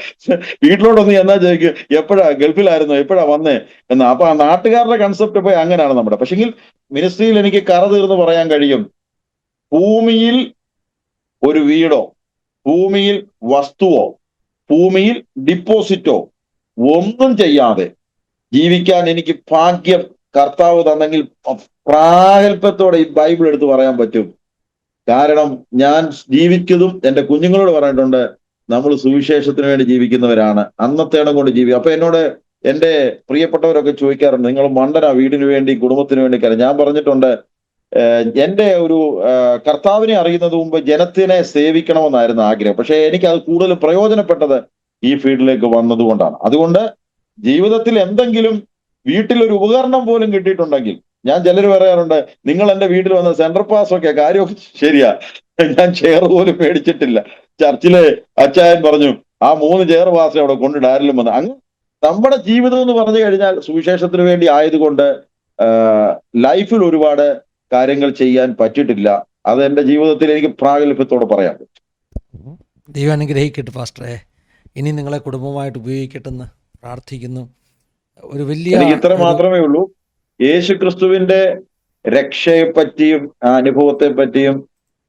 വീട്ടിലോട്ടൊന്ന് എന്നാ ചോദിക്കും, എപ്പോഴാ ഗൾഫിലായിരുന്നു, എപ്പോഴാ വന്നേ എന്ന്. അപ്പൊ ആ നാട്ടുകാരുടെ കൺസെപ്റ്റ് പോയി അങ്ങനെയാണ് നമ്മുടെ. പക്ഷെങ്കിൽ മിനിസ്ട്രിയിൽ എനിക്ക് കറ തീർന്ന് പറയാൻ കഴിയും, ഭൂമിയിൽ ഒരു വീടോ, ഭൂമിയിൽ വസ്തുവോ, ഭൂമിയിൽ ഡിപ്പോസിറ്റോ ഒന്നും ചെയ്യാതെ ജീവിക്കാൻ എനിക്ക് ഭാഗ്യം കർത്താവ് തന്നെങ്കിൽ പ്രാഗൽഭ്യത്തോടെ ഈ ബൈബിൾ എടുത്ത് പറയാൻ പറ്റും. കാരണം ഞാൻ ജീവിക്കുന്നതും എന്റെ കുഞ്ഞുങ്ങളോട് പറഞ്ഞിട്ടുണ്ട്, നമ്മൾ സുവിശേഷത്തിന് വേണ്ടി ജീവിക്കുന്നവരാണ്, അന്നത്തെ ഇടം കൊണ്ട് ജീവിക്കും. അപ്പൊ എന്നോട് എന്റെ പ്രിയപ്പെട്ടവരൊക്കെ ചോദിക്കാറുണ്ട്, നിങ്ങൾ മണ്ടനാ വീടിന് വേണ്ടി കുടുംബത്തിന് വേണ്ടി കാര്യം. ഞാൻ പറഞ്ഞിട്ടുണ്ട്, എന്റെ ഒരു കർത്താവിനെ അറിയുന്നത് മുമ്പ് ജനത്തിനെ സേവിക്കണമെന്നായിരുന്നു ആഗ്രഹം. പക്ഷെ എനിക്ക് അത് കൂടുതൽ പ്രയോജനപ്പെട്ടത് ഈ ഫീൽഡിലേക്ക് വന്നതുകൊണ്ടാണ്. അതുകൊണ്ട് ജീവിതത്തിൽ എന്തെങ്കിലും വീട്ടിലൊരു ഉപകരണം പോലും കിട്ടിയിട്ടുണ്ടെങ്കിൽ, ഞാൻ ചിലർ പറയാറുണ്ട്, നിങ്ങൾ എന്റെ വീട്ടിൽ വന്ന സെൻട്രൽ പാസ് ഒക്കെ കാര്യമൊക്കെ ശരിയാ, ഞാൻ ചെയർ പോലും മേടിച്ചിട്ടില്ല. ചർച്ചിലെ അച്ചായൻ പറഞ്ഞു, ആ 3 ചെയർ പാസ് അവിടെ കൊണ്ടിട്ട് ആരെങ്കിലും വന്ന്. അങ്ങ് നമ്മുടെ ജീവിതം എന്ന് പറഞ്ഞു കഴിഞ്ഞാൽ സുവിശേഷത്തിന് വേണ്ടി ആയതുകൊണ്ട് ലൈഫിൽ ഒരുപാട് കാര്യങ്ങൾ ചെയ്യാൻ പറ്റിയിട്ടില്ല. അത് എന്റെ ജീവിതത്തിൽ എനിക്ക് പ്രാഗൽഭ്യത്തോടെ പറയാൻ പറ്റും. ദൈവം അനുഗ്രഹിക്കട്ടെ പാസ്റ്ററെ. ഇനി നിങ്ങളെ കുടുംബമായിട്ട് ഉപയോഗിക്കട്ടെന്ന് പ്രാർത്ഥിക്കുന്നു. ഒരു വലിയ എനിക്ക് ഇത്ര മാത്രമേ ഉള്ളൂ. യേശു ക്രിസ്തുവിന്റെ രക്ഷയെ പറ്റിയും അനുഭവത്തെ പറ്റിയും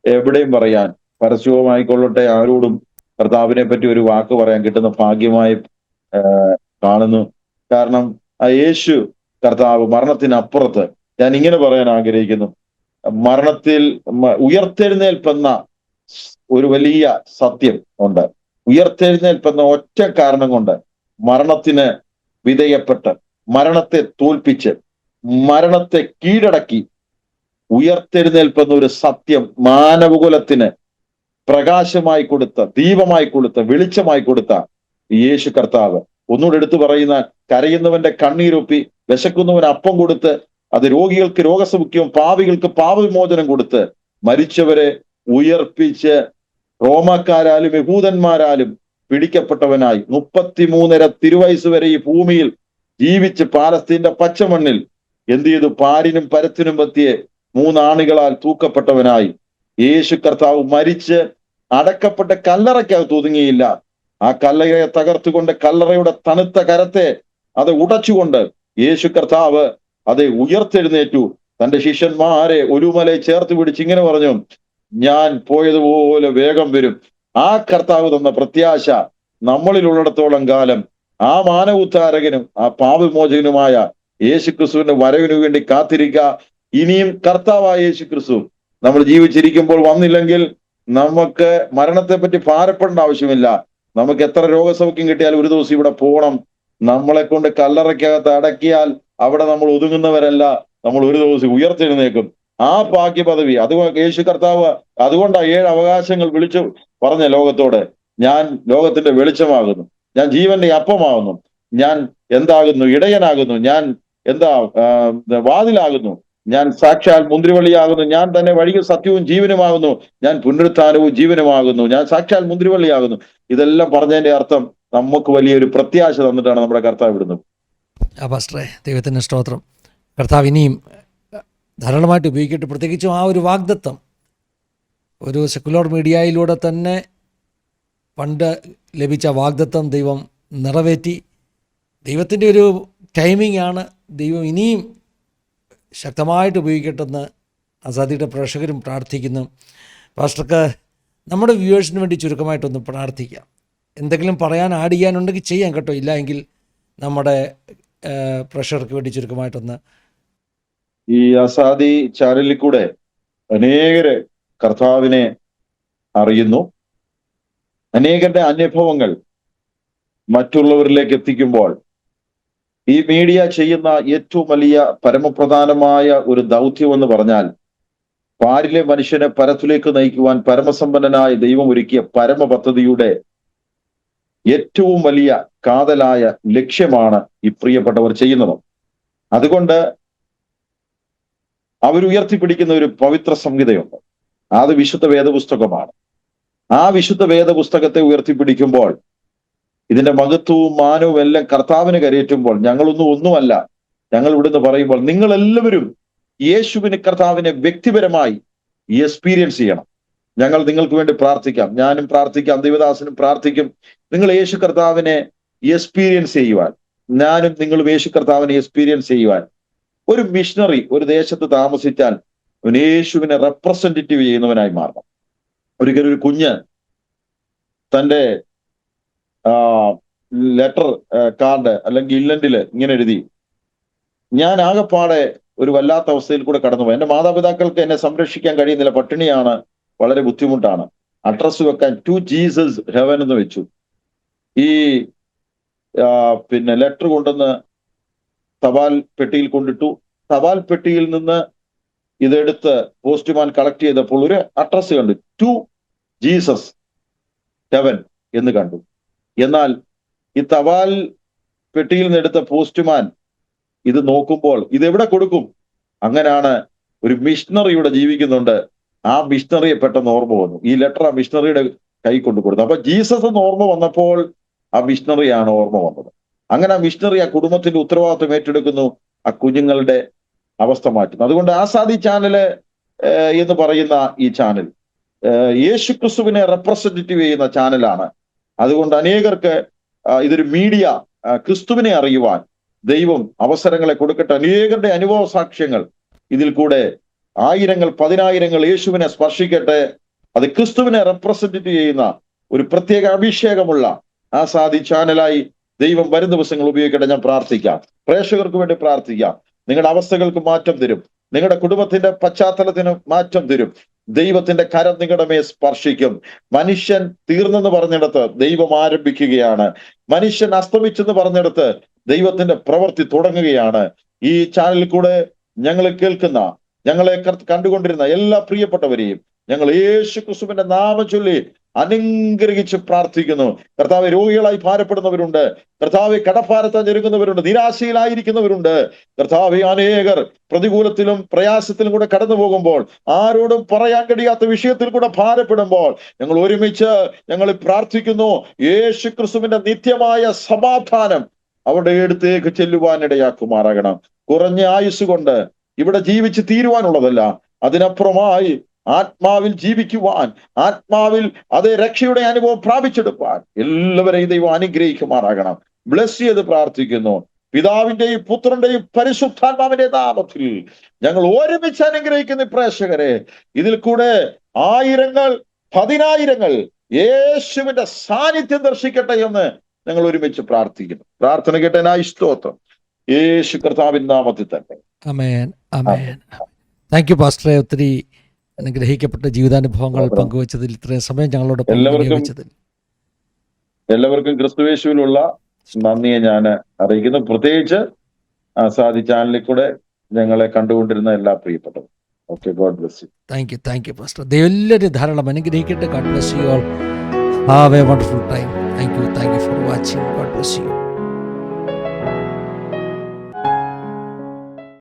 എവിടെയും പറയാൻ, പരസ്യവുമായിക്കൊള്ളട്ടെ, ആരോടും കർത്താവിനെ പറ്റി ഒരു വാക്ക് പറയാൻ കിട്ടുന്ന ഭാഗ്യമായി കാണുന്നു. കാരണം ആ യേശു കർത്താവ് മരണത്തിനപ്പുറത്ത്, ഞാൻ ഇങ്ങനെ പറയാൻ ആഗ്രഹിക്കുന്നു, മരണത്തിൽ ഉയർത്തെഴുന്നേൽപ്പെന്ന ഒരു വലിയ സത്യം ഉണ്ട്. ഉയർത്തെഴുന്നേൽപ്പെന്ന ഒറ്റ കാരണം കൊണ്ട് മരണത്തിന് വിധേയപ്പെട്ട്, മരണത്തെ തോൽപ്പിച്ച്, മരണത്തെ കീഴടക്കി ഉയർത്തെഴുന്നേൽപ്പെന്ന ഒരു സത്യം മാനവകുലത്തിന് പ്രകാശമായി കൊടുത്ത, ദീപമായി കൊടുത്ത, വെളിച്ചമായി കൊടുത്ത യേശു കർത്താവ്. ഒന്നുകൂടെ എടുത്തു പറയുന്ന, കരയുന്നവന്റെ കണ്ണീരൊപ്പി, വിശക്കുന്നവന് അപ്പം കൊടുത്ത്, അത് രോഗികൾക്ക് രോഗസൗഖ്യവും പാപികൾക്ക് പാപവിമോചനം കൊടുത്ത്, മരിച്ചവരെ ഉയർപ്പിച്ച്, റോമാക്കാരാലും യഹൂദന്മാരാലും പിടിക്കപ്പെട്ടവനായി 33.5 തിരുവയസ് വരെ ഈ ഭൂമിയിൽ ജീവിച്ച് പാലസ്തീന്റെ പച്ചമണ്ണിൽ എന്ത് ചെയ്തു, പാരിനും പരത്തിനും പറ്റിയ 3 ആണികളാൽ തൂക്കപ്പെട്ടവനായി യേശു കർത്താവ് മരിച്ച് അടക്കപ്പെട്ട കല്ലറയ്ക്കകത്ത് ഒതുങ്ങിയില്ല. ആ കല്ലറയെ തകർത്തുകൊണ്ട്, കല്ലറയുടെ തണുത്ത കരത്തെ അത് ഉടച്ചുകൊണ്ട് യേശു കർത്താവ് അത് ഉയർത്തെഴുന്നേറ്റു. തന്റെ ശിഷ്യന്മാരെ ഒരുമലയെ ചേർത്ത് പിടിച്ച് ഇങ്ങനെ പറഞ്ഞു, ഞാൻ പോയതുപോലെ വേഗം വരും. ആ കർത്താവ് തന്ന പ്രത്യാശ നമ്മളിലുള്ളിടത്തോളം കാലം ആ മാനവോദ്ധാരകനും ആ പാപവിമോചകനുമായ യേശു ക്രിസ്തുവിന്റെ വരവിനു വേണ്ടി കാത്തിരിക്കുക. ഇനിയും കർത്താവായ യേശു ക്രിസ്തു നമ്മൾ ജീവിച്ചിരിക്കുമ്പോൾ വന്നില്ലെങ്കിൽ നമുക്ക് മരണത്തെ പറ്റി ഭാരപ്പെടേണ്ട ആവശ്യമില്ല. നമുക്ക് എത്ര രോഗസൗഖ്യം കിട്ടിയാൽ ഒരു ദിവസം ഇവിടെ പോകണം. നമ്മളെ കൊണ്ട് കല്ലറയ്ക്കകത്ത് അടക്കിയാൽ അവിടെ നമ്മൾ ഒതുങ്ങുന്നവരല്ല, നമ്മൾ ഒരു ദിവസം ഉയർത്തെഴുന്നേക്കും. ആ ഭാഗ്യ പദവി അത് യേശു കർത്താവ് അതുകൊണ്ടാ 7 അവകാശങ്ങൾ വിളിച്ചു പറഞ്ഞ ലോകത്തോട്, ഞാൻ ലോകത്തിന്റെ വെളിച്ചമാകുന്നു, ഞാൻ ജീവന്റെ അപ്പമാകുന്നു, ഞാൻ എന്താകുന്നു, ഇടയനാകുന്നു, ഞാൻ എന്താ വാതിലാകുന്നു, ഞാൻ സാക്ഷാൽ മുന്തിരിവള്ളിയാകുന്നു, ഞാൻ തന്നെ വഴിയും സത്യവും ജീവനുമാകുന്നു, ഞാൻ പുനരുത്ഥാനവും ജീവനുമാകുന്നു, ഞാൻ സാക്ഷാൽ മുന്തിരിവള്ളിയാകുന്നു. ഇതെല്ലാം പറഞ്ഞതിന്റെ അർത്ഥം നമുക്ക് വലിയൊരു പ്രത്യാശ തന്നിട്ടാണ് നമ്മുടെ കർത്താവ് വിടുന്നത്. പാസ്റ്ററെ, ദൈവത്തിൻ്റെ സ്തോത്രം. കർത്താവ് ഇനിയും ധാരാളമായിട്ട് ഉപയോഗിക്കട്ടെ. പ്രത്യേകിച്ചും ആ ഒരു വാഗ്ദത്തം ഒരു സെക്കുലർ മീഡിയയിലൂടെ തന്നെ പണ്ട് ലഭിച്ച വാഗ്ദത്തം ദൈവം നിറവേറ്റി. ദൈവത്തിൻ്റെ ഒരു ടൈമിംഗ് ആണ്. ദൈവം ഇനിയും ശക്തമായിട്ട് ഉപയോഗിക്കട്ടെന്ന് ആസാദിയുടെ പ്രേക്ഷകരും പ്രാർത്ഥിക്കുന്നു. പാസ്റ്റർക്ക് നമ്മുടെ വ്യൂവേഴ്സിന് വേണ്ടി ചുരുക്കമായിട്ടൊന്ന് പ്രാർത്ഥിക്കാം. എന്തെങ്കിലും പറയാൻ ആഡ് ചെയ്യാനുണ്ടെങ്കിൽ ചെയ്യാം കേട്ടോ. ഇല്ല എങ്കിൽ നമ്മുടെ പ്രേക്ഷകർക്ക് വേണ്ടി ചുരുക്കമായിട്ടൊന്ന്. ഈ ആസാദി ചാനലിൽ കൂടെ അനേകര് കർത്താവിനെ അറിയുന്നു. അനേകരുടെ അനുഭവങ്ങൾ മറ്റുള്ളവരിലേക്ക് എത്തിക്കുമ്പോൾ ഈ മീഡിയ ചെയ്യുന്ന ഏറ്റവും വലിയ പരമപ്രധാനമായ ഒരു ദൗത്യം എന്ന് പറഞ്ഞാൽ പാരിലെ മനുഷ്യനെ പരത്തിലേക്ക് നയിക്കുവാൻ പരമസമ്പന്നനായ ദൈവം ഒരുക്കിയ പരമ പദ്ധതിയുടെ ഏറ്റവും വലിയ കാതലായ ലക്ഷ്യമാണ് ഈ പ്രിയപ്പെട്ടവർ ചെയ്യുന്നത്. അതുകൊണ്ട് അവരുയർത്തിപ്പിടിക്കുന്ന ഒരു പവിത്ര സംഹിതയുണ്ട്. അത് വിശുദ്ധ വേദപുസ്തകമാണ്. ആ വിശുദ്ധ വേദപുസ്തകത്തെ ഉയർത്തിപ്പിടിക്കുമ്പോൾ ഇതിന്റെ മഹത്വവും മാനവും എല്ലാം കർത്താവിന് കരയേറ്റുമ്പോൾ ഒന്നുമല്ല. ഞങ്ങൾ ഇവിടുന്ന് പറയുമ്പോൾ നിങ്ങൾ എല്ലാവരും യേശുവിന് കർത്താവിനെ വ്യക്തിപരമായി എക്സ്പീരിയൻസ് ചെയ്യണം. ഞങ്ങൾ നിങ്ങൾക്ക് വേണ്ടി പ്രാർത്ഥിക്കാം. ഞാനും പ്രാർത്ഥിക്കാം, ദൈവദാസനും പ്രാർത്ഥിക്കും. നിങ്ങൾ യേശു കർത്താവിനെ എക്സ്പീരിയൻസ് ചെയ്യുവാൻ, ഞാനും നിങ്ങളും യേശു കർത്താവിനെ എക്സ്പീരിയൻസ് ചെയ്യുവാൻ. ഒരു മിഷണറി ഒരു ദേശത്ത് താമസിച്ചാൽ അവൻ യേശുവിനെ റെപ്രസെന്റേറ്റീവ് ചെയ്യുന്നവനായി മാറണം. ഒരിക്കലും ഒരു കുഞ്ഞ് തൻ്റെ ലെറ്റർ കാർഡ് അല്ലെങ്കിൽ ഇല്ലന്റില് ഇങ്ങനെ എഴുതി, ഞാൻ ആകെപ്പാടെ ഒരു വല്ലാത്ത അവസ്ഥയിൽ കൂടെ കടന്നുപോയി. എന്റെ മാതാപിതാക്കൾക്ക് എന്നെ സംരക്ഷിക്കാൻ കഴിയുന്നില്ല, പട്ടിണിയാണ്, വളരെ ബുദ്ധിമുട്ടാണ്. അഡ്രസ് വെക്കാൻ ടു ജീസസ് ഹെവൻ എന്ന് വെച്ചു. ഈ ലെറ്റർ കൊണ്ടുവന്ന് തപാൽ പെട്ടിയിൽ കൊണ്ടിട്ടു. തപാൽ പെട്ടിയിൽ നിന്ന് ഇതെടുത്ത് പോസ്റ്റ്മാൻ കളക്ട് ചെയ്തപ്പോൾ ഒരു അഡ്രസ് കണ്ടു, ടു ജീസസ് ഹെവൻ എന്ന് കണ്ടു. എന്നാൽ ഈ തപാൽ പെട്ടിയിൽ നിന്ന് എടുത്ത പോസ്റ്റ്മാൻ ഇത് നോക്കുമ്പോൾ ഇതെവിടെ കൊടുക്കും? അങ്ങനെയാണ് ഒരു മിഷണറിയുടെ ജീവിക്കുന്നുണ്ട്. ആ മിഷണറിയെ പെട്ടെന്ന് ഓർമ്മ വന്നു. ഈ ലെറ്റർ ആ മിഷണറിയുടെ കൈ കൊണ്ട് കൊടുത്തു. അപ്പൊ ജീസസ് എന്ന് ഓർമ്മ വന്നപ്പോൾ ആ മിഷണറിയാണ് ഓർമ്മ വന്നത്. അങ്ങനെ ആ മിഷണറി ആ കുടുംബത്തിന്റെ ഉത്തരവാദിത്വം ഏറ്റെടുക്കുന്നു, ആ കുഞ്ഞുങ്ങളുടെ അവസ്ഥ മാറ്റുന്നു. അതുകൊണ്ട് ആസാദി ചാനല് എന്ന് പറയുന്ന ഈ ചാനൽ യേശു ക്രിസ്തുവിനെ റെപ്രസെന്റേറ്റീവ് ചെയ്യുന്ന ചാനലാണ്. അതുകൊണ്ട് അനേകർക്ക് ഇതൊരു മീഡിയ, ക്രിസ്തുവിനെ അറിയുവാൻ ദൈവം അവസരങ്ങളെ കൊടുക്കട്ടെ. അനേകരുടെ അനുഭവ സാക്ഷ്യങ്ങൾ ഇതിൽ കൂടെ ആയിരങ്ങൾ പതിനായിരങ്ങൾ യേശുവിനെ സ്പർശിക്കട്ടെ. അത് ക്രിസ്തുവിനെ റെപ്രസെന്റേറ്റ് ചെയ്യുന്ന ഒരു പ്രത്യേക അഭിഷേകമുള്ള ആസാദി ചാനലായി ദൈവം വരും ദിവസങ്ങൾ ഉപയോഗിക്കട്ടെ. ഞാൻ പ്രാർത്ഥിക്കാം, പ്രേക്ഷകർക്ക് വേണ്ടി പ്രാർത്ഥിക്കാം. നിങ്ങളുടെ അവസ്ഥകൾക്ക് മാറ്റം തരും, നിങ്ങളുടെ കുടുംബത്തിന്റെ പശ്ചാത്തലത്തിന് മാറ്റം തരും. ദൈവത്തിന്റെ കരം നിങ്ങളുടെ മേൽ സ്പർശിക്കും. മനുഷ്യൻ തീർന്നെന്ന് പറഞ്ഞിടത്ത് ദൈവം ആരംഭിക്കുകയാണ്. മനുഷ്യൻ അസ്തമിച്ചെന്ന് പറഞ്ഞിടത്ത് ദൈവത്തിന്റെ പ്രവൃത്തി തുടങ്ങുകയാണ്. ഈ ചാനലിൽ കൂടെ ഞങ്ങൾ കേൾക്കുന്ന, ഞങ്ങളെ കണ്ടുകൊണ്ടിരുന്ന എല്ലാ പ്രിയപ്പെട്ടവരെയും ഞങ്ങൾ യേശു ക്രിസ്തുവിന്റെ നാമം ചൊല്ലി അനുഗ്രഹിച്ച് പ്രാർത്ഥിക്കുന്നു. കർത്താവ്, രോഗികളായി ഭാരപ്പെടുന്നവരുണ്ട്, കർത്താവ് കടഭാരത്താൽ ഞെരുങ്ങുന്നവരുണ്ട്, നിരാശയിലായിരിക്കുന്നവരുണ്ട്. കർത്താവ്, അനേകർ പ്രതികൂലത്തിലും പ്രയാസത്തിലും കൂടെ കടന്നു പോകുമ്പോൾ, ആരോടും പറയാൻ കഴിയാത്ത വിഷയത്തിൽ കൂടെ ഭാരപ്പെടുമ്പോൾ ഞങ്ങൾ ഒരുമിച്ച് ഞങ്ങൾ പ്രാർത്ഥിക്കുന്നു. യേശു ക്രിസ്തുവിന്റെ നിത്യമായ സമാധാനം അവരുടെ അടുത്തേക്ക് ചെല്ലുവാനിടയാക്കുമാറാകണം. കുറഞ്ഞ ആയുസ് കൊണ്ട് ഇവിടെ ജീവിച്ച് തീരുവാനുള്ളതല്ല, അതിനപ്പുറമായി ആത്മാവിൽ ജീവിക്കുവാൻ, ആത്മാവിൽ അതേ രക്ഷയുടെ അനുഭവം പ്രാപിച്ചെടുപ്പാൻ എല്ലാവരെയും ദൈവം അനുഗ്രഹിക്കുമാറാകണം. ബ്ലസ് ചെയ്ത് പ്രാർത്ഥിക്കുന്നു. പിതാവിന്റെയും പുത്രന്റെയും പരിശുദ്ധാത്മാവിന്റെ നാമത്തിൽ ഞങ്ങൾ ഒരുമിച്ച് അനുഗ്രഹിക്കുന്ന പ്രേക്ഷകരെ, ഇതിൽ കൂടെ ആയിരങ്ങൾ പതിനായിരങ്ങൾ യേശുവിന്റെ സാന്നിധ്യം ദർശിക്കട്ടെ എന്ന് ഞങ്ങൾ ഒരുമിച്ച് പ്രാർത്ഥിക്കുന്നു. പ്രാർത്ഥന കേട്ടനായി സ്തോത്രം, യേശു കർത്താവിന്റെ നാമത്തിൽ തന്നെ. ആമേൻ, ആമേൻ. താങ്ക് യു പാസ്റ്ററെ, ഒത്തിരി അനുഗ്രഹിക്കപ്പെട്ട ജീവിതാനുഭവങ്ങൾ പങ്കുവച്ചതിൽ, ഇത്രയും സമയം ഞങ്ങളോടൊപ്പം എല്ലാവർക്കും ക്രിസ്തുയേശുവിലുള്ള നന്ദിയെ ഞാൻ അറിയിക്കുന്നു. പ്രത്യേകിച്ച് ആസാദി ചാനലിൽ കൂടെ ഞങ്ങളെ കണ്ടുകൊണ്ടിരുന്ന എല്ലാ പ്രിയപ്പെട്ടവരും. Okay, God bless you. Thank you pastor. ദൈവം ധാരാളം അനുഗ്രഹിക്കട്ടെ. God bless you all. Have a wonderful time. Thank you for watching. God bless U.